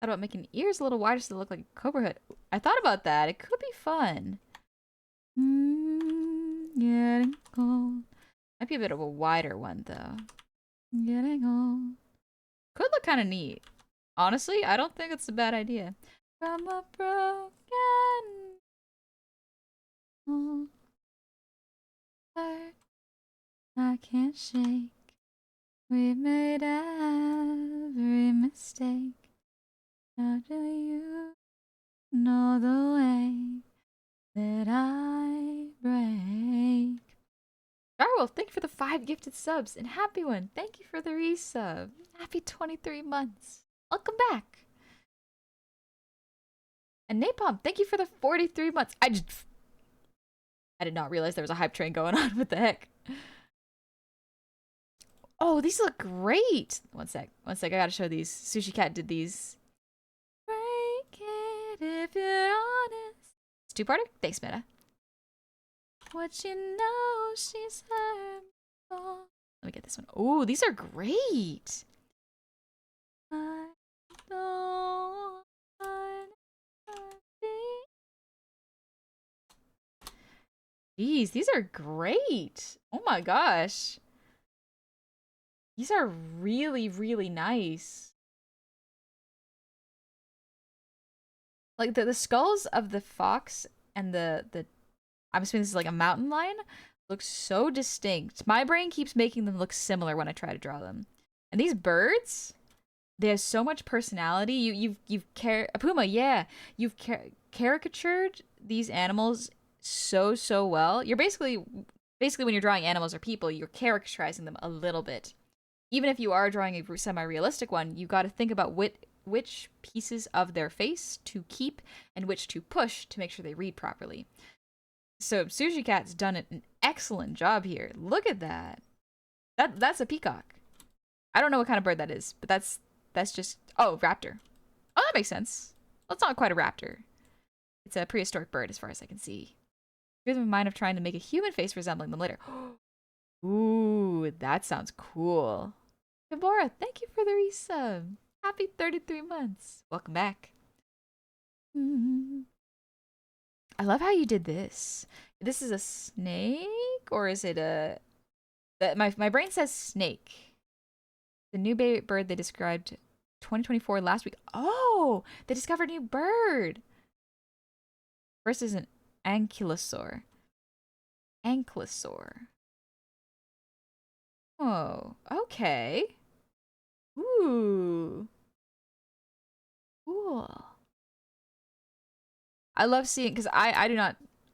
Thought about making ears a little wider so they look like a cobra hood. I thought about that. It could be fun. Getting cold. Might be a bit of a wider one though. Getting old. Could look kind of neat. Honestly, I don't think it's a bad idea. From a broken heart, I can't shake. We've made every mistake. How do you know the way that I break? Darwolf, thank you for the 5 gifted subs. And Happy One, thank you for the resub. Happy 23 months. Welcome back. And Napalm, thank you for the 43 months. I did not realize there was a hype train going on. What the heck? Oh, these look great. One sec. One sec. I gotta show these. Sushi Cat did these. Break it if you're honest. It's 2-parter? Thanks, Meta. What you know she's heard before. Let me get this one. Oh, these are great. I don't wanna Jeez, these are great. Oh my gosh. These are really, really nice. Like the skulls of the fox and the I'm assuming this is like a mountain lion look so distinct. My brain keeps making them look similar when I try to draw them. And these birds, they have so much personality. A puma, yeah. You've caricatured these animals so well. You're basically when you're drawing animals or people, you're caricaturizing them a little bit. Even if you are drawing a semi-realistic one, you got to think about which pieces of their face to keep and which to push to make sure they read properly. So Sushi Cat's done an excellent job here. Look at that. That's a peacock. I don't know what kind of bird that is, but that's just raptor. Oh, that makes sense. Well, it's not quite a raptor. It's a prehistoric bird as far as I can see. Here's my mind of trying to make a human face resembling them later. Ooh, that sounds cool. Deborah, thank you for the resub. Happy 33 months. Welcome back. I love how you did this. This is a snake, or is it a... My brain says snake. The new bird they described 2024 last week. Oh, they discovered a new bird. First is an ankylosaur. Ankylosaur. Oh, okay. Ooh. Cool. I love seeing, because I'm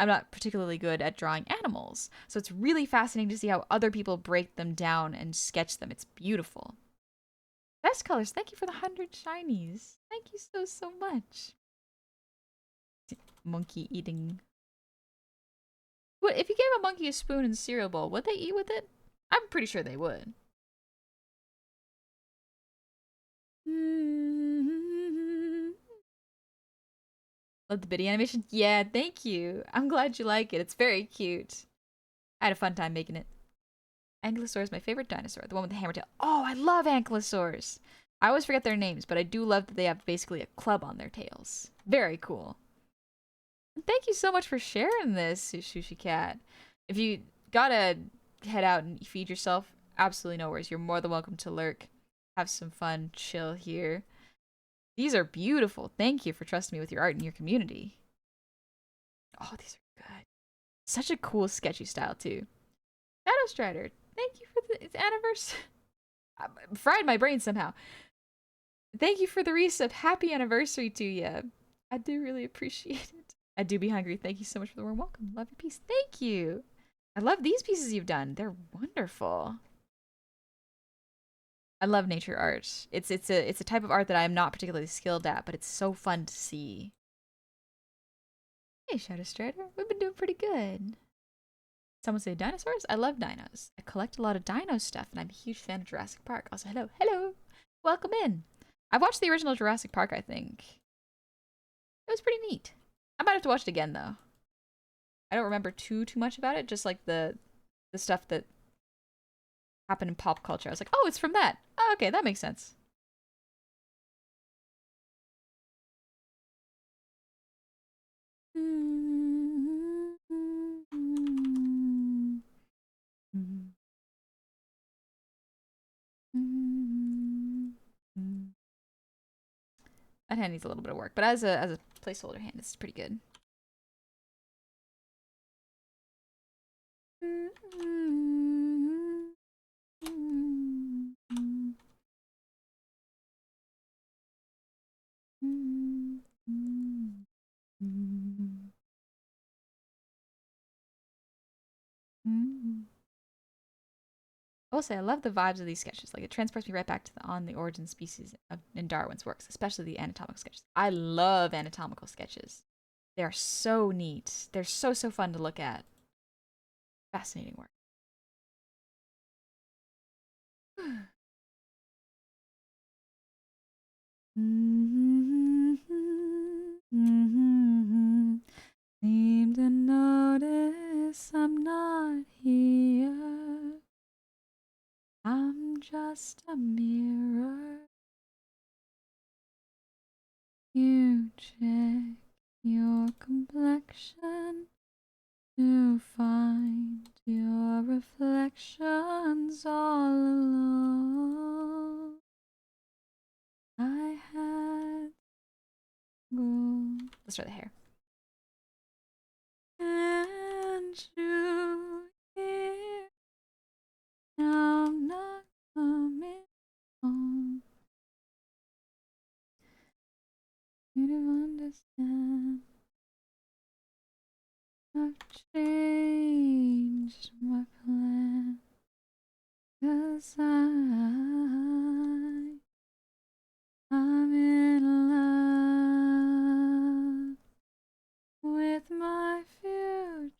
not particularly good at drawing animals. So it's really fascinating to see how other people break them down and sketch them. It's beautiful. Best colors, thank you for the 100 shinies. Thank you so much. Monkey eating. What if you gave a monkey a spoon and cereal bowl, would they eat with it? I'm pretty sure they would. Love the bitty animation. Yeah, thank you. I'm glad you like it. It's very cute. I had a fun time making it. Ankylosaur is my favorite dinosaur, the one with the hammer tail. Oh, I love ankylosaurs. I always forget their names, but I do love that they have basically a club on their tails. Very cool. And thank you so much for sharing this, Sushi Cat. If you gotta head out and feed yourself, absolutely no worries. You're more than welcome to lurk. Have some fun, chill here. These are beautiful. Thank you for trusting me with your art and your community. Oh, these are good. Such a cool, sketchy style, too. Shadow Strider, thank you for its anniversary. I fried my brain somehow. Thank you for the resub. Happy anniversary to you. I do really appreciate it. I do be hungry. Thank you so much for the warm welcome. Love your piece. Thank you. I love these pieces you've done. They're wonderful. I love nature art. It's a type of art that I am not particularly skilled at, but it's so fun to see. Hey, Shadow Strider. We've been doing pretty good. Someone say dinosaurs? I love dinos. I collect a lot of dino stuff, and I'm a huge fan of Jurassic Park. Also, hello. Welcome in. I've watched the original Jurassic Park, I think. It was pretty neat. I might have to watch it again, though. I don't remember too much about it, just like the stuff that happened in pop culture. I was like, oh, it's from that. Oh, okay, that makes sense. That hand needs a little bit of work, but as a placeholder hand, it's pretty good. I will say, I love the vibes of these sketches. Like, it transports me right back to on the origin species in Darwin's works, especially the anatomical sketches. I love anatomical sketches. They are so neat. They're so fun to look at. Fascinating work. Seem to notice I'm not here. I'm just a mirror. You check your complexion to find your reflections all alone. I had gold. Let's try the hair. And you here. Now I'm not coming home. You don't understand. I've changed my plan. 'Cause I'm in love with my future.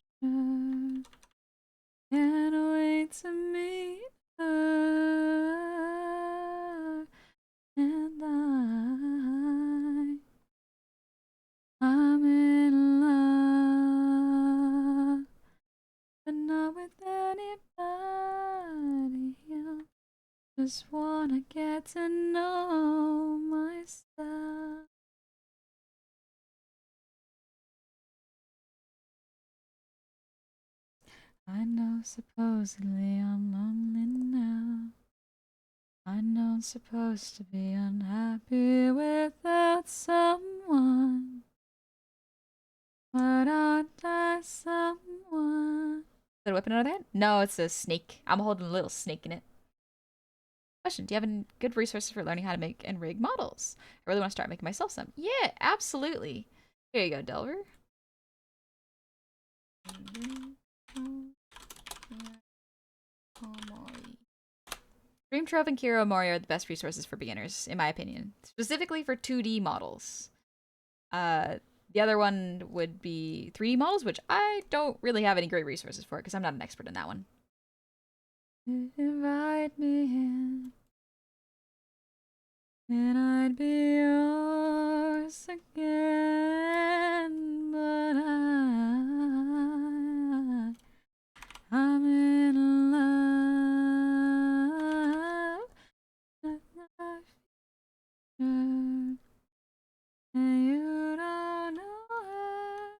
Can't wait to meet her. And I'm in love, but not with anybody else. Just wanna get to know myself. I know supposedly I'm lonely now. I know I'm supposed to be unhappy without someone. But aren't I someone? Is that a weapon out of that? No, it's a snake. I'm holding a little snake in it. Question: do you have any good resources for learning how to make and rig models? I really want to start making myself some. Yeah, absolutely. Here you go, Delver. Dream Trove and Kiro Mori are the best resources for beginners, in my opinion. Specifically for 2D models. The other one would be 3D models, which I don't really have any great resources for because I'm not an expert in that one. Invite me in, and I'd be yours again, but I'm in love with my future, and you don't know her.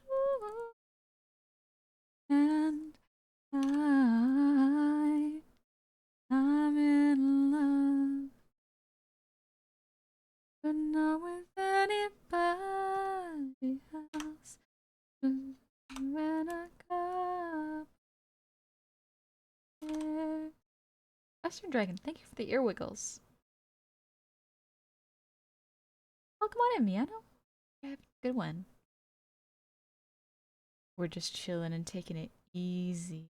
Ooh. And I'm in love, but not with anybody else. Just when I cup. Western Dragon, thank you for the ear wiggles. Oh, come on in, Miano. Good one. We're just chilling and taking it easy.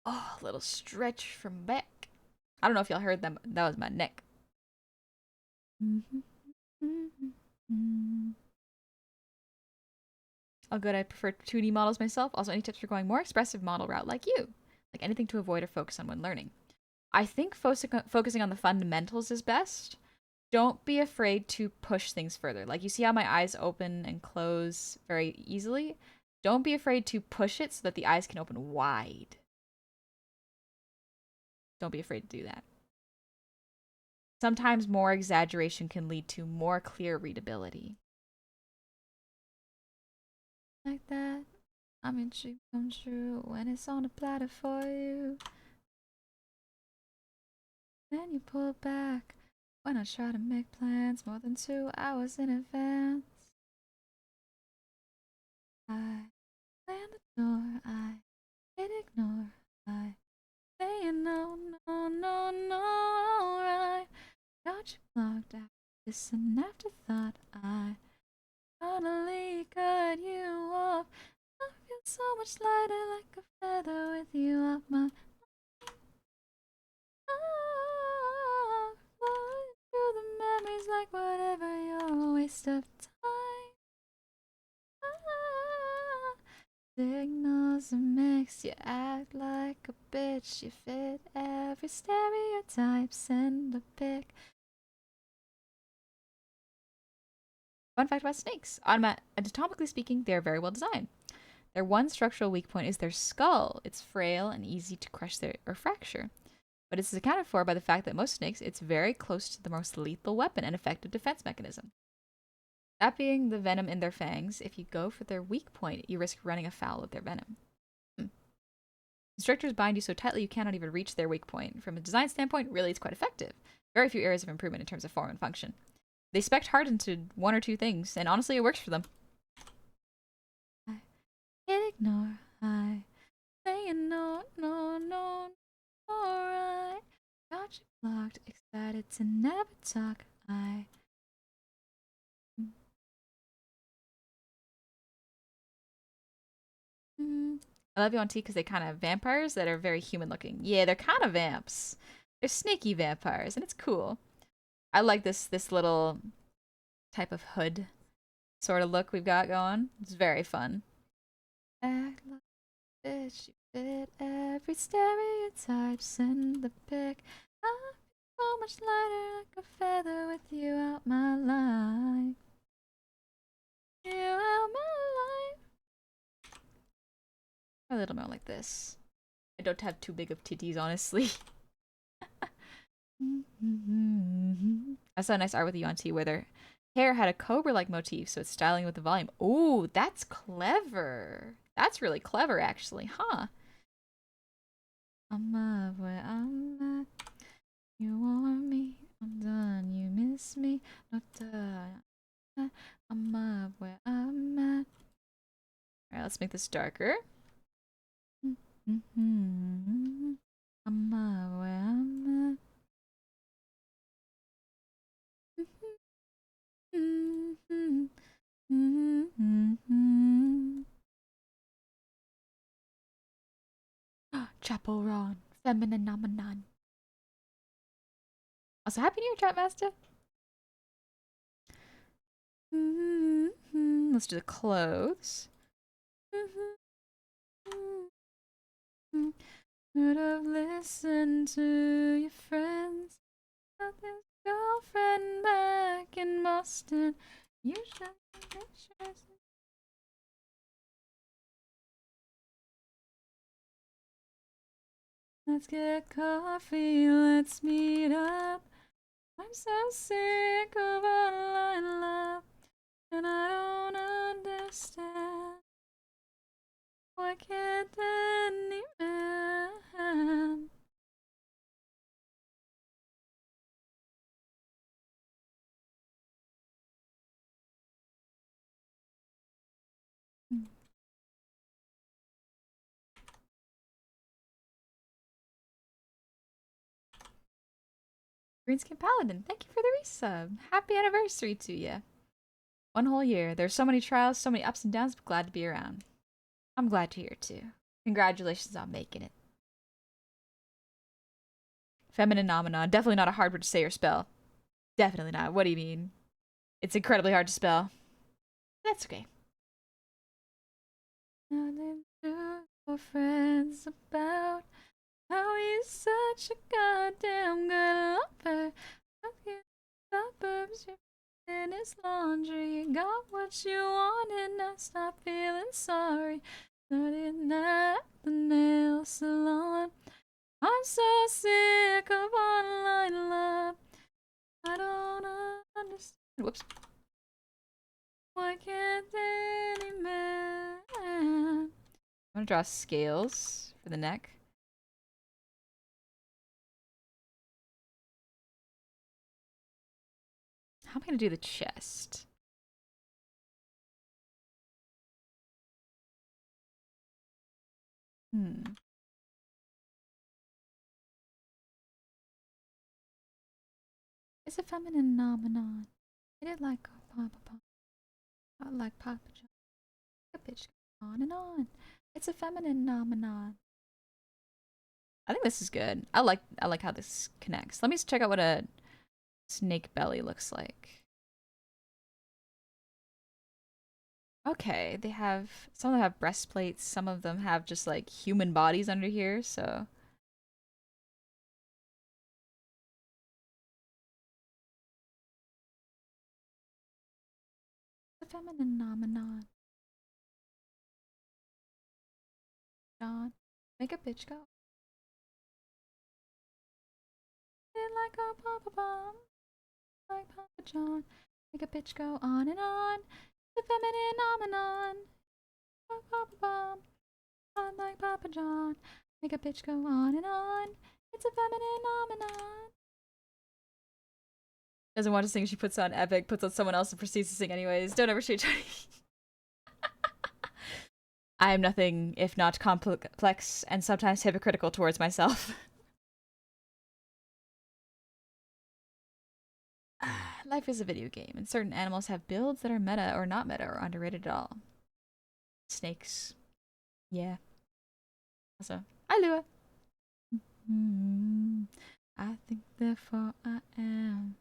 Oh, a little stretch from back. I don't know if y'all heard them. That was my neck. Oh, good. I prefer 2D models myself. Also, any tips for going more expressive model route like you? Like anything to avoid or focus on when learning. I think focusing on the fundamentals is best. Don't be afraid to push things further. Like, you see how my eyes open and close very easily? Don't be afraid to push it so that the eyes can open wide. Don't be afraid to do that. Sometimes more exaggeration can lead to more clear readability. Like that, I mean, dream come true when it's on a platter for you. Then you pull back when I try to make plans more than 2 hours in advance. I slam the door, I hit ignore, I say no, no, no, no, alright. Got you blocked out. It's an afterthought. I finally cut you off. I feel so much lighter like a feather with you off my arm. Flowing through the memories like whatever, you're a waste of time. Signals are mixed, you act like a bitch. You fit every stereotype, send a pic. Fun fact about snakes. Anatomically speaking, they are very well designed. Their one structural weak point is their skull. It's frail and easy to crush or fracture. But it's accounted for by the fact that most snakes, it's very close to the most lethal weapon and effective defense mechanism. That being the venom in their fangs, if you go for their weak point, you risk running afoul of their venom. Constrictors bind you so tightly you cannot even reach their weak point. From a design standpoint, really it's quite effective. Very few areas of improvement in terms of form and function. They spec hard into one or two things, and honestly, it works for them. I can't ignore. I say no, no, no, alright. Got you blocked, excited to never talk. I love you on T because they kind of vampires that are very human looking. Yeah, they're kind of vamps. They're snaky vampires, and it's cool. I like this little type of hood sort of look we've got going. It's very fun. Act like a bitch, you fit every stereotype, send the pic. I feel so much lighter like a feather with you out my life. You out my life. A little more like this. I don't have too big of titties, honestly. I saw a nice art with you on T where their hair had a cobra-like motif, so it's styling with the volume. Ooh, that's clever. That's really clever, actually, huh? I'm up where I'm at. You want me, I'm done. You miss me, not done. I'm up where I'm at. Alright, let's make this darker. I'm up where I'm at. Chaperon, feminine nomenon. Also, Happy New Year, Chat Master. Let's do the clothes. Could have listened to your friends. Got this girlfriend back in Boston. You should make sure. Let's get coffee, let's meet up. I'm so sick of online love, and I don't understand. Why can't any man? Greenskin Paladin, thank you for the resub. Happy anniversary to you. 1 whole year. There's so many trials, so many ups and downs, but glad to be around. I'm glad to hear too. Congratulations on making it. Feminine nomenon. Definitely not a hard word to say or spell. Definitely not. What do you mean? It's incredibly hard to spell. That's okay. Nothing to for friends about how he's such a goddamn good lover. Suburbs, you're in his laundry. You got what you wanted, now stop feeling sorry. Starting at the nail salon. I'm so sick of online love. I don't understand. Whoops. Why can't any man? I'm gonna draw scales for the neck. How am I gonna do the chest? Hmm. It's a feminine phenomenon. I did like Papa Pop. I like Papa John. A bitch on and on. It's a feminine phenomenon. I think this is good. I like how this connects. Let me check out what a snake belly looks like. Okay, they have some of them have breastplates, some of them have just like human bodies under here, so the feminine phenomenon. John, make a bitch go. Like a papa bomb, like Papa John, make a bitch go on and on. The feminine phenomenon, like Papa Bomb, on like Papa John, make a bitch go on and on. It's a feminine phenomenon. Doesn't want to sing, she puts on epic, puts on someone else and proceeds to sing anyways. Don't ever shoot Johnny. I am nothing if not complex and sometimes hypocritical towards myself. Life is a video game, and certain animals have builds that are meta or not meta or underrated at all. Snakes. Yeah. Also, hi Lua. I think therefore I am.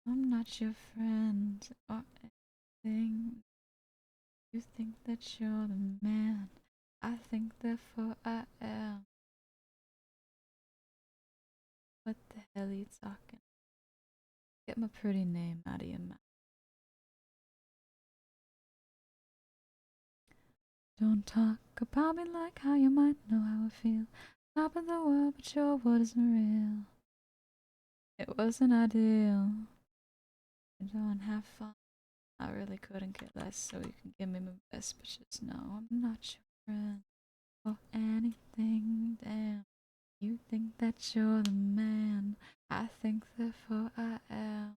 I'm not your friend or anything. You think that you're the man. I think therefore I am. What the hell are you talking? Get my pretty name out of your mouth. Don't talk about me like how you might know how I feel. Top of the world, but your word isn't real. It wasn't ideal. I don't have fun. I really couldn't care less, so you can give me my best, but just know I'm not your friend or anything. Damn, you think that you're the man. I think therefore I am.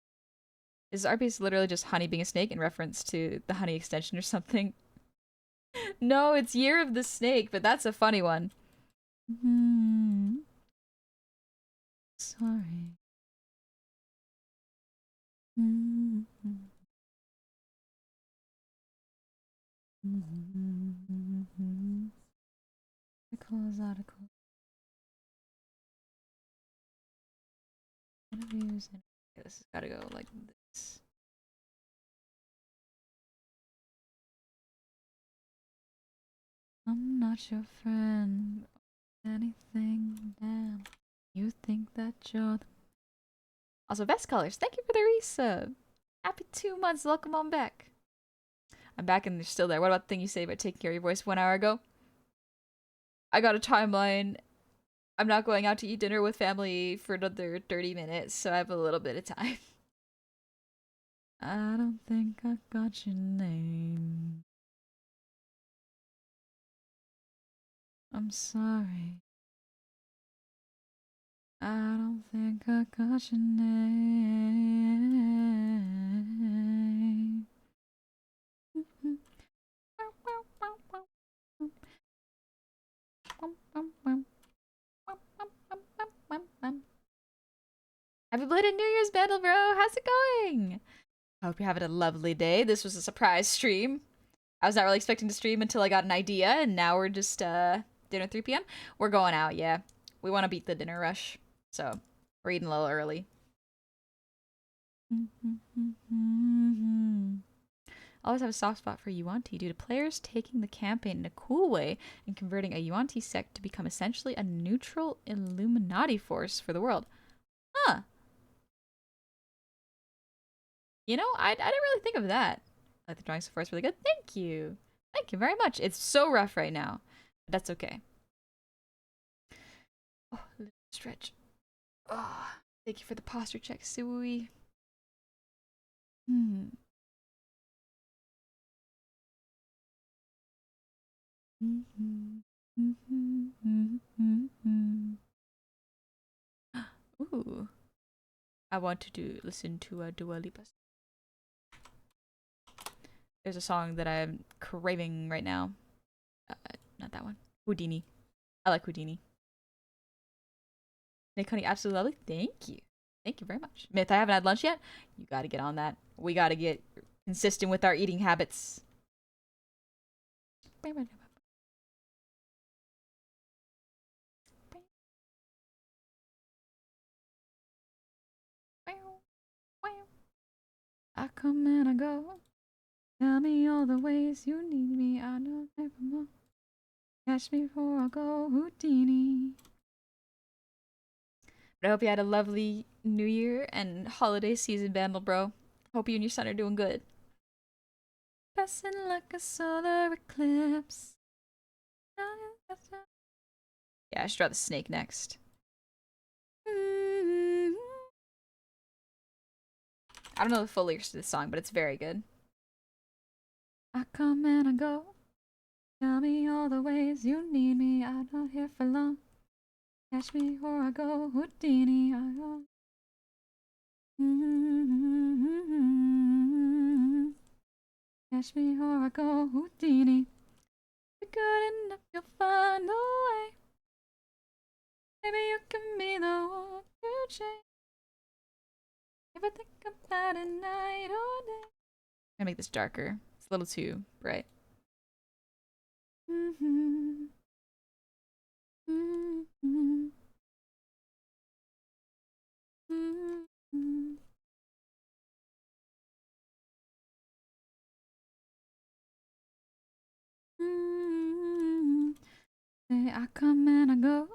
Is RP's literally just Honey being a snake in reference to the Honey extension or something? No, it's Year of the Snake, but that's a funny one. Sorry. Articles. Interviews. This has gotta go like this. I'm not your friend. Anything, damn. You think that you're the... Also, best colors. Thank you for the resub. Happy 2 months. Welcome on back. I'm back and you're still there. What about the thing you say about taking care of your voice 1 hour ago? I got a timeline. I'm not going out to eat dinner with family for another 30 minutes, so I have a little bit of time. I don't think I got your name. I'm sorry. I don't think I got your name. Happy belated New Year's Battle, bro! How's it going? I hope you're having a lovely day. This was a surprise stream. I was not really expecting to stream until I got an idea, and now we're just, dinner 3 p.m. We're going out, yeah. We want to beat the dinner rush, so we're eating a little early. I always have a soft spot for Yuan-Ti due to players taking the campaign in a cool way and converting a Yuan-Ti sect to become essentially a neutral Illuminati force for the world. Huh. You know, I didn't really think of that. I like the drawing so far, it's really good. Thank you. Thank you very much. It's so rough right now. But that's okay. Oh, a little stretch. Oh, thank you for the posture check, Sui. Hmm. Ooh. I want to listen to Dua Lipa. There's a song that I'm craving right now. Not that one. Houdini. I like Houdini. Nick Honey, absolutely lovely. Thank you. Thank you very much. Myth, I haven't had lunch yet. You gotta get on that. We gotta get consistent with our eating habits. I come and I go. Tell me all the ways you need me. I know nevermore. Catch me before I go, Houdini. But I hope you had a lovely New Year and holiday season, Vandal Bro. Hope you and your son are doing good. Passing like a solar eclipse. Yeah, I should draw the snake next. I don't know the full lyrics to this song, but it's very good. I come and I go. Tell me all the ways you need me. I'm not here for long. Catch me before I go, Houdini. I go. Catch me before I go, Houdini. You're good enough, you'll find a way. Maybe you can be the one to change. If I think about it night or day. I'm gonna make this darker. It's a little too bright. Say I come and I go.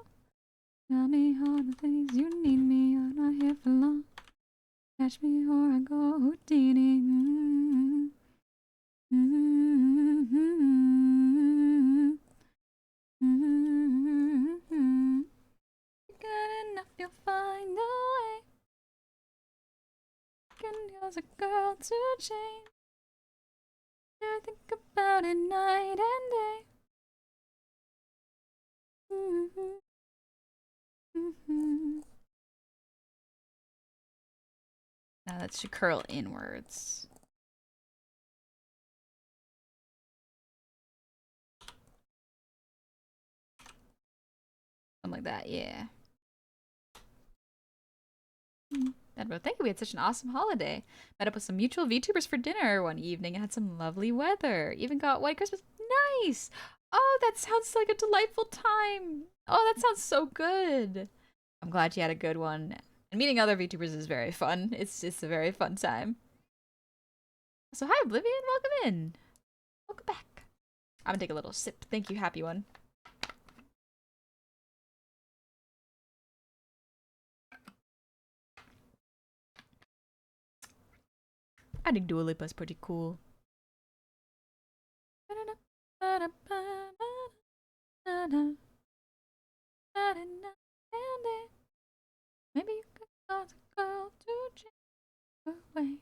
Tell me all the things you need me. I'm not here for long. Catch me or I go, Houdini. Good enough, you'll find a way. Can use a girl to change. You think about it night and day. Now that should curl inwards. Something like that, yeah. Thank you. We had such an awesome holiday. Met up with some mutual VTubers for dinner one evening and had some lovely weather. Even got White Christmas. Nice! Oh, that sounds like a delightful time. Oh, that sounds so good. I'm glad you had a good one. And meeting other VTubers is very fun. It's just a very fun time. So hi, Oblivion. Welcome in. Welcome back. I'm gonna take a little sip. Thank you, happy one. I think Dua Lipa is pretty cool. Maybe you could cause a girl to change her way.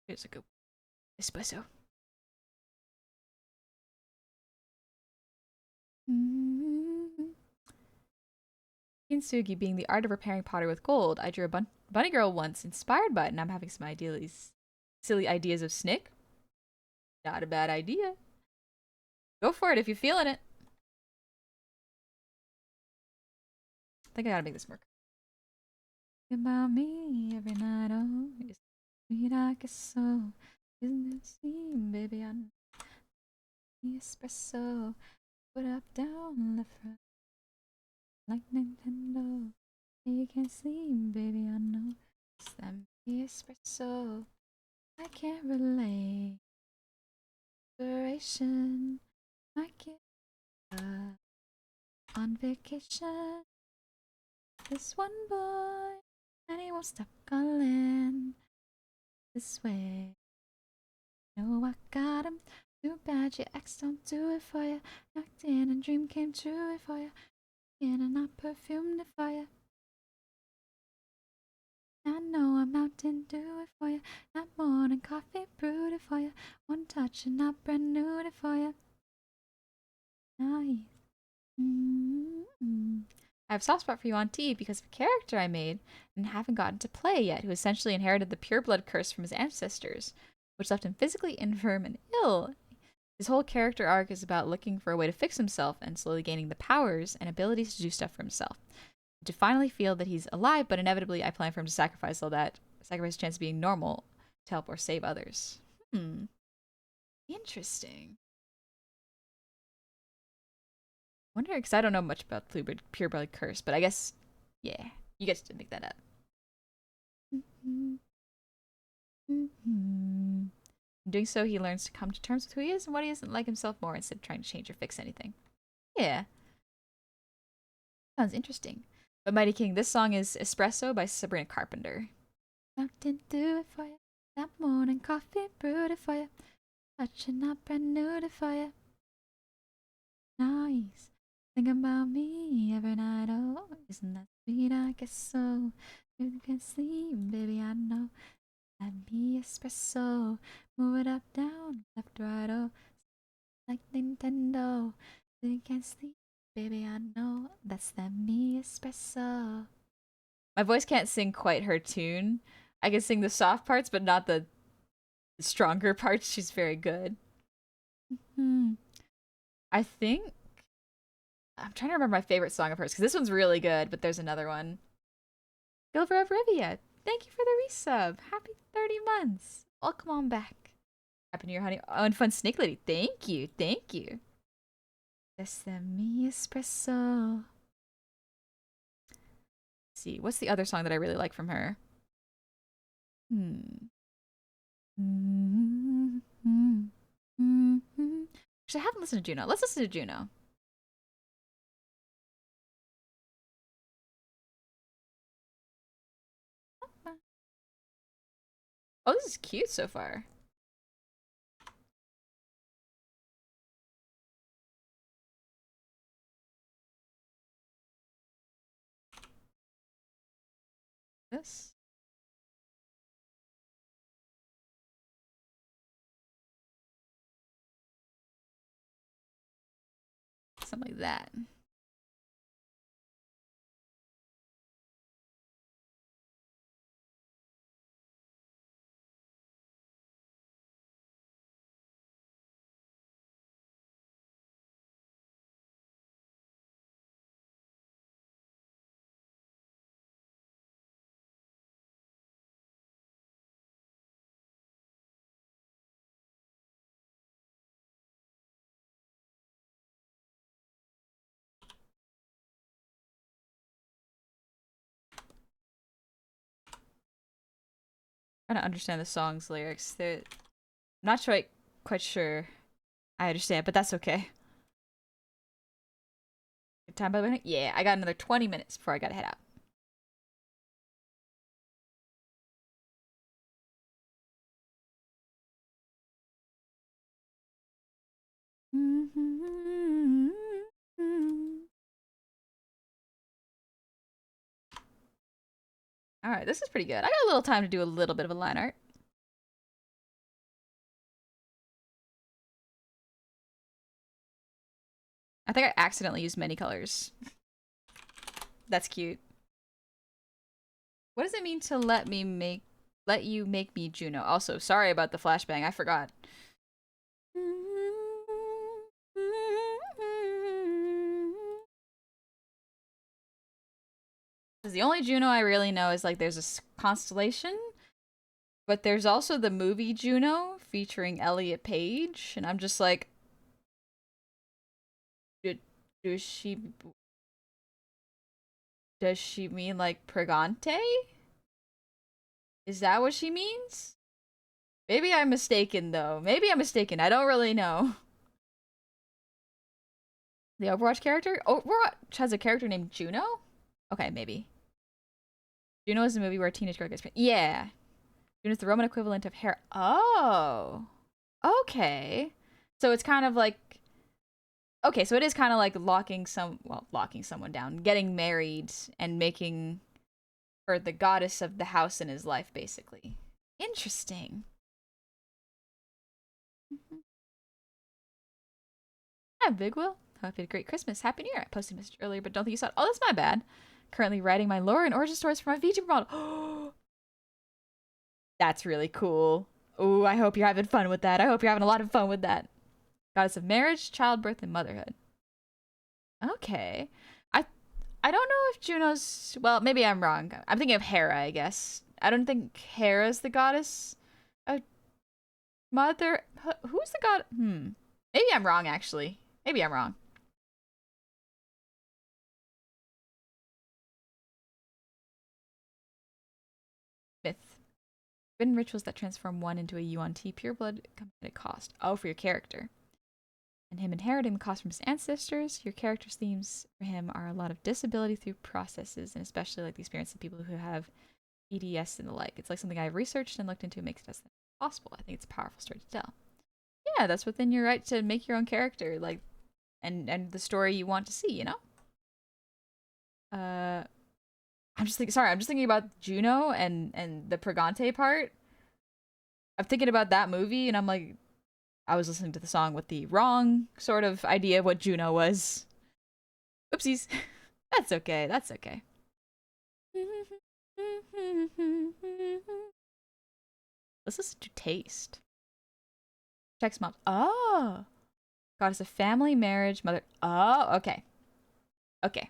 Here's a good espresso. Kintsugi being the art of repairing pottery with gold. I drew a bunny girl once, inspired by it, and I'm having some silly ideas of Snick. Not a bad idea. Go for it if you're feeling it. I think I gotta make this work. About me every night, oh, it's sweet like a soul. Isn't it sweet, baby? I know. The espresso, put up, down, left, right, like Nintendo. You can't sleep, baby, I know. It's them the espresso. I can't relate. Inspiration, I get on vacation. This one boy, and he won't stop calling this way. No, I got him. Too bad your ex don't do it for you. Knocked in and dream came true for you. In and I perfumed it for you. I know I'm out to do it for you. That morning coffee brewed it for you. One touch and I brand new it for you. Nice. I have a soft spot for you, Auntie, because of a character I made and haven't gotten to play yet, who essentially inherited the pureblood curse from his ancestors, which left him physically infirm and ill. His whole character arc is about looking for a way to fix himself and slowly gaining the powers and abilities to do stuff for himself. To finally feel that he's alive, but inevitably I plan for him to sacrifice his chance of being normal to help or save others. Interesting. Wonder, because I don't know much about pureblood curse, but I guess, yeah, you get to make that up. In doing so, he learns to come to terms with who he is and what he isn't like himself more instead of trying to change or fix anything. Yeah. Sounds interesting. But Mighty King, this song is Espresso by Sabrina Carpenter. Nothing do it for you. That morning coffee brewed it for you. Touching up brand new to for you. Nice. Think about me every night. Oh, isn't that sweet? I guess so. You can sleep, baby. I know. Let me espresso. Move it up, down, left, right. Oh, like Nintendo. You can sleep, baby. I know. That's the me espresso. My voice can't sing quite her tune. I can sing the soft parts, but not the stronger parts. She's very good. I think I'm trying to remember my favorite song of hers because this one's really good, but there's another one. Silver of Rivia, thank you for the resub. Happy 30 months. Welcome on back. Happy New Year, honey. Oh, and fun Snake Lady. Thank you. Thank you. Sesame espresso. Let's see, what's the other song that I really like from her? Actually, I haven't listened to Juno. Let's listen to Juno. Oh, this is cute so far. This. Something like that. Trying to understand the song's lyrics. I'm not quite sure I understand, but that's okay. Good time by the way? Yeah, I got another 20 minutes before I gotta head out. Alright, this is pretty good. I got a little time to do a little bit of a line art. I think I accidentally used many colors. That's cute. What does it mean to let you make me Juno? Also, sorry about the flashbang. I forgot. The only Juno I really know is like there's a constellation, but there's also the movie Juno featuring Elliot Page, and I'm just like, does she mean like Pregante? Is that what she means? Maybe I'm mistaken though. Maybe I'm mistaken. I don't really know. The Overwatch character? Overwatch has a character named Juno? Okay, maybe. Juno is a movie where a teenage girl gets pregnant. Yeah. Juno's the Roman equivalent of Hera. Oh. Okay. So it's kind of like... Okay, so it is kind of like locking someone down. Getting married and making her the goddess of the house in his life, basically. Interesting. Hi, Big Will. Hope you had a great Christmas. Happy New Year. I posted a message earlier, but don't think you saw it. Oh, that's my bad. Currently writing my lore and origin stories for my VTuber model. That's really cool. Ooh, I hope you're having fun with that. I hope you're having a lot of fun with that. Goddess of marriage, childbirth, and motherhood. Okay. I don't know if Juno's... Well, maybe I'm wrong. I'm thinking of Hera, I guess. I don't think Hera's the goddess of mother... Who's the god... Maybe I'm wrong, actually. Maybe I'm wrong. Myth. Forbidden rituals that transform one into a yuan-ti. Pure blood come at a cost. Oh, for your character. And him inheriting the cost from his ancestors. Your character's themes for him are a lot of disability through processes, and especially like the experience of people who have EDS and the like. It's like something I've researched and looked into and makes it as possible. I think it's a powerful story to tell. Yeah, that's within your right to make your own character, like, and the story you want to see, you know? I'm just thinking about Juno and the Pregante part. I'm thinking about that movie, and I'm like, I was listening to the song with the wrong sort of idea of what Juno was. Oopsies. That's okay. That's okay. Let's listen to Taste. Checks mom. Oh. Goddess of family, marriage, mother. Oh, okay. Okay.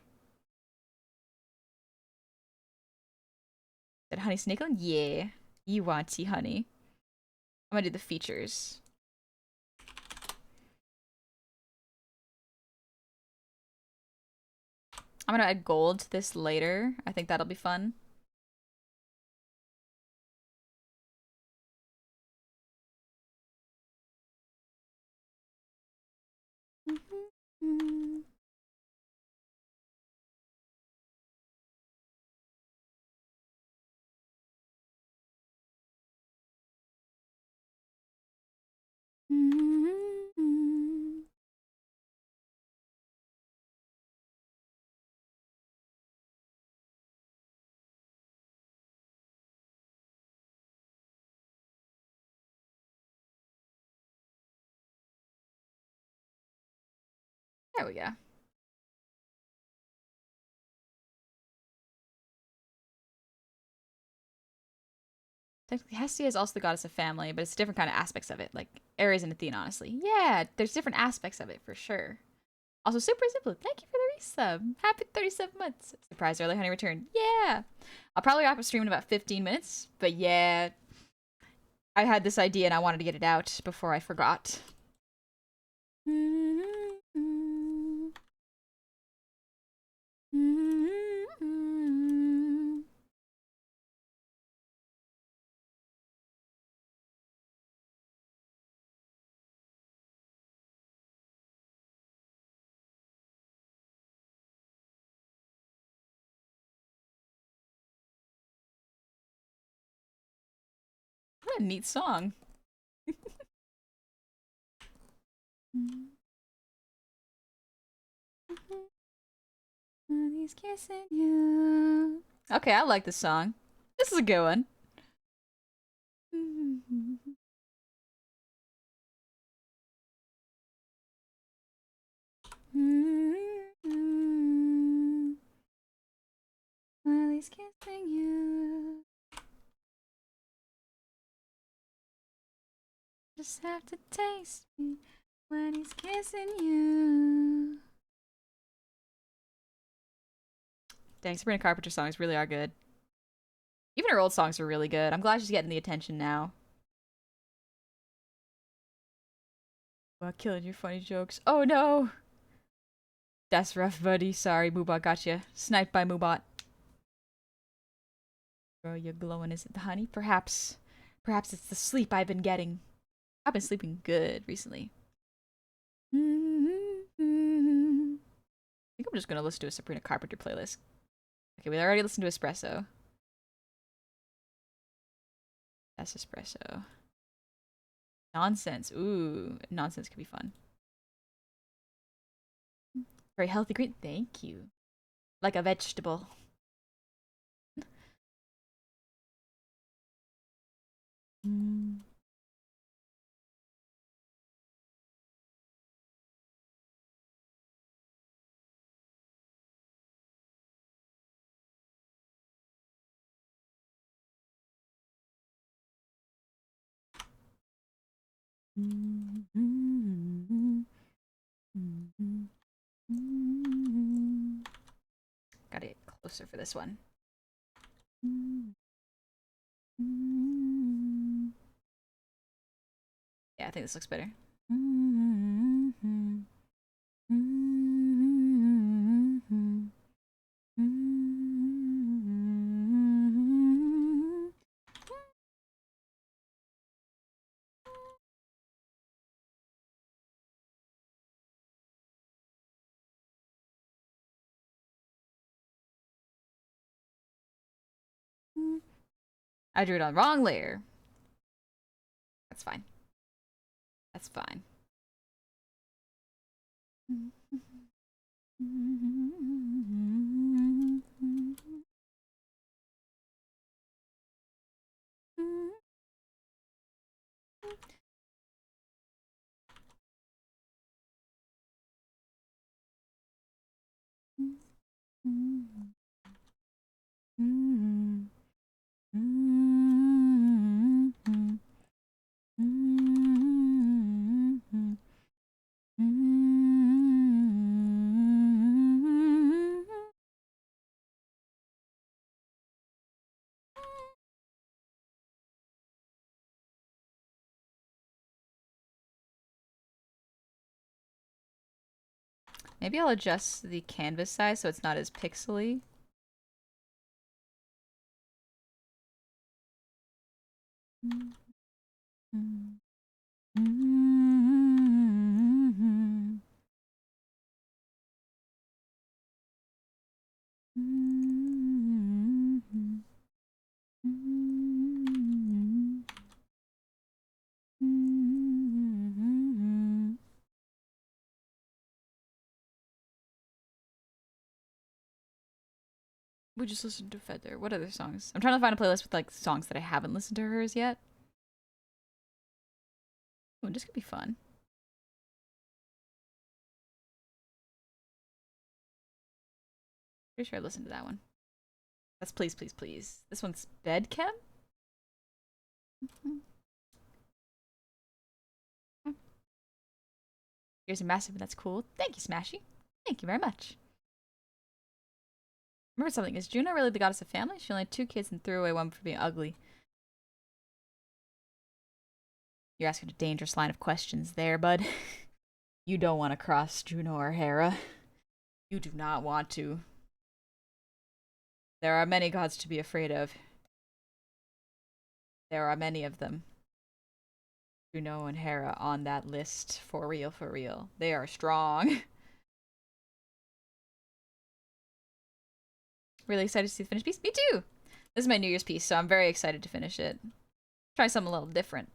Did Honey Snickling? Yeah. You want tea, honey. I'm gonna do the features. I'm gonna add gold to this later. I think that'll be fun. There we go. Technically, Hestia is also the goddess of family, but it's different kind of aspects of it, like Ares and Athena, honestly. Yeah, there's different aspects of it for sure. Also, Super Simple, thank you for the resub. Happy 37 months. Surprise early honey return. Yeah. I'll probably wrap up stream in about 15 minutes, but yeah. I had this idea and I wanted to get it out before I forgot. What a neat song. He's kissing you. Okay, I like this song. This is a good one. While he's kissing you. Just have to taste me when he's kissing you. Dang, Sabrina Carpenter's songs really are good. Even her old songs are really good. I'm glad she's getting the attention now. Well, killing your funny jokes. Oh no! That's rough, buddy. Sorry, Moobot got you. Sniped by Moobot. Girl, you're glowing. Is it the honey? Perhaps it's the sleep I've been getting. I've been sleeping good recently. I think I'm just gonna listen to a Sabrina Carpenter playlist. Okay, we already listened to Espresso. That's Espresso. Nonsense. Ooh, nonsense could be fun. Very healthy green. Thank you. Like a vegetable. Gotta get closer for this one. Yeah, I think this looks better. I drew it on the wrong layer. That's fine. That's fine. Maybe I'll adjust the canvas size so it's not as pixely. We just listened to Feather. What other songs? I'm trying to find a playlist with like songs that I haven't listened to hers yet. Ooh, this could be fun. Pretty sure I listened to that one. That's Please, Please, Please. This one's Bedchem? Here's a massive, and that's cool. Thank you, Smashy. Thank you very much. Remember something, is Juno really the goddess of family? She only had 2 kids and threw away one for being ugly. You're asking a dangerous line of questions there, bud. You don't want to cross Juno or Hera. You do not want to. There are many gods to be afraid of. There are many of them. Juno and Hera on that list. For real, for real. They are strong. Really excited to see the finished piece? Me too! This is my New Year's piece, so I'm very excited to finish it. Try something a little different.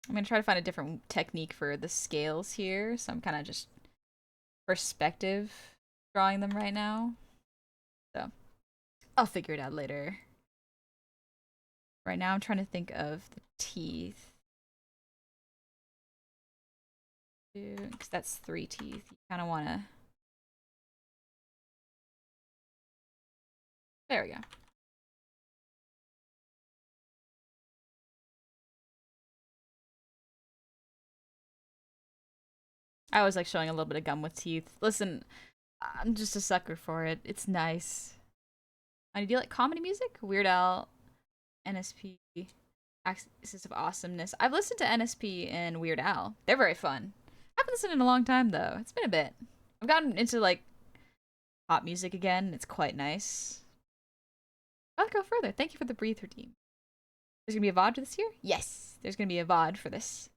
I'm gonna try to find a different technique for the scales here, so I'm kind of just perspective drawing them right now. So, I'll figure it out later. Right now I'm trying to think of the teeth. Because that's 3 teeth. You kind of want to... There we go. I always like showing a little bit of gum with teeth. Listen, I'm just a sucker for it. It's nice. Do you like comedy music? Weird Al, NSP, Axis of Awesomeness. I've listened to NSP and Weird Al. They're very fun. I haven't listened in a long time though. It's been a bit. I've gotten into like pop music again. It's quite nice. I'll go further. Thank you for the breather team. There's gonna be a VOD this year? Yes, there's gonna be a VOD for this.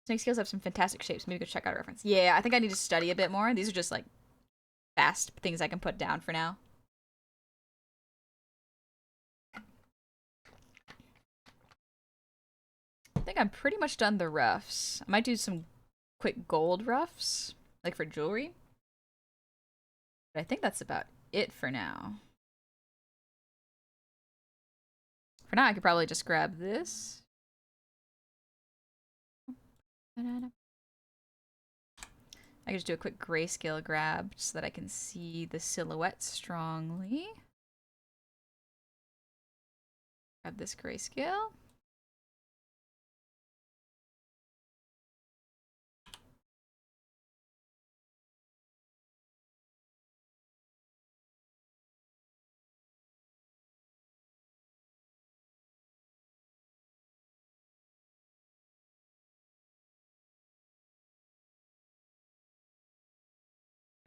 Snake scales have some fantastic shapes. Maybe go check out a reference. Yeah, I think I need to study a bit more. These are just like fast things I can put down for now. I think I'm pretty much done the roughs. I might do some quick gold roughs, like for jewelry. But I think that's about it for now. For now, I could probably just grab this. I can just do a quick grayscale grab so that I can see the silhouette strongly. Grab this grayscale.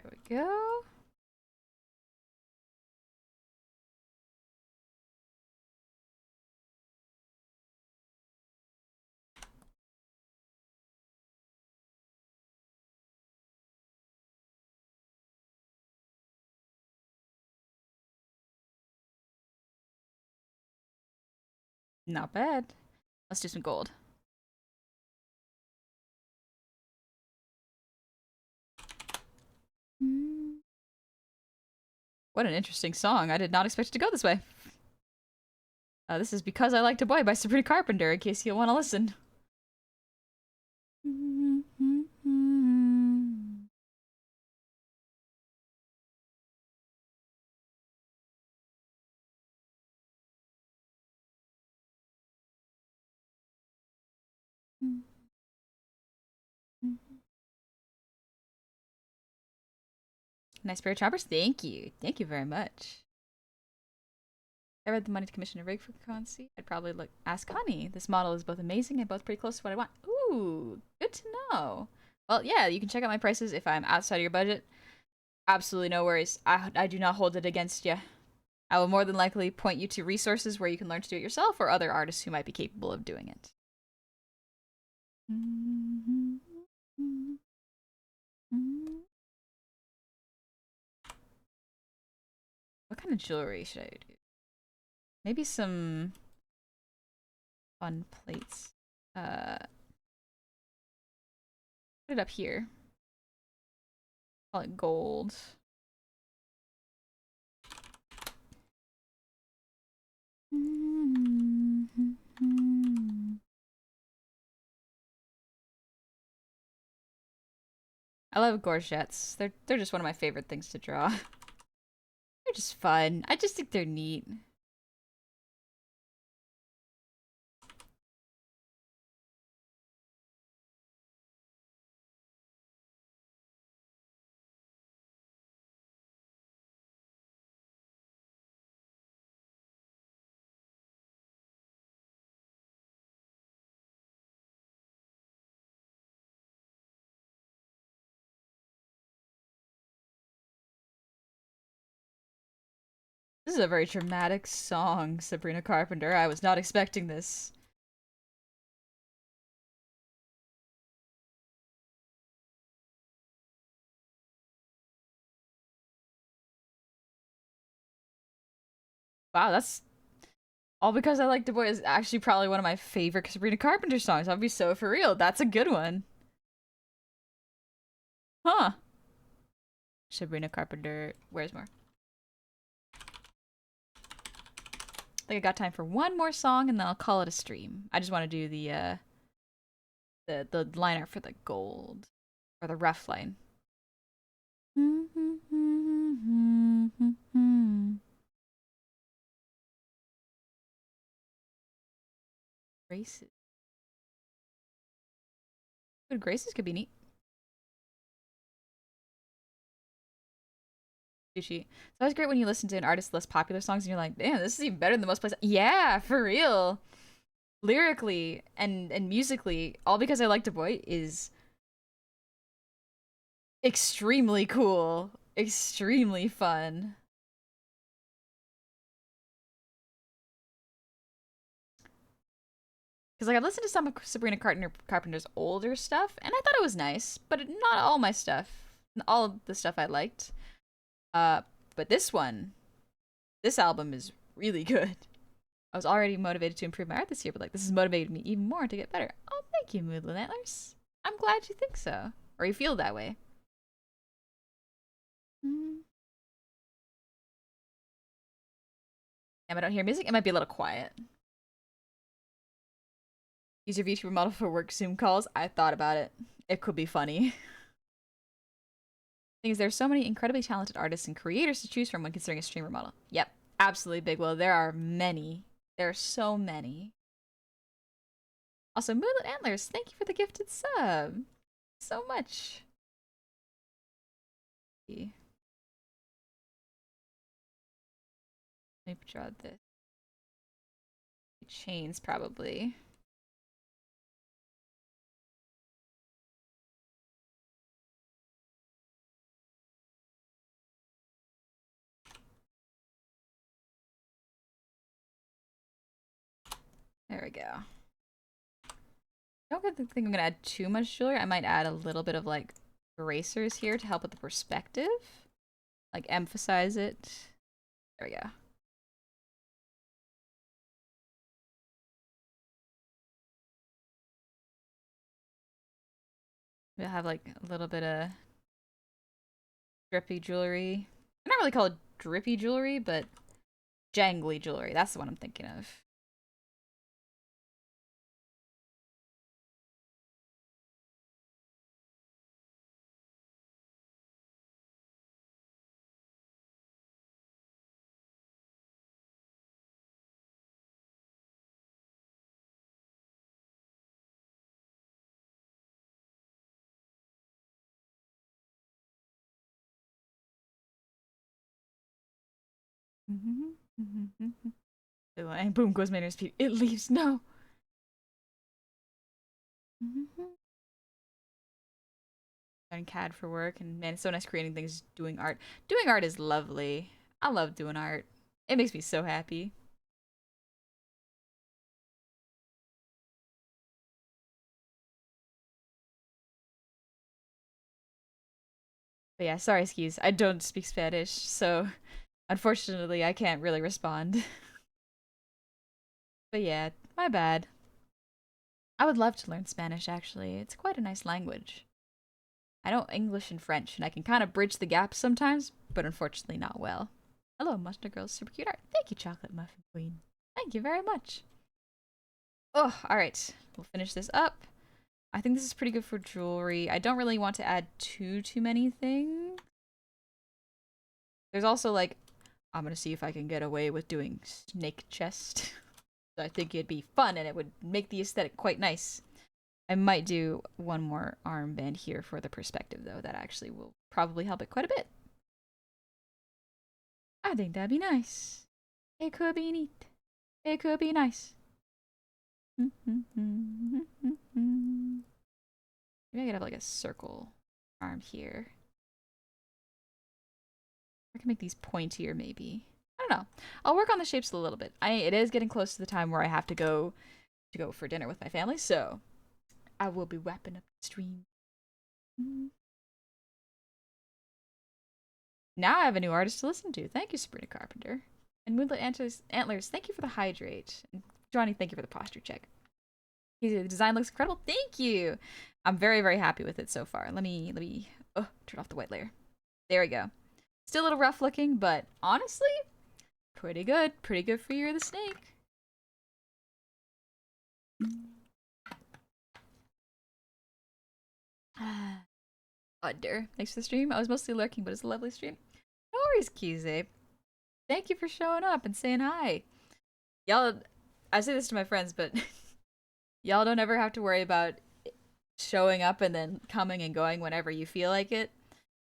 There we go. Not bad. Let's do some gold. What an interesting song. I did not expect it to go this way. This is Because I Liked a Boy by Sabrina Carpenter, in case you want to listen. Nice pair of choppers. Thank you. Thank you very much. If I had the money to commission a rig for Concy, I'd probably ask Honey. This model is both amazing and both pretty close to what I want. Ooh, good to know. Well, yeah, you can check out my prices if I'm outside of your budget. Absolutely no worries. I do not hold it against you. I will more than likely point you to resources where you can learn to do it yourself or other artists who might be capable of doing it. What kind of jewelry should I do? Maybe some fun plates. Put it up here. Call it gold. I love gorgettes. They're just one of my favorite things to draw. They're just fun. I just think they're neat. This is a very dramatic song, Sabrina Carpenter. I was not expecting this. Wow, that's all because I Like the Boy is actually probably one of my favorite Sabrina Carpenter songs. I'll be so for real. That's a good one. Huh. Sabrina Carpenter. Where's more? I think I got time for one more song and then I'll call it a stream. I just want to do the line art for the gold. Or the rough line. Graces. Good graces could be neat. Sushi. It's always great when you listen to an artist's less popular songs and you're like, damn, this is even better than the most places. Yeah, for real. Lyrically and musically, All Because I Liked a Boy is extremely cool. Extremely fun. Because like I've listened to some of Sabrina Carpenter's older stuff, and I thought it was nice, but not all my stuff. All of the stuff I liked. But this album is really good. I was already motivated to improve my art this year, but like this has motivated me even more to get better. Oh, thank you, Moodland Antlers. I'm glad you think so, or you feel that way. Damn, I don't hear music. It might be a little quiet. Use your VTuber model for work Zoom calls. I thought about it. It could be funny. Thing is, there's so many incredibly talented artists and creators to choose from when considering a streamer model. Yep, absolutely, Big Will. There are many. There are so many. Also, Moonlit Antlers, thank you for the gifted sub. So much. Let me draw this. Chains, probably. There we go. I don't think I'm gonna add too much jewelry. I might add a little bit of like erasers here to help with the perspective. Like emphasize it. There we go. We'll have like a little bit of drippy jewelry. I don't really call it drippy jewelry, but jangly jewelry. That's the one I'm thinking of. And boom goes Maynard's feet. It leaves. No. And CAD for work, and man, it's so nice creating things, doing art. Doing art is lovely. I love doing art. It makes me so happy. But yeah, sorry, skis. I don't speak Spanish, so unfortunately, I can't really respond. But yeah, my bad. I would love to learn Spanish, actually. It's quite a nice language. I know English and French, and I can kind of bridge the gap sometimes, but unfortunately not well. Hello, Mustard Girl's super cute art. Thank you, Chocolate Muffin Queen. Thank you very much. Oh, alright. We'll finish this up. I think this is pretty good for jewelry. I don't really want to add too many things. There's also like, I'm gonna see if I can get away with doing snake chest. I think it'd be fun and it would make the aesthetic quite nice. I might do one more armband here for the perspective though. That actually will probably help it quite a bit. I think that'd be nice. It could be neat. It could be nice. Maybe I could have like a circle arm here. I can make these pointier maybe. I don't know. I'll work on the shapes a little bit. It is getting close to the time where I have to go for dinner with my family, so I will be wrapping up the stream. Now I have a new artist to listen to. Thank you, Sabrina Carpenter. And Moonlit Antlers, thank you for the hydrate. And Johnny, thank you for the posture check. The design looks incredible. Thank you. I'm very, very happy with it so far. Let me turn off the white layer. There we go. Still a little rough looking, but honestly, pretty good. Pretty good for You're the Snake. Under. Thanks for the stream. I was mostly lurking, but it's a lovely stream. No worries, Kize. Thank you for showing up and saying hi. Y'all, I say this to my friends, but y'all don't ever have to worry about showing up and then coming and going whenever you feel like it.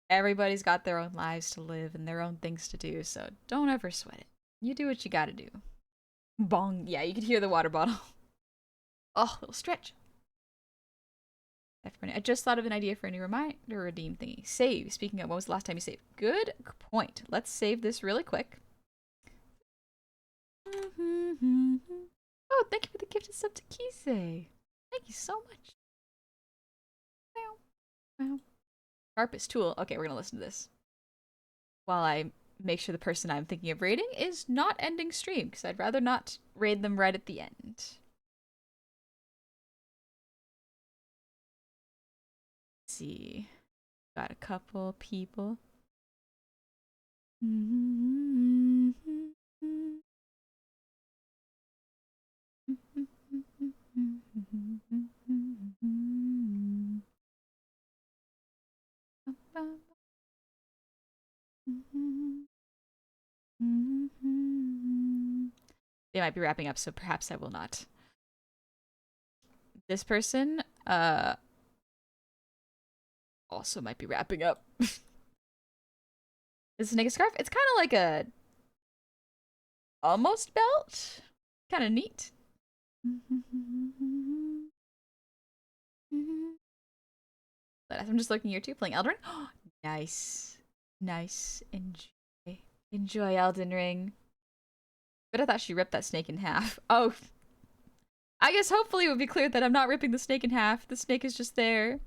Everybody's got their own lives to live and their own things to do, so don't ever sweat it. You do what you gotta do. Bong. Yeah, you could hear the water bottle. Oh, little stretch. I just thought of an idea for a new reminder redeem thingy. Save. Speaking of, when was the last time you saved? Good point. Let's save this really quick. Oh, thank you for the gifted sub to Kise. Thank you so much. Wow. Sharpest tool. Okay, we're gonna listen to this. While I make sure the person I'm thinking of raiding is not ending stream, because I'd rather not raid them right at the end. Let's see. Got a couple people. They might be wrapping up, so perhaps I will not. This person, also might be wrapping up. This snake a scarf? It's kind of like a almost belt. Kind of neat. But I'm just looking here too, playing Elden Ring. Nice. Nice. Enjoy. Enjoy Elden Ring. But I thought she ripped that snake in half. Oh. I guess hopefully it would be clear that I'm not ripping the snake in half. The snake is just there.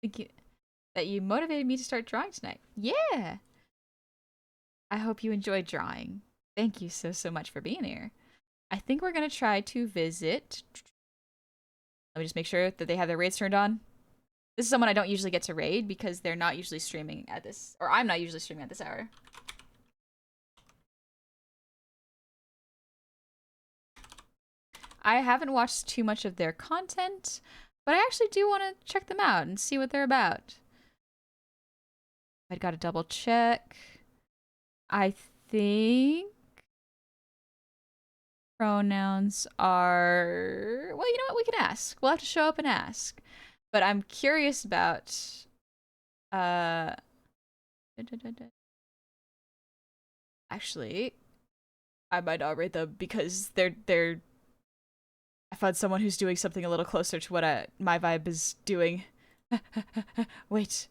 Thank you that you motivated me to start drawing tonight. Yeah. I hope you enjoyed drawing. Thank you so much for being here. I think we're gonna try to visit. Let me just make sure that they have their raids turned on. This is someone I don't usually get to raid because they're not usually streaming at this, or I'm not usually streaming at this hour. I haven't watched too much of their content, but I actually do want to check them out and see what they're about. I'd got to double check. I think pronouns are, well, you know what? We can ask. We'll have to show up and ask. But I'm curious about actually, I might not rate them because they're I found someone who's doing something a little closer to what my vibe is doing. Wait.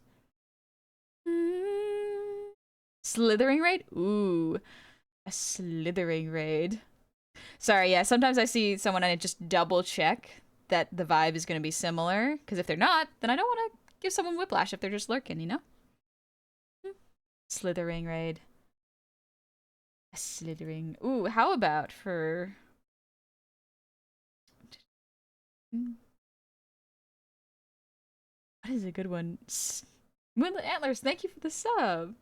Slithering raid? Ooh. A slithering raid. Sorry, yeah, sometimes I see someone and I just double check that the vibe is going to be similar. Because if they're not, then I don't want to give someone whiplash if they're just lurking, you know? Slithering raid. A slithering. Ooh, how about for... What is a good one? Moonlit Antlers, thank you for the sub.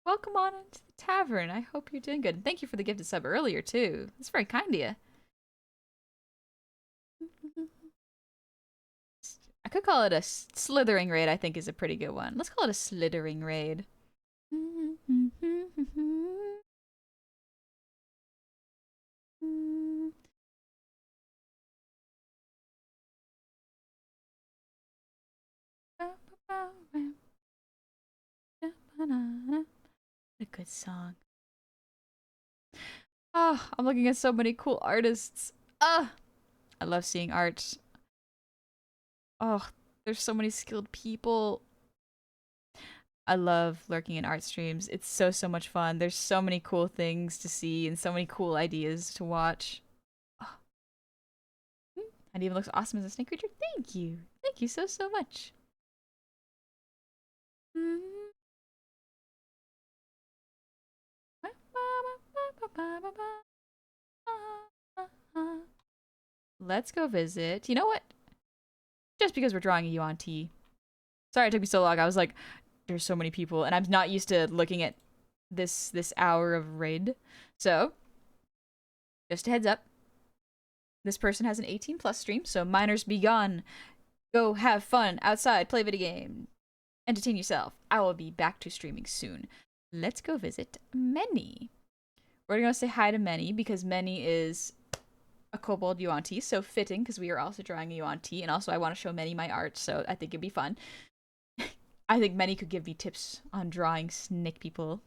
Welcome on into the tavern. I hope you're doing good. And thank you for the gifted sub earlier, too. That's very kind of you. I could call it a slithering raid, I think is a pretty good one. Let's call it a slithering raid. A good song. Oh, I'm looking at so many cool artists. I love seeing art. Oh, there's so many skilled people. I love lurking in art streams. It's so much fun. There's so many cool things to see and so many cool ideas to watch. Oh. And even looks awesome as a snake creature. Thank you. Thank you so much. Let's go visit. You know what? Just because we're drawing a Yuan T. Sorry it took me so long. I was like, there's so many people, and I'm not used to looking at this hour of raid. So, just a heads up. This person has an 18+ stream, so minors be gone. Go have fun outside, play video game, entertain yourself. I will be back to streaming soon. Let's go visit Many. We're gonna say hi to Many because Many is a kobold Yuan T, so fitting because we are also drawing a Yuan T, and also I want to show Many my art, so I think it'd be fun. I think Many could give me tips on drawing snake people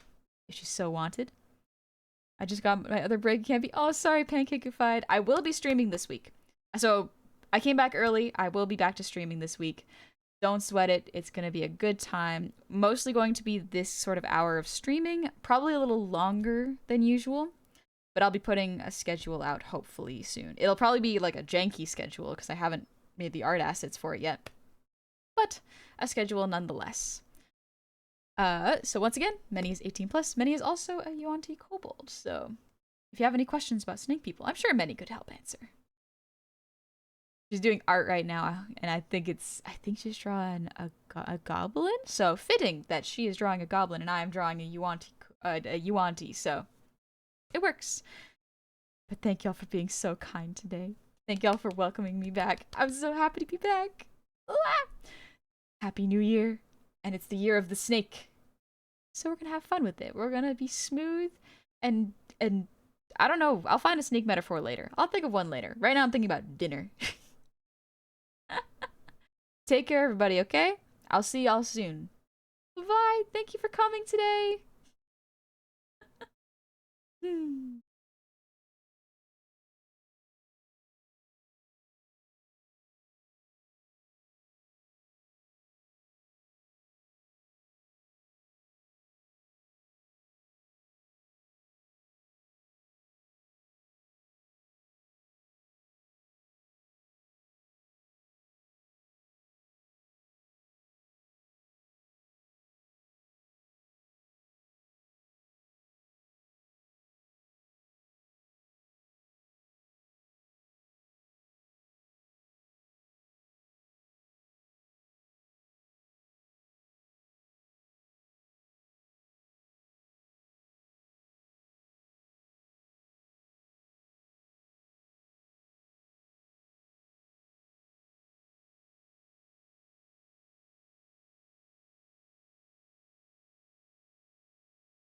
if she so wanted. I just got my other break. Can't be. Oh, sorry, Pancakeified. I will be streaming this week. So I came back early. I will be back to streaming this week. Don't sweat it. It's going to be a good time. Mostly going to be this sort of hour of streaming. Probably a little longer than usual. But I'll be putting a schedule out hopefully soon. It'll probably be like a janky schedule because I haven't made the art assets for it yet. But a schedule nonetheless. So once again, Many is 18+. Many is also a Yuan T kobold. So if you have any questions about snake people, I'm sure Many could help answer. She's doing art right now, and I think she's drawing a goblin. So fitting that she is drawing a goblin and I am drawing a Yuan T. So It works. But thank y'all for being so kind today. Thank y'all for welcoming me back. I'm so happy to be back. Ah! Happy New Year. And it's the year of the snake. So we're gonna have fun with it. We're gonna be smooth and I don't know. I'll find a snake metaphor later. I'll think of one later. Right now I'm thinking about dinner. Take care, everybody, okay? I'll see y'all soon. Bye. Thank you for coming today.